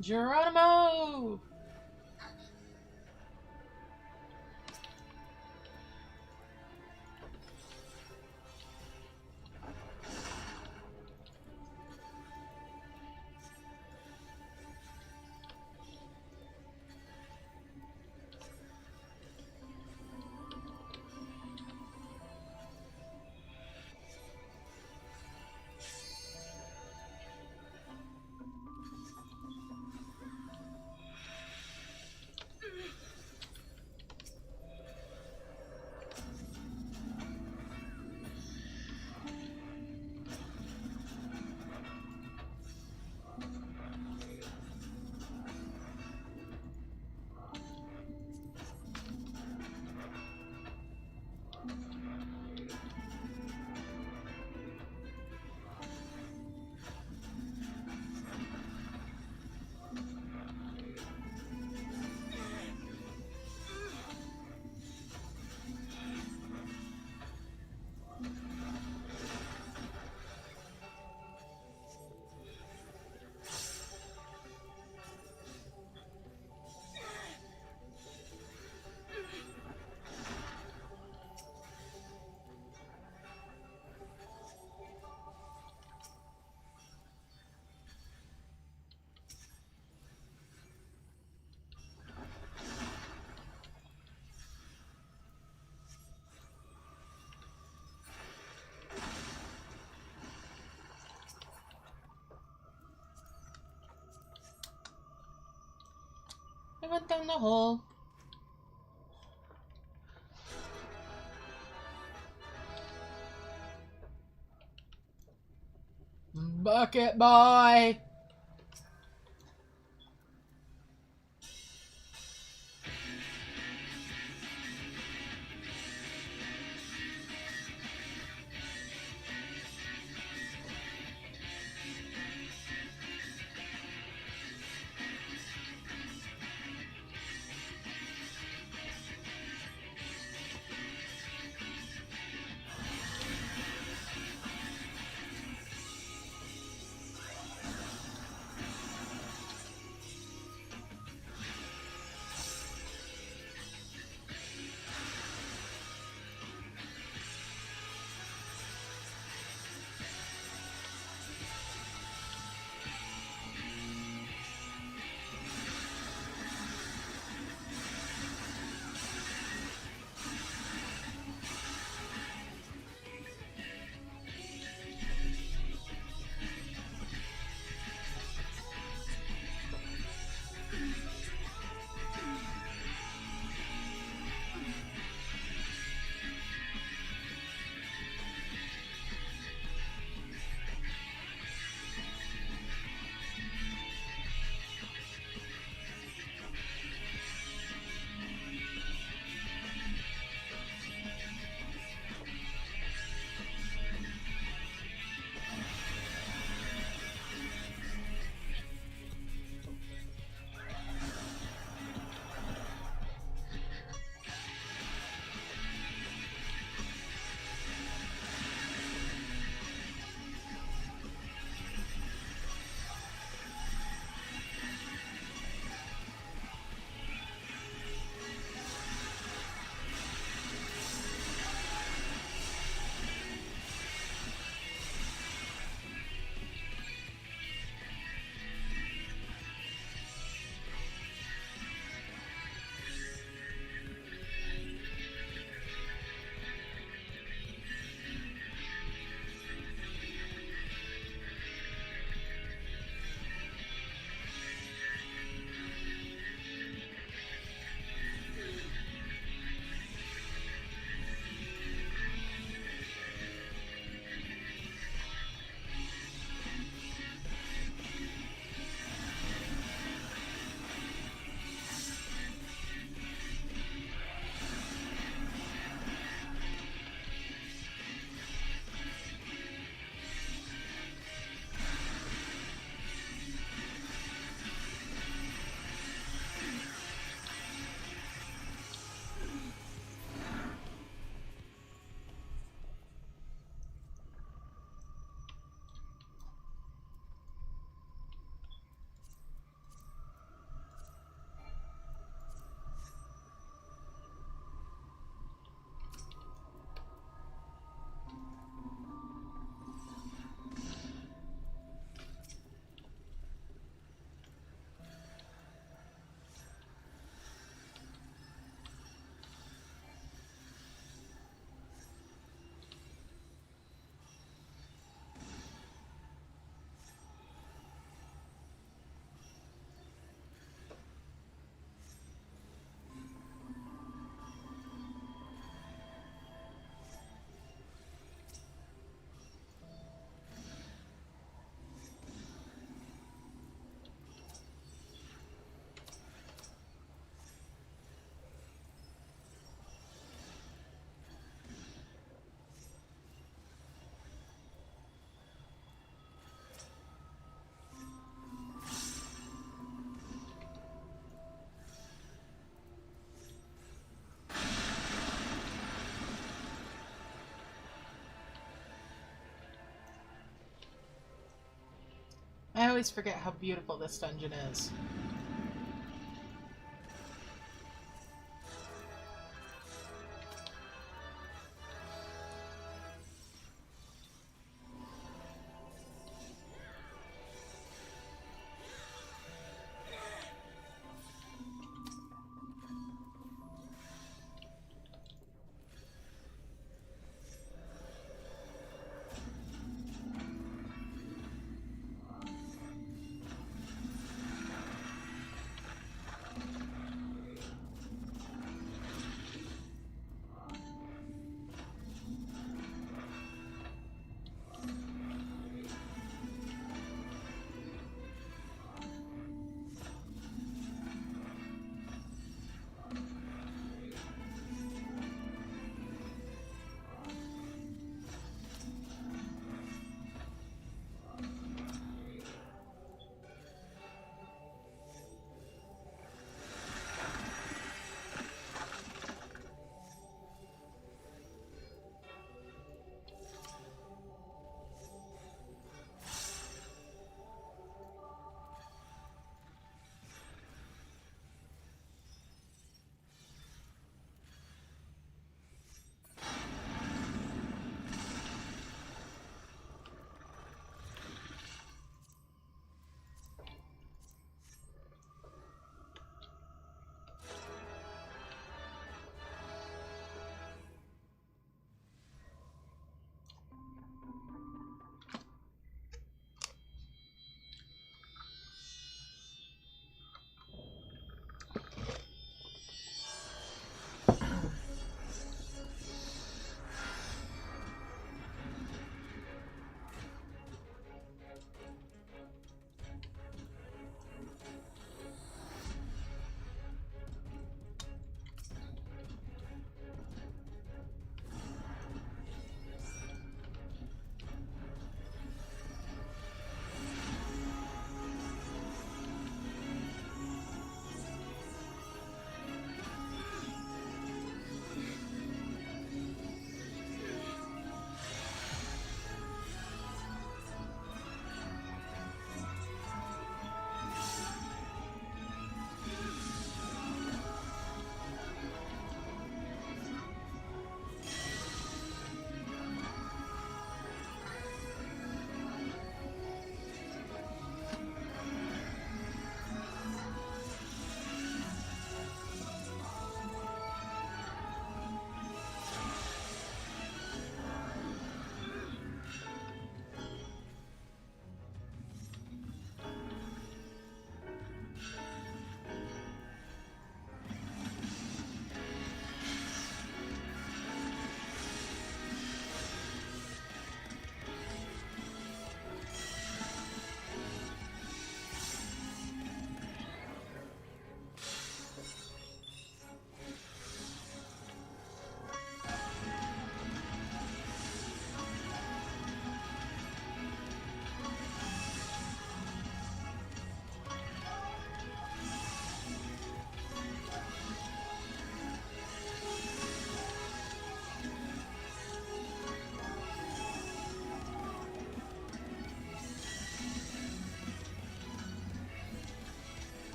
Geronimo! I went down the hole. Bucket boy! I always forget how beautiful this dungeon is.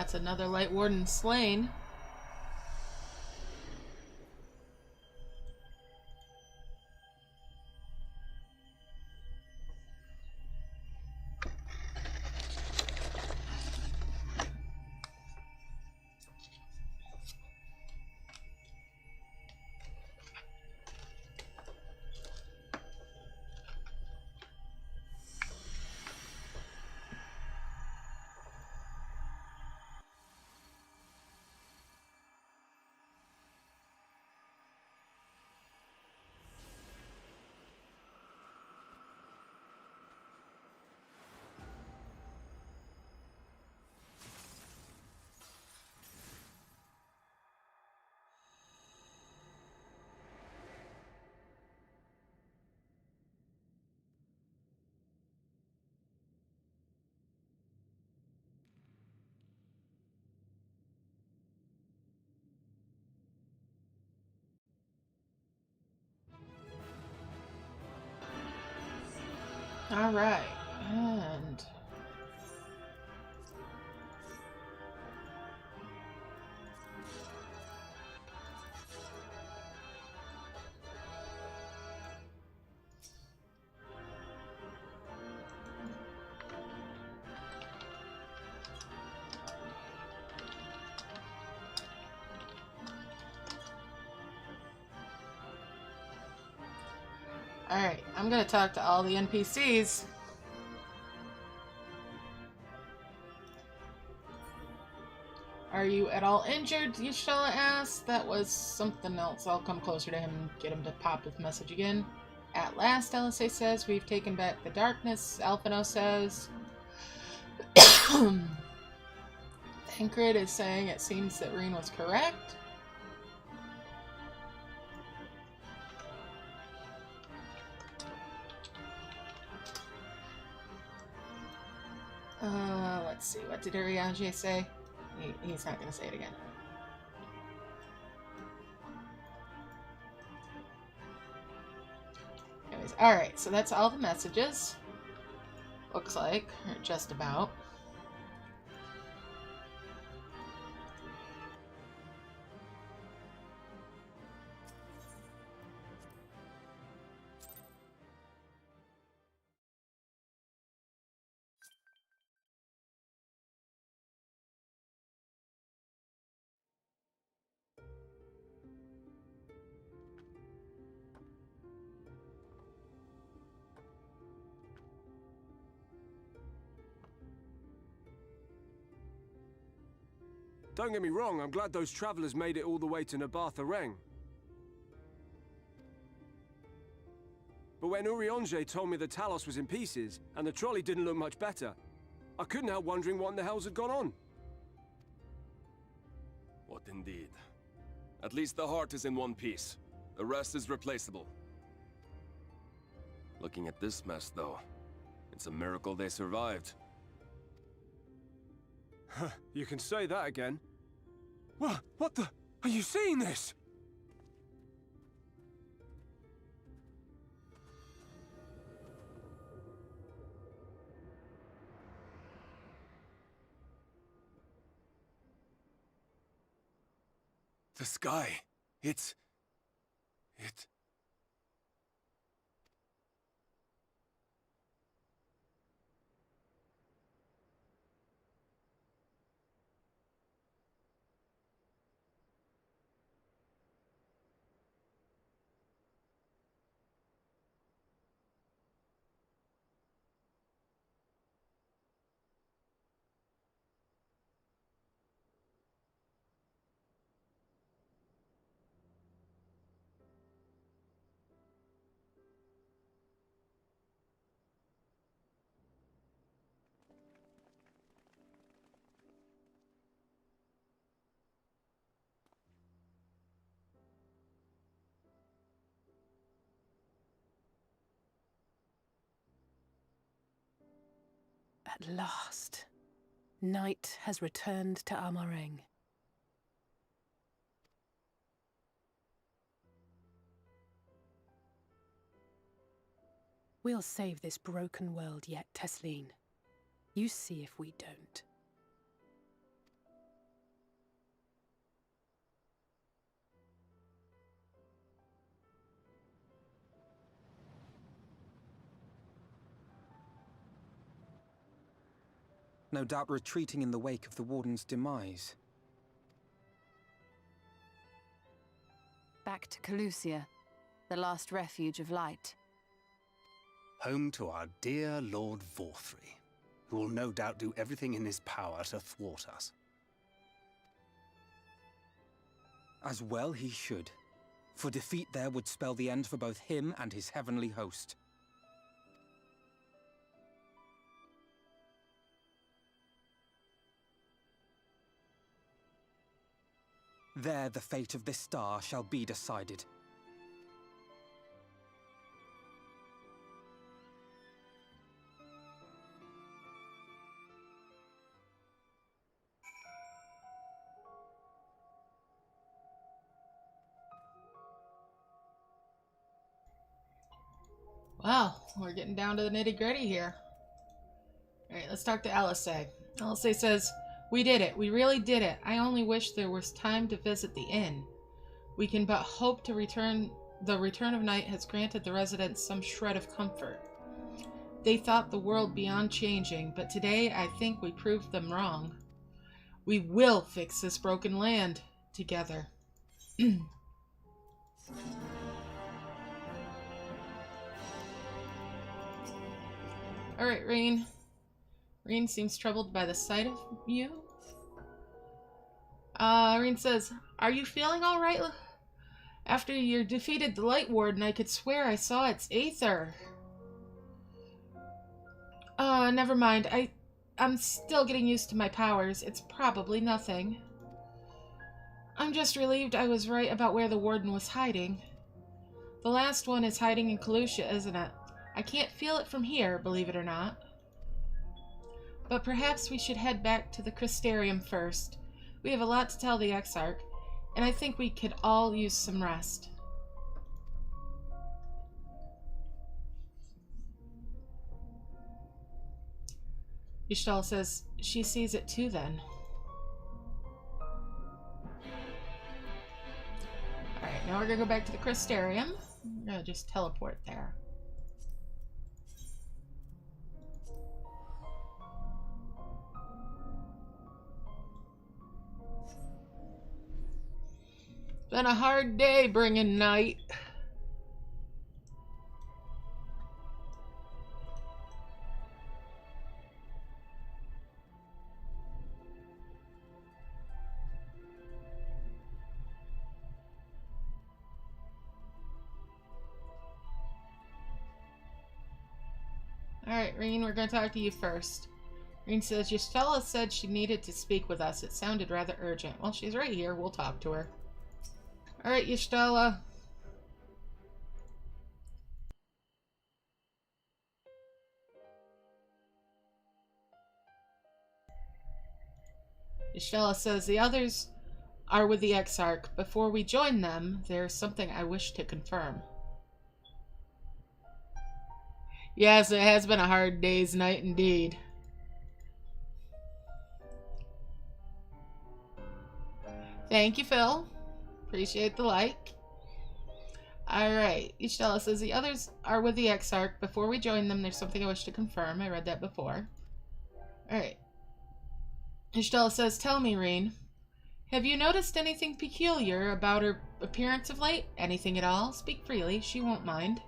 That's another Light Warden slain. All right, and all right, I'm gonna talk to all the NPCs. Are you at all injured? Yashala asked. That was something else. I'll come closer to him and get him to pop his message again. At last, LSA says, we've taken back the darkness. Alphino says. Tancred is saying it seems that Reen was correct. Let's see. What did Urianger say? He's not going to say it again. Anyways, alright, so that's all the messages. Looks like, or just about. Don't get me wrong, I'm glad those travelers made it all the way to Nabatha Reng. But when Urianger told me the Talos was in pieces, and the trolley didn't look much better, I couldn't help wondering what in the hells had gone on. What indeed? At least the heart is in one piece. The rest is replaceable. Looking at this mess, though, it's a miracle they survived. You can say that again. What the? Are you seeing this? The sky. It... At last, night has returned to Amareng. We'll save this broken world yet, Tesleen. You see if we don't. no doubt retreating in the wake of the Warden's demise. Back to Calusia, the last refuge of light. Home to our dear Lord Vorthry, who will no doubt do everything in his power to thwart us. As well he should, for defeat there would spell the end for both him and his heavenly host. There the fate of this star shall be decided. Well, we're getting down to the nitty-gritty here. Alright, let's talk to Alisay. Alisay says, "We did it. We really did it. I only wish there was time to visit the inn. We can but hope to return. The return of night has granted the residents some shred of comfort. They thought the world beyond changing, but today I think we proved them wrong. We will fix this broken land together." Alright, Rain. Rain seems troubled by the sight of you. Rain says, "Are you feeling alright? After you defeated the Light Warden, I could swear I saw its aether." Never mind. I'm still getting used to my powers. It's probably nothing. I'm just relieved I was right about where the Warden was hiding. The last one is hiding in Calusia, isn't it? I can't feel it from here, believe it or not. But perhaps we should head back to the Crystarium first. We have a lot to tell the Exarch, and I think we could all use some rest. Y'shtola says she sees it too then. Alright, now we're gonna go back to the Crystarium. I'm gonna just teleport there. Been a hard day bringing night. Alright, Reen, we're going to talk to you first. Reen says, Y'shtola said she needed to speak with us. It sounded rather urgent. Well, she's right here. We'll talk to her. Alright, Y'shtola. Y'shtola says, the others are with the Exarch. Before we join them, there's something I wish to confirm. Yes, it has been a hard day's night indeed. Thank you, Phil. Appreciate the like. Alright, Y'shtola says the others are with the Exarch. Before we join them, there's something I wish to confirm. I read that before. Alright. Y'shtola says, tell me, Reen. Have you noticed anything peculiar about her appearance of late? Anything at all? Speak freely. She won't mind.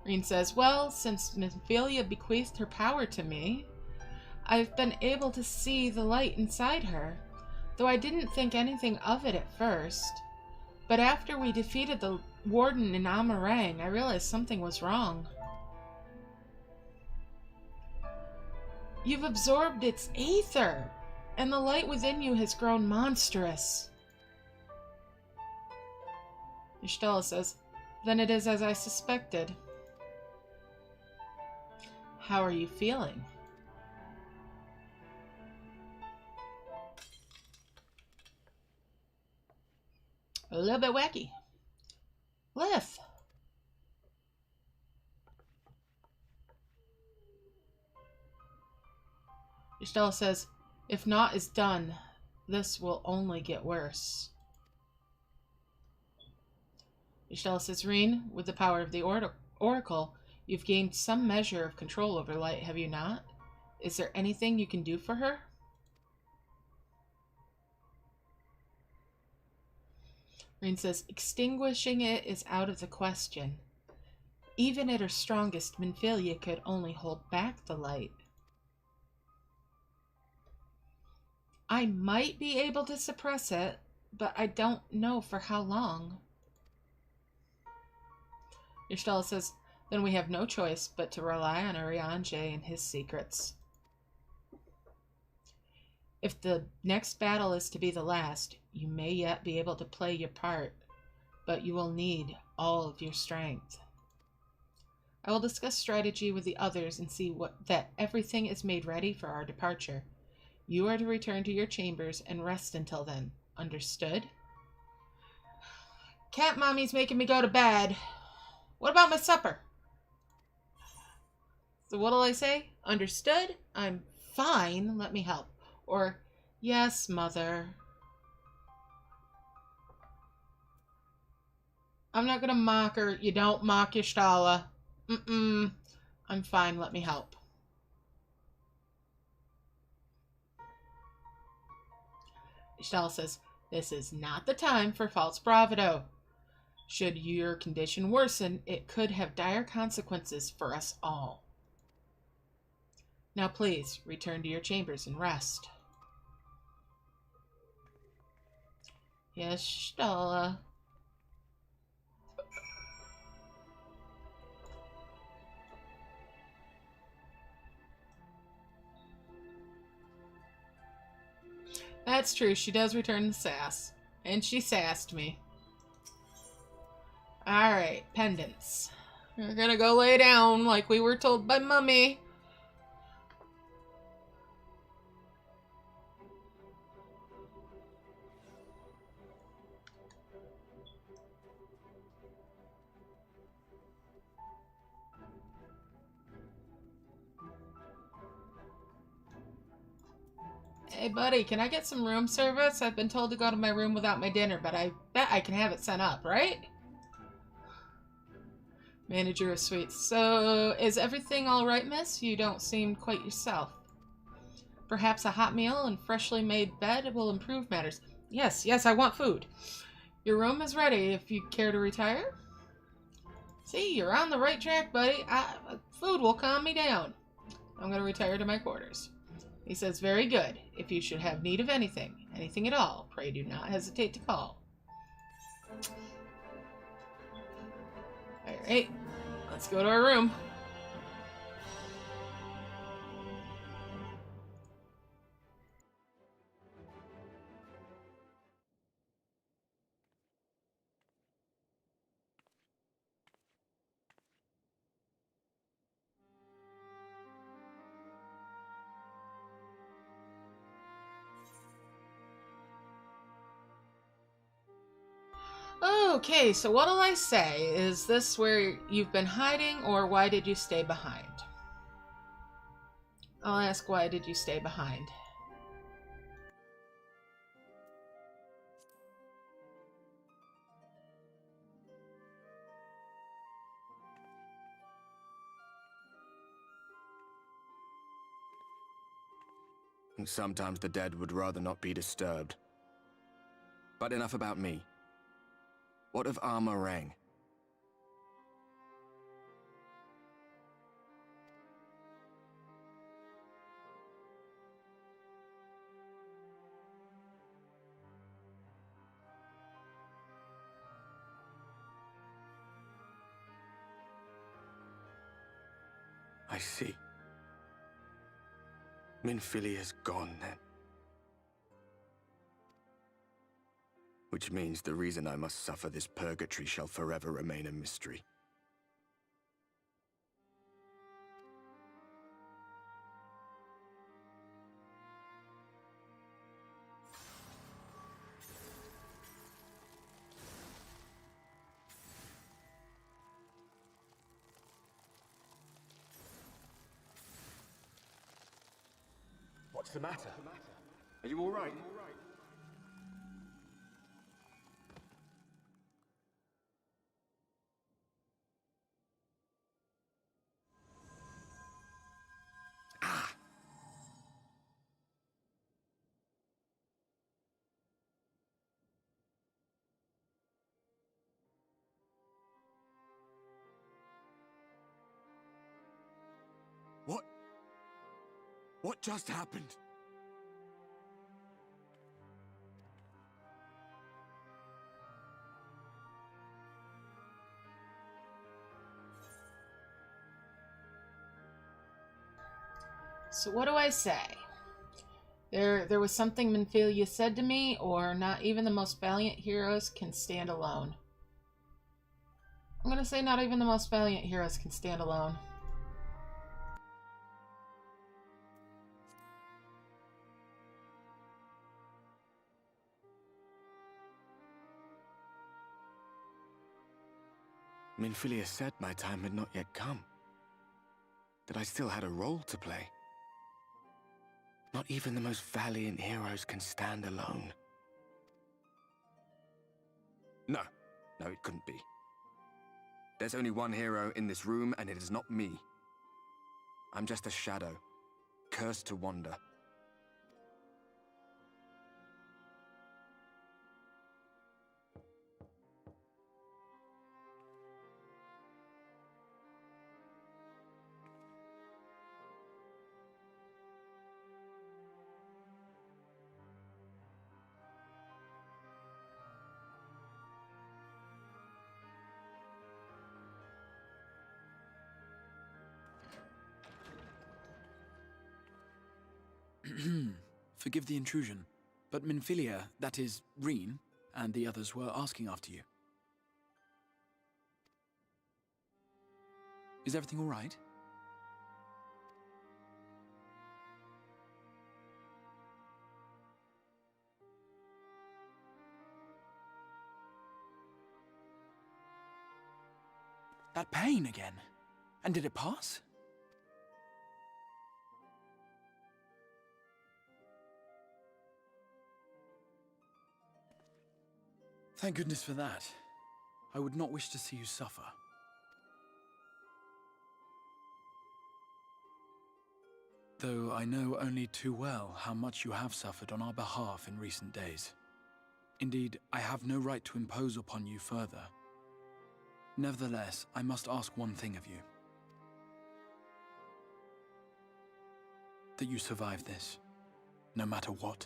Reen says, well, since Minfilia bequeathed her power to me, I've been able to see the light inside her, though I didn't think anything of it at first. But after we defeated the Warden in Amarang, I realized something was wrong. You've absorbed its aether, and the light within you has grown monstrous. Y'shtola says, then it is as I suspected. How are you feeling? A little bit wacky. Lith. Y'shtola says, if naught is done, this will only get worse. Y'shtola says, Reen, with the power of the Oracle, you've gained some measure of control over light, have you not? Is there anything you can do for her? Rain says, extinguishing it is out of the question. Even at her strongest, Minfilia could only hold back the light. I might be able to suppress it, but I don't know for how long. Y'shtola says, then we have no choice but to rely on Urianger and his secrets. If the next battle is to be the last, you may yet be able to play your part, but you will need all of your strength. I will discuss strategy with the others and see that everything is made ready for our departure. You are to return to your chambers and rest until then. Understood? Cat Mommy's making me go to bed. What about my supper? So what'll I say? Understood? I'm fine. Let me help. Or, yes, Mother. I'm not gonna mock her. You don't mock Y'shtola. I'm fine. Let me help. Y'shtola says, this is not the time for false bravado. Should your condition worsen, it could have dire consequences for us all. Now please, return to your chambers and rest. Yes, Y'shtola. That's true, she does return the sass. And she sassed me. Alright, pendants. We're gonna go lay down like we were told by Mummy. Hey buddy, can I get some room service? I've been told to go to my room without my dinner, but I bet I can have it sent up, right? Manager of suites. So, is everything alright, miss? You don't seem quite yourself. Perhaps a hot meal and freshly made bed will improve matters. Yes, I want food. Your room is ready if you care to retire. See, you're on the right track, buddy. Food will calm me down. I'm going to retire to my quarters. He says, very good. If you should have need of anything at all, pray do not hesitate to call. Alright, let's go to our room. Okay, so what'll I say? Is this where you've been hiding, or why did you stay behind? I'll ask, why did you stay behind? Sometimes the dead would rather not be disturbed. But enough about me. What of Amarang? I see. Minfilia's gone, then. Which means the reason I must suffer this purgatory shall forever remain a mystery. What's the matter? Are you all right? What just happened? So what do I say? There was something Minfilia said to me, or not even the most valiant heroes can stand alone. I'm gonna say not even the most valiant heroes can stand alone. Minfilia said my time had not yet come. That I still had a role to play. Not even the most valiant heroes can stand alone. No, it couldn't be. There's only one hero in this room, and it is not me. I'm just a shadow, cursed to wander. Forgive the intrusion, but Minfilia, that is, Reen, and the others were asking after you. Is everything all right? That pain again. And did it pass? Thank goodness for that. I would not wish to see you suffer. Though I know only too well how much you have suffered on our behalf in recent days. Indeed, I have no right to impose upon you further. Nevertheless, I must ask one thing of you. That you survive this, no matter what.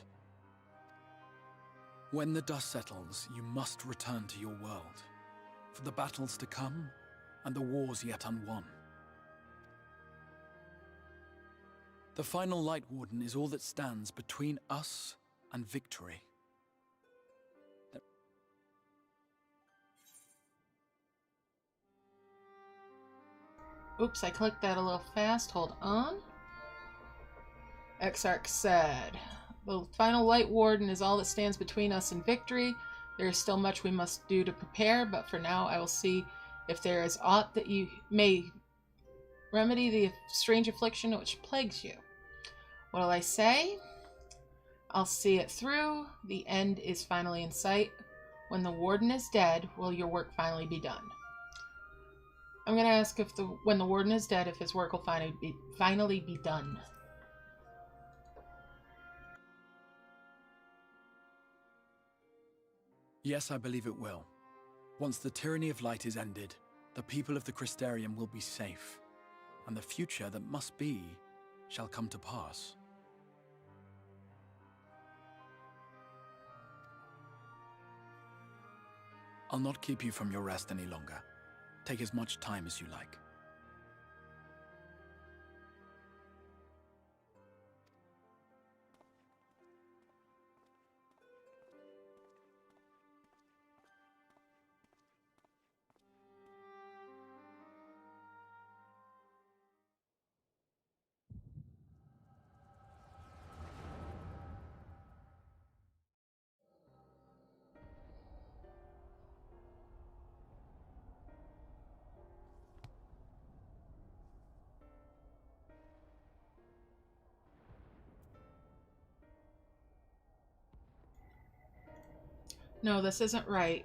When the dust settles, you must return to your world, for the battles to come, and the wars yet unwon. The final Light Warden is all that stands between us and victory. Oops, I clicked that a little fast. Hold on. Exarch said, the final Light Warden is all that stands between us and victory. There is still much we must do to prepare, but for now I will see if there is aught that you may remedy the strange affliction which plagues you. What'll I say? I'll see it through. The end is finally in sight. When the Warden is dead, will your work finally be done? I'm going to ask if when the Warden is dead, if his work will finally be done. Yes, I believe it will. Once the tyranny of light is ended, the people of the Crystarium will be safe, and the future that must be shall come to pass. I'll not keep you from your rest any longer. Take as much time as you like. No, this isn't right.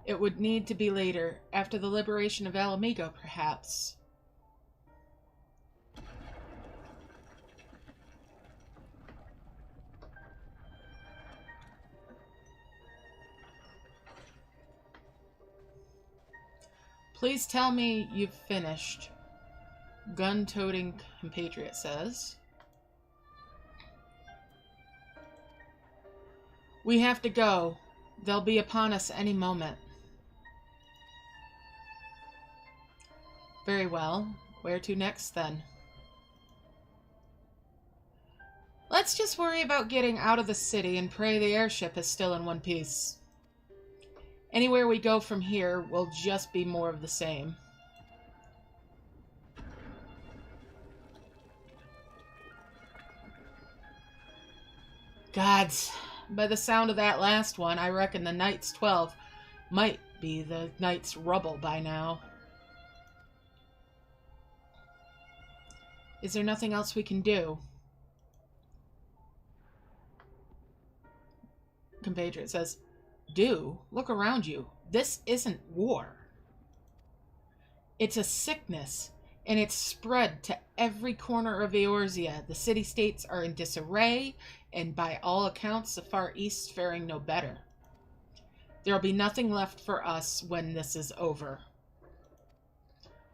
It would need to be later, after the liberation of Alamigo, perhaps. Please tell me you've finished. Gun-toting compatriot says. We have to go. They'll be upon us any moment. Very well. Where to next, then? Let's just worry about getting out of the city and pray the airship is still in one piece. Anywhere we go from here will just be more of the same. Gods, by the sound of that last one, I reckon the Knight's 12 might be the Knight's rubble by now. Is there nothing else we can do? Compatriot says, do? Look around you. This isn't war. It's a sickness, and it's spread to every corner of Eorzea. The city-states are in disarray, and by all accounts, the Far East's faring no better. There'll be nothing left for us when this is over.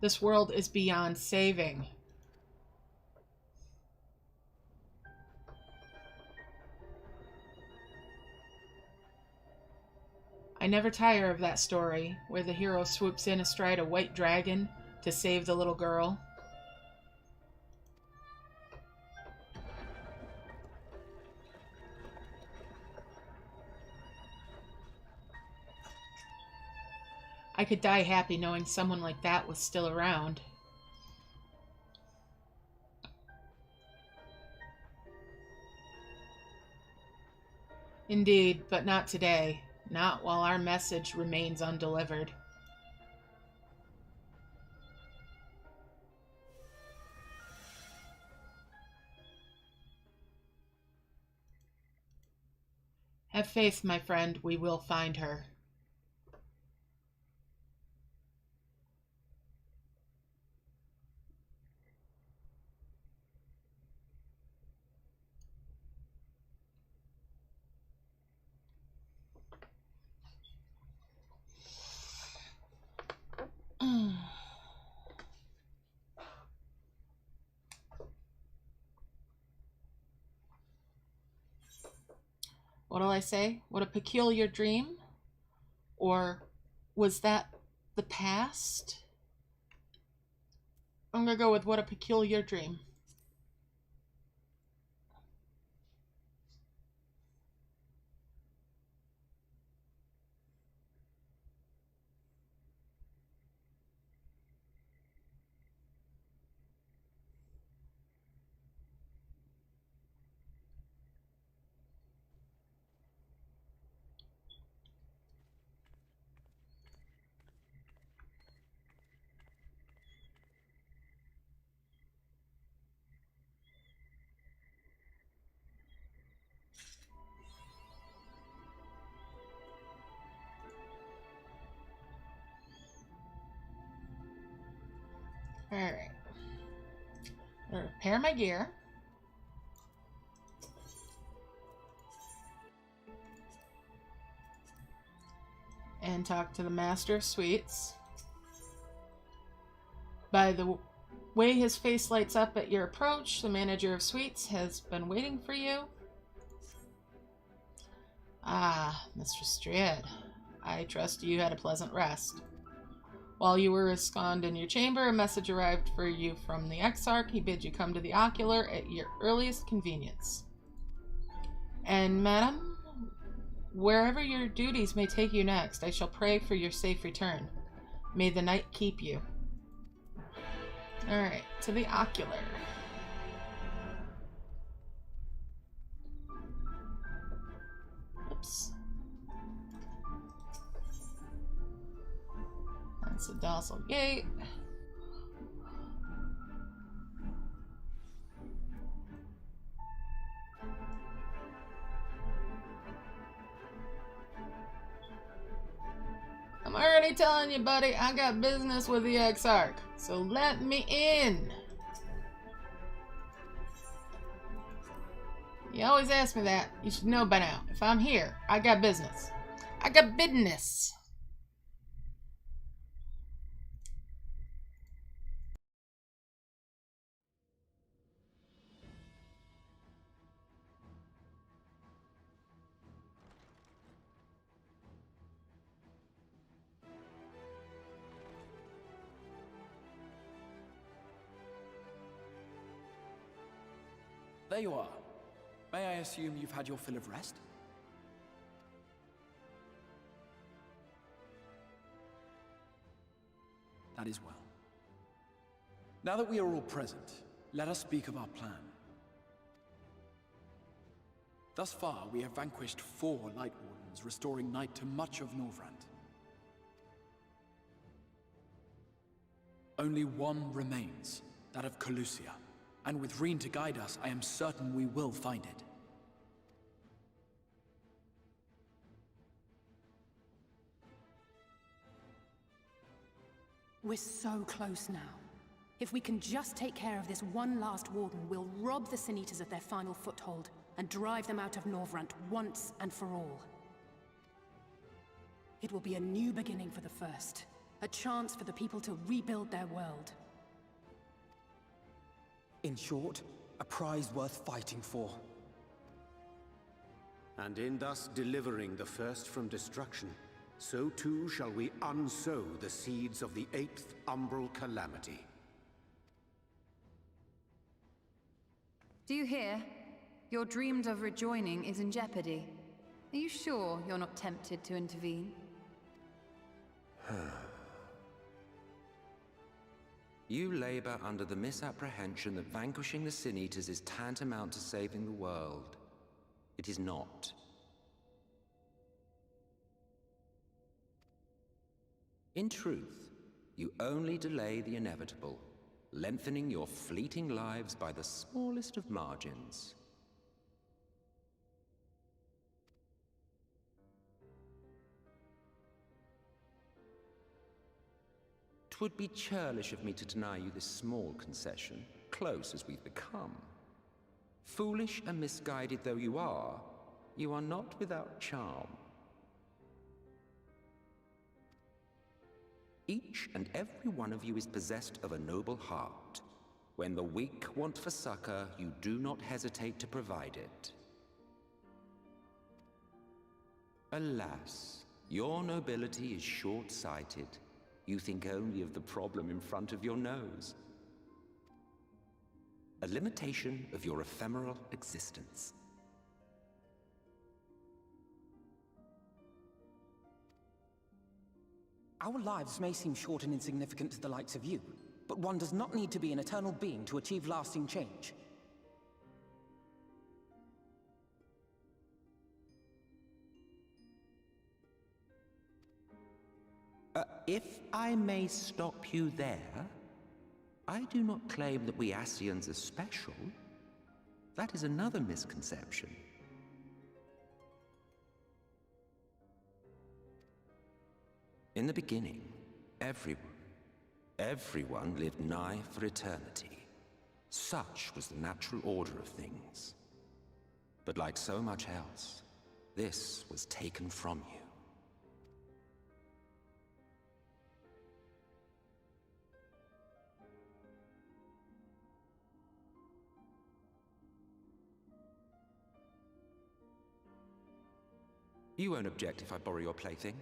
This world is beyond saving. I never tire of that story, where the hero swoops in astride a white dragon to save the little girl. I could die happy knowing someone like that was still around. Indeed, but not today. Not while our message remains undelivered. Have faith, my friend, we will find her. What'll I say? What a peculiar dream? Or was that the past? I'm gonna go with what a peculiar dream. Alright. I'm gonna repair my gear. And talk to the Master of Sweets. By the way his face lights up at your approach, the Manager of Sweets has been waiting for you. Ah, Mr. Stryd. I trust you had a pleasant rest. While you were ensconced in your chamber, a message arrived for you from the Exarch. He bids you come to the Ocular at your earliest convenience. And, madam, wherever your duties may take you next, I shall pray for your safe return. May the night keep you. Alright, to the Ocular. Oops. That's a docile gate. I'm already telling you, buddy, I got business with the Exarch, so let me in. You always ask me that. You should know by now. If I'm here, I got business. I got business. There you are. May I assume you've had your fill of rest? That is well. Now that we are all present, let us speak of our plan. Thus far, we have vanquished 4 Light Wardens, restoring night to much of Norvrant. Only one remains, that of Calusia, and with Reen to guide us, I am certain we will find it. We're so close now. If we can just take care of this one last Warden, we'll rob the Sin Eaters of their final foothold and drive them out of Norvrant once and for all. It will be a new beginning for the First, a chance for the people to rebuild their world. In short, a prize worth fighting for. And in thus delivering the First from destruction, so too shall we unsow the seeds of the 8th Umbral Calamity. Do you hear? Your dreamed of rejoining is in jeopardy. Are you sure you're not tempted to intervene? You labor under the misapprehension that vanquishing the Sin Eaters is tantamount to saving the world. It is not. In truth, you only delay the inevitable, lengthening your fleeting lives by the smallest of margins. Twould be churlish of me to deny you this small concession, close as we've become. Foolish and misguided though you are not without charm. Each and every one of you is possessed of a noble heart. When the weak want for succor, you do not hesitate to provide it. Alas, your nobility is short-sighted. You think only of the problem in front of your nose. A limitation of your ephemeral existence. Our lives may seem short and insignificant to the likes of you, but one does not need to be an eternal being to achieve lasting change. If I may stop you there, I do not claim that we Ascians are special. That is another misconception. In the beginning, everyone lived nigh for eternity. Such was the natural order of things. But like so much else, this was taken from you. You won't object if I borrow your plaything?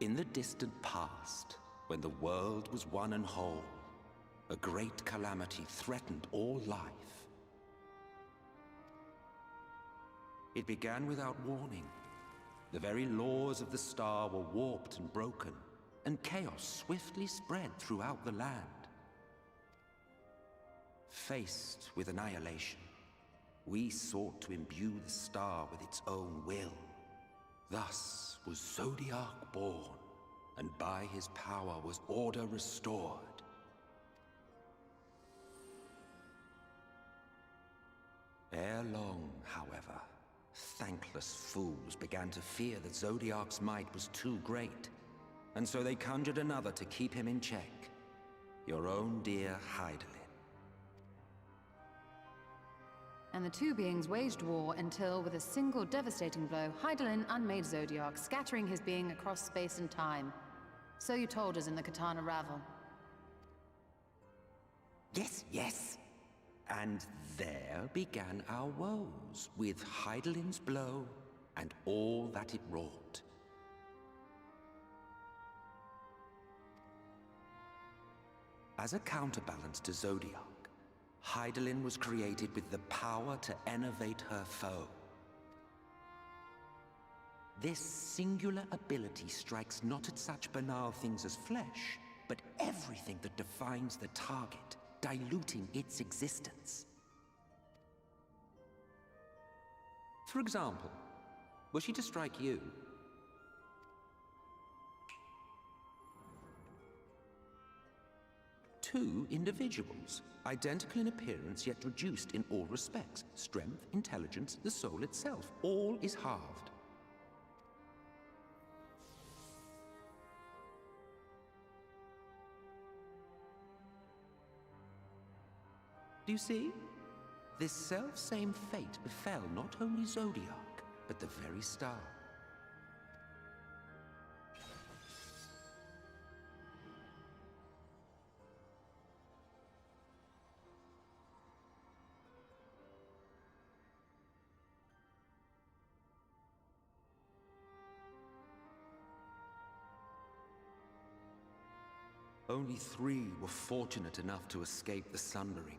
In the distant past, when the world was one and whole, a great calamity threatened all life. It began without warning. The very laws of the star were warped and broken, and chaos swiftly spread throughout the land. Faced with annihilation, we sought to imbue the star with its own will. Thus was Zodiac born, and by his power was order restored. Ere long, however, thankless fools began to fear that Zodiac's might was too great, and so they conjured another to keep him in check. Your own dear Hydaelyn. And the two beings waged war until, with a single devastating blow, Hydaelyn unmade Zodiac, scattering his being across space and time. So you told us in the Katana Ravel. Yes, yes. And there began our woes, with Hydaelyn's blow and all that it wrought. As a counterbalance to Zodiark, Hydaelyn was created with the power to enervate her foe. This singular ability strikes not at such banal things as flesh, but everything that defines the target, diluting its existence. For example, were she to strike you, two individuals, identical in appearance yet reduced in all respects. Strength, intelligence, the soul itself, all is halved. Do you see? This self-same fate befell not only Zodiark, but the very star. Only 3 were fortunate enough to escape the Sundering,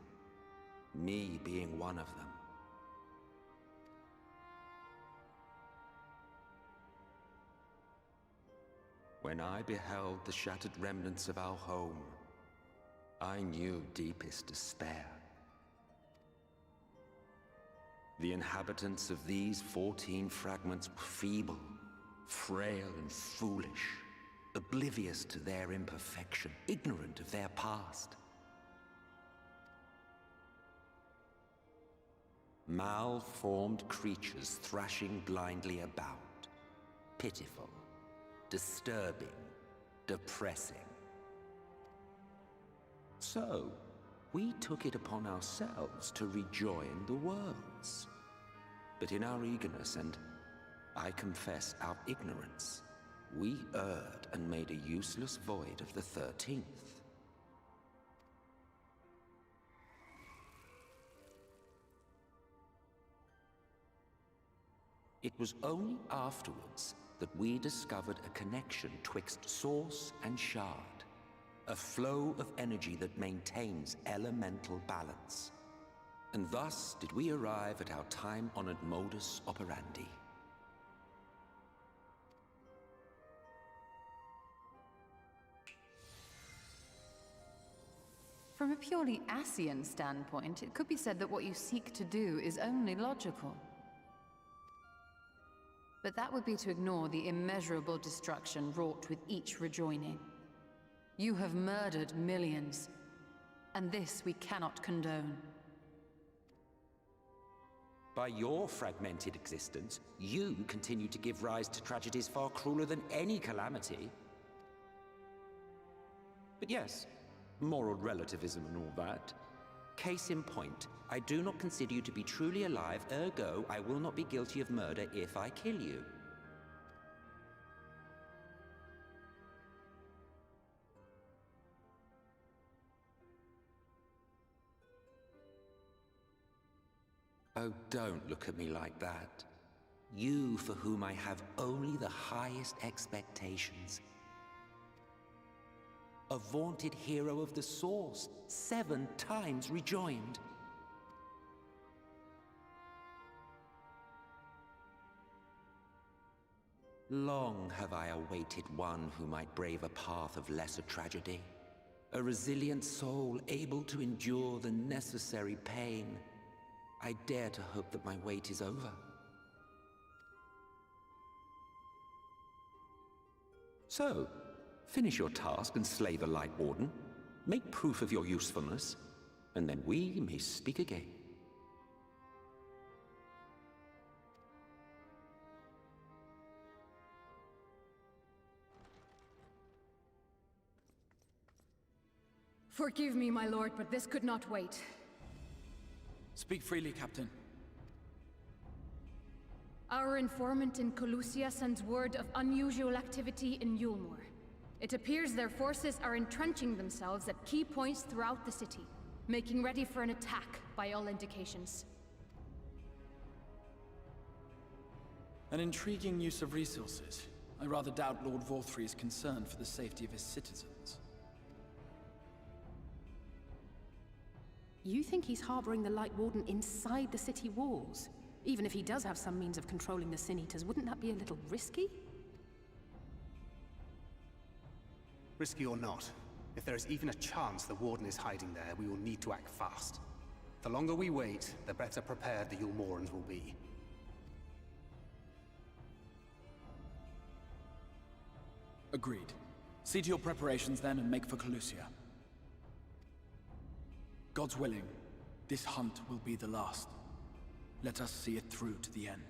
me being one of them. When I beheld the shattered remnants of our home, I knew deepest despair. The inhabitants of these 14 fragments were feeble, frail and foolish, oblivious to their imperfection, ignorant of their past. Malformed creatures thrashing blindly about. Pitiful, disturbing, depressing. So, we took it upon ourselves to rejoin the worlds. But in our eagerness and, I confess, our ignorance, we erred and made a useless void of the 13th. It was only afterwards that we discovered a connection twixt source and shard, a flow of energy that maintains elemental balance. And thus did we arrive at our time-honored modus operandi. From a purely Ascian standpoint, it could be said that what you seek to do is only logical. But that would be to ignore the immeasurable destruction wrought with each rejoining. You have murdered millions, and this we cannot condone. By your fragmented existence, you continue to give rise to tragedies far crueler than any calamity. But yes, moral relativism and all that. Case in point, I do not consider you to be truly alive, ergo I will not be guilty of murder if I kill you. Oh, don't look at me like that. You for whom I have only the highest expectations. A vaunted hero of the Source, 7 times rejoined. Long have I awaited one who might brave a path of lesser tragedy. A resilient soul able to endure the necessary pain. I dare to hope that my wait is over. So, finish your task and slay the Light Warden. Make proof of your usefulness, and then we may speak again. Forgive me, my lord, but this could not wait. Speak freely, Captain. Our informant in Colusia sends word of unusual activity in Yulmore. It appears their forces are entrenching themselves at key points throughout the city, making ready for an attack by all indications. An intriguing use of resources. I rather doubt Lord Vorthry is concerned for the safety of his citizens. You think he's harboring the Light Warden inside the city walls? Even if he does have some means of controlling the Sin Eaters, wouldn't that be a little risky? Risky or not, if there is even a chance the Warden is hiding there, we will need to act fast. The longer we wait, the better prepared the Yulmorans will be. Agreed. See to your preparations then and make for Calusia. God's willing, this hunt will be the last. Let us see it through to the end.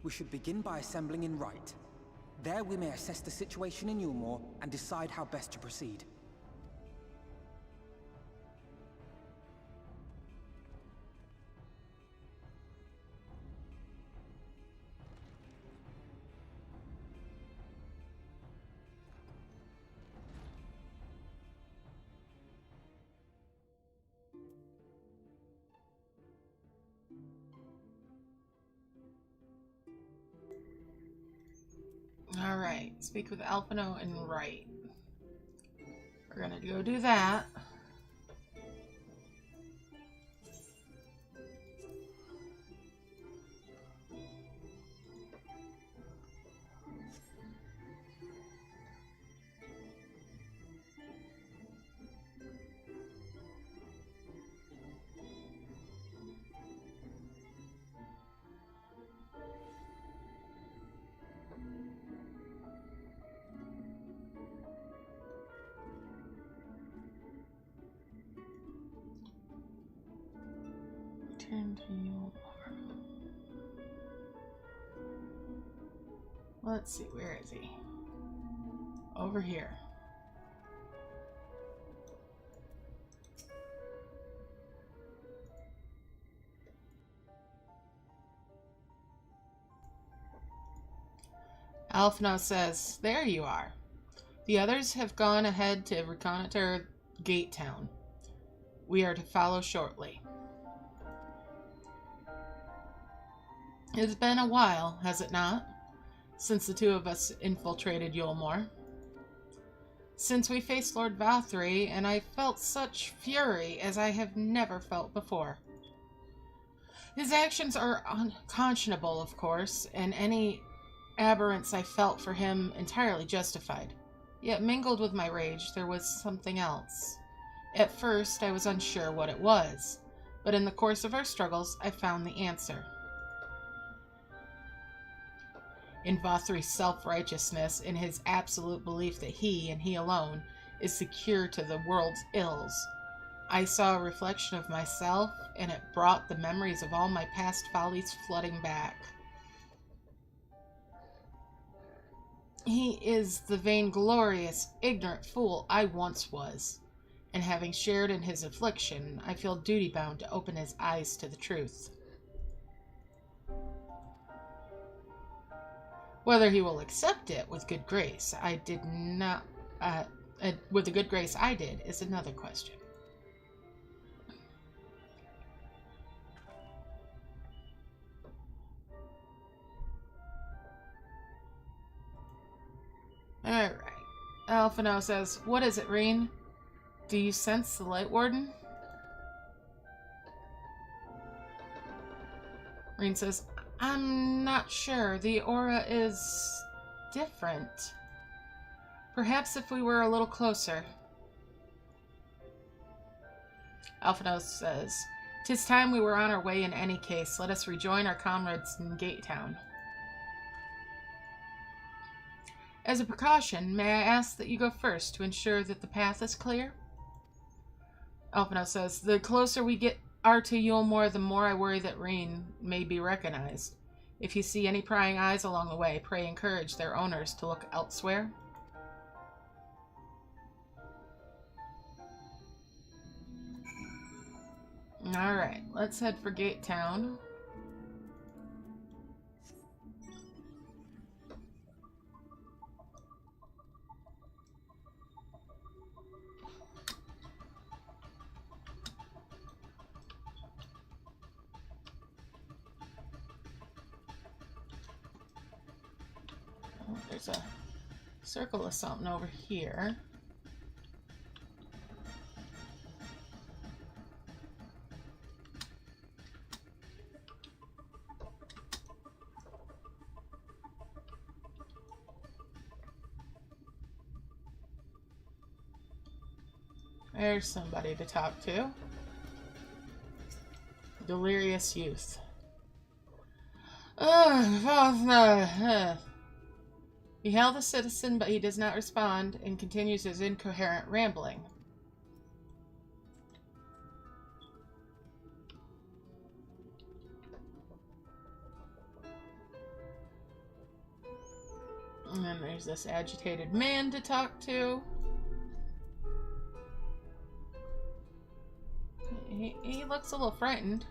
We should begin by assembling in Rite. There we may assess the situation in Yulmore and decide how best to proceed. Alright, speak with Alphino and Rite. We're gonna go do that. Return to Yulmore. Let's see, where is he? Over here. Alphino says, "There you are. The others have gone ahead to reconnoiter Gate Town. We are to follow shortly." It's been a while, has it not, since the two of us infiltrated Yulmore. Since we faced Lord Valthry, and I felt such fury as I have never felt before. His actions are unconscionable, of course, and any abhorrence I felt for him entirely justified. Yet mingled with my rage, there was something else. At first, I was unsure what it was, but in the course of our struggles, I found the answer. In Valthry's self-righteousness, in his absolute belief that he, and he alone, is the cure to the world's ills, I saw a reflection of myself, and it brought the memories of all my past follies flooding back. He is the vainglorious, ignorant fool I once was, and having shared in his affliction, I feel duty-bound to open his eyes to the truth. Whether he will accept it with good grace, with the good grace I did, is another question. Alright. Alphino says, "What is it, Reen? Do you sense the Light Warden?" Reen says, "I'm not sure. The aura is different. Perhaps if we were a little closer." Alphino says, "'Tis time we were on our way in any case. Let us rejoin our comrades in Gate Town. As a precaution, may I ask that you go first to ensure that the path is clear?" Alphino says, "The closer we are to Yulmore, the more I worry that Reen may be recognized. If you see any prying eyes along the way, pray encourage their owners to look elsewhere." Alright, let's head for Gate Town. there's a circle of something over here. There's somebody to talk to. Delirious youth. He hailed a citizen, but he does not respond and continues his incoherent rambling. And then there's this agitated man to talk to. He looks a little frightened.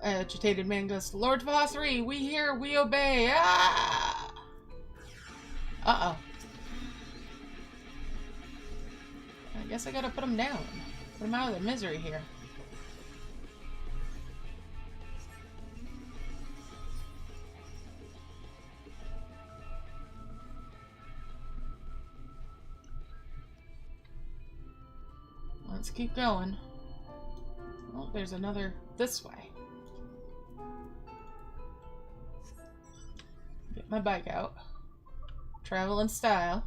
Agitated man goes, Lord FFXIV, we hear, we obey. Ah! Uh-oh. I guess I gotta put him down. Put him out of their misery here. Let's keep going. Oh, there's another this way. Get my bike out. Travel in style.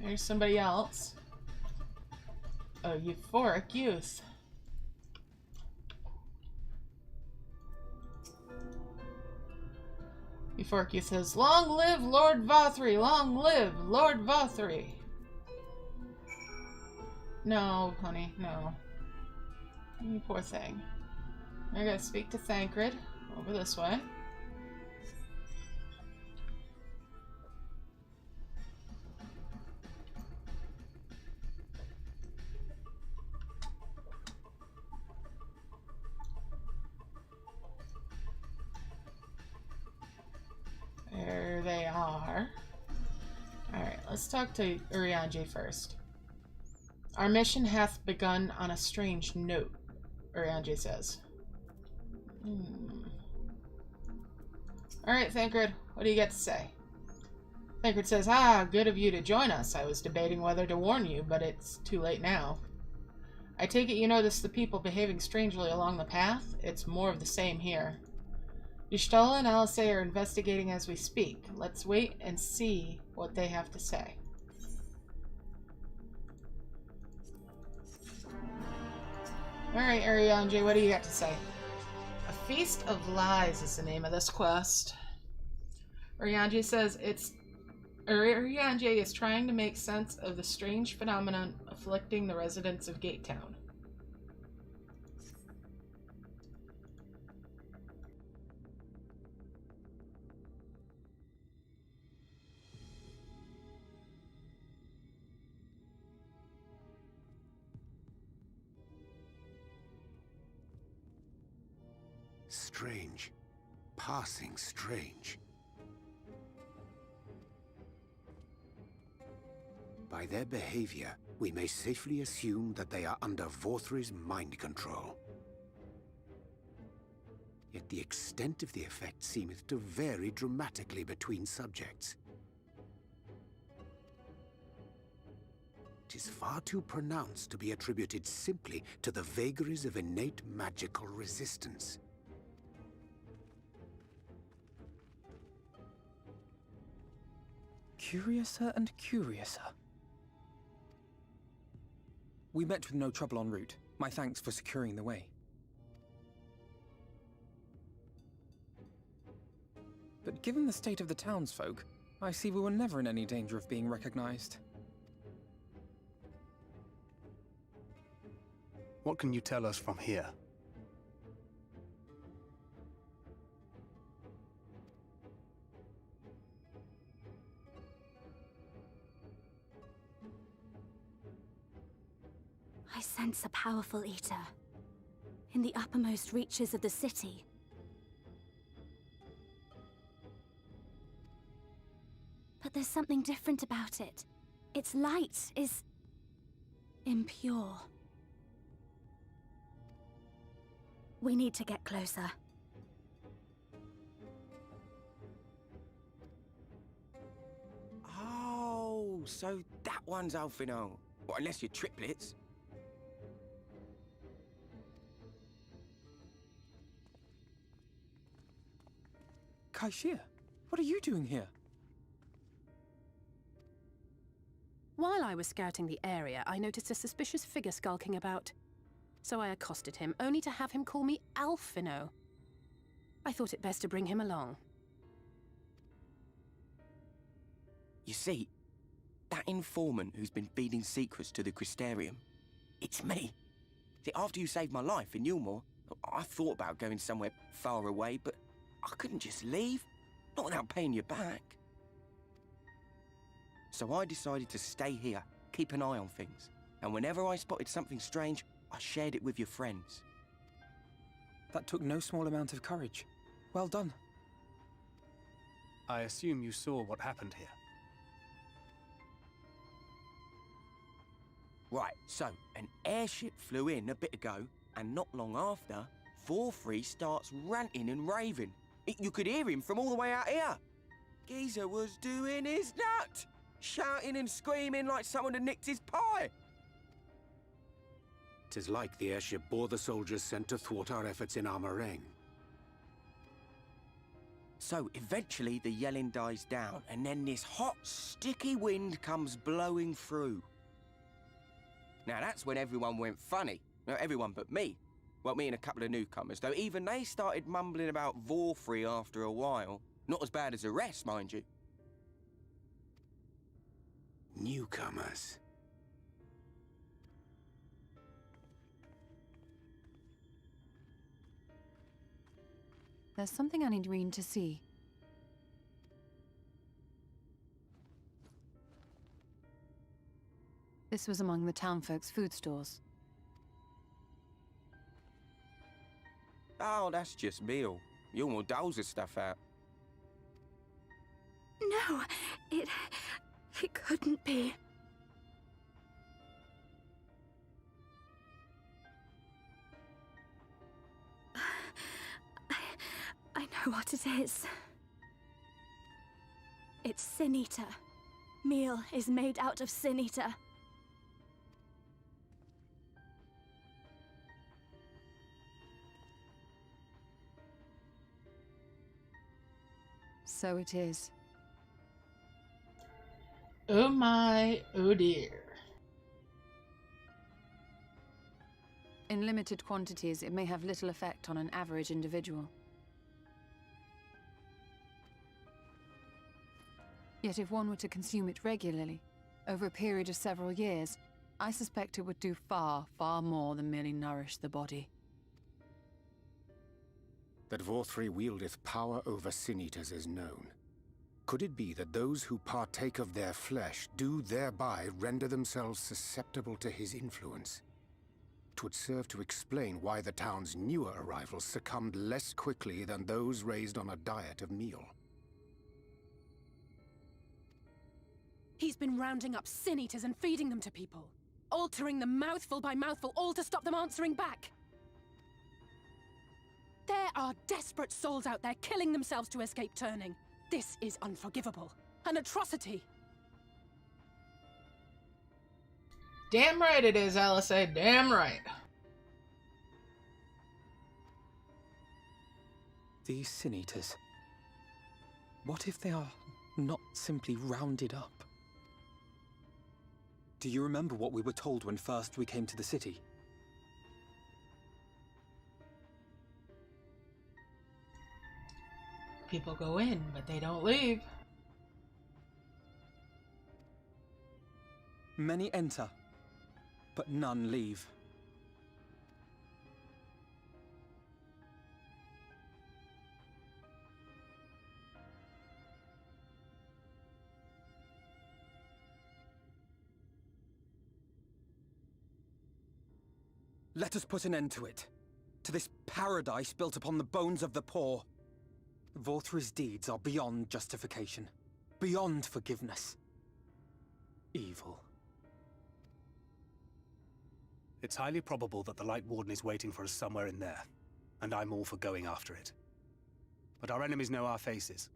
There's somebody else. A euphoric youth. Euphoric youth says, Long live Lord FFXIV! Long live Lord FFXIV! No, honey, no. You poor thing. I gotta speak to Thancred. Over this way. There they are. Alright, let's talk to Urianger first. Our mission hath begun on a strange note, Urianger says. Alright, Thancred, what do you got to say? Thancred says, good of you to join us. I was debating whether to warn you, but it's too late now. I take it you notice the people behaving strangely along the path? It's more of the same here. Y'shtola and Alisei are investigating as we speak. Let's wait and see what they have to say. Alright, Urianger, what do you got to say? A Feast of Lies is the name of this quest. Urianger says Urianger is trying to make sense of the strange phenomenon afflicting the residents of Gatetown. Strange. Passing strange. By their behavior, we may safely assume that they are under FFXIV's mind control. Yet the extent of the effect seemeth to vary dramatically between subjects. 'Tis far too pronounced to be attributed simply to the vagaries of innate magical resistance. Curiouser and curiouser. We met with no trouble en route. My thanks for securing the way. But given the state of the townsfolk, I see we were never in any danger of being recognized. What can you tell us from here? I sense a powerful eater in the uppermost reaches of the city. But there's something different about it. Its light is impure. We need to get closer. Oh, so that one's Alphino. Well, unless you're triplets. Kaishir, what are you doing here? While I was scouting the area, I noticed a suspicious figure skulking about. So I accosted him, only to have him call me Alphino. I thought it best to bring him along. You see, that informant who's been feeding secrets to the Crystarium, it's me. See, after you saved my life in Yulmore, I thought about going somewhere far away, but I couldn't just leave, not without paying you back. So I decided to stay here, keep an eye on things, and whenever I spotted something strange, I shared it with your friends. That took no small amount of courage. Well done. I assume you saw what happened here. Right, so an airship flew in a bit ago, and not long after, Vorfree starts ranting and raving. You could hear him from all the way out here. Geezer was doing his nut, shouting and screaming like someone had nicked his pie. 'Tis like the airship bore the soldiers sent to thwart our efforts in Armorang. So eventually the yelling dies down, and then this hot, sticky wind comes blowing through. Now that's when everyone went funny. No, everyone but me. Well, me and a couple of newcomers, though even they started mumbling about Vorfree after a while. Not as bad as the rest, mind you. Newcomers. There's something I need Reen to see. This was among the townfolk's food stores. Oh, that's just meal. Yulmore doles his stuff out. No, it couldn't be. I know what it is. It's Sin Eater. Meal is made out of Sin Eater. So it is. Oh my, oh dear. In limited quantities, it may have little effect on an average individual. Yet if one were to consume it regularly, over a period of several years, I suspect it would do far, far more than merely nourish the body. That Vorfree wieldeth power over sin-eaters is known. Could it be that those who partake of their flesh do thereby render themselves susceptible to his influence? 'Twould serve to explain why the town's newer arrivals succumbed less quickly than those raised on a diet of meal. He's been rounding up sin-eaters and feeding them to people. Altering them mouthful by mouthful, all to stop them answering back. There are desperate souls out there killing themselves to escape turning. This is unforgivable. An atrocity. Damn right it is, Alisay. Damn right. These sin-eaters. What if they are not simply rounded up? Do you remember what we were told when first we came to the city? People go in, but they don't leave. Many enter, but none leave. Let us put an end to it. To this paradise built upon the bones of the poor. Vorthre's deeds are beyond justification. Beyond forgiveness. Evil. It's highly probable that the Light Warden is waiting for us somewhere in there. and I'm all for going after it. But our enemies know our faces.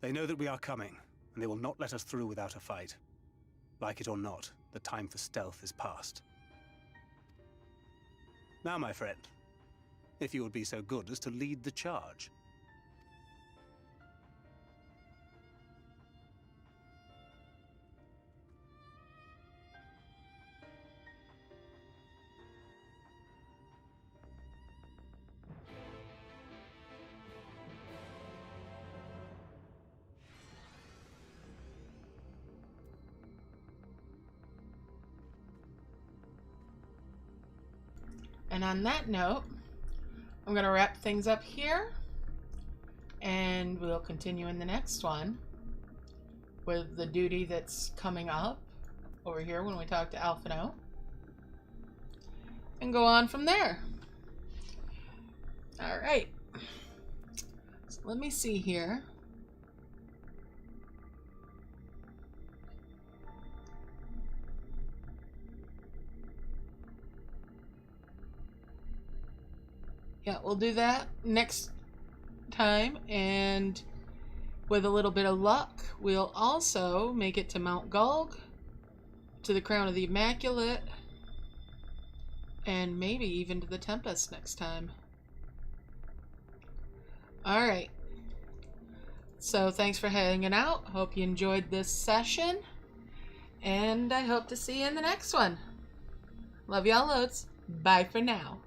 They know that we are coming, and they will not let us through without a fight. Like it or not, the time for stealth is past. Now, my friend, if you would be so good as to lead the charge. And on that note, I'm going to wrap things up here, and we'll continue in the next one with the duty that's coming up over here when we talk to Alphino, and go on from there. Alright, so let me see here. Yeah, we'll do that next time, and with a little bit of luck, we'll also make it to Mount Gulg, to the Crown of the Immaculate, and maybe even to the Tempest next time. Alright, so thanks for hanging out. Hope you enjoyed this session, and I hope to see you in the next one. Love y'all loads. Bye for now.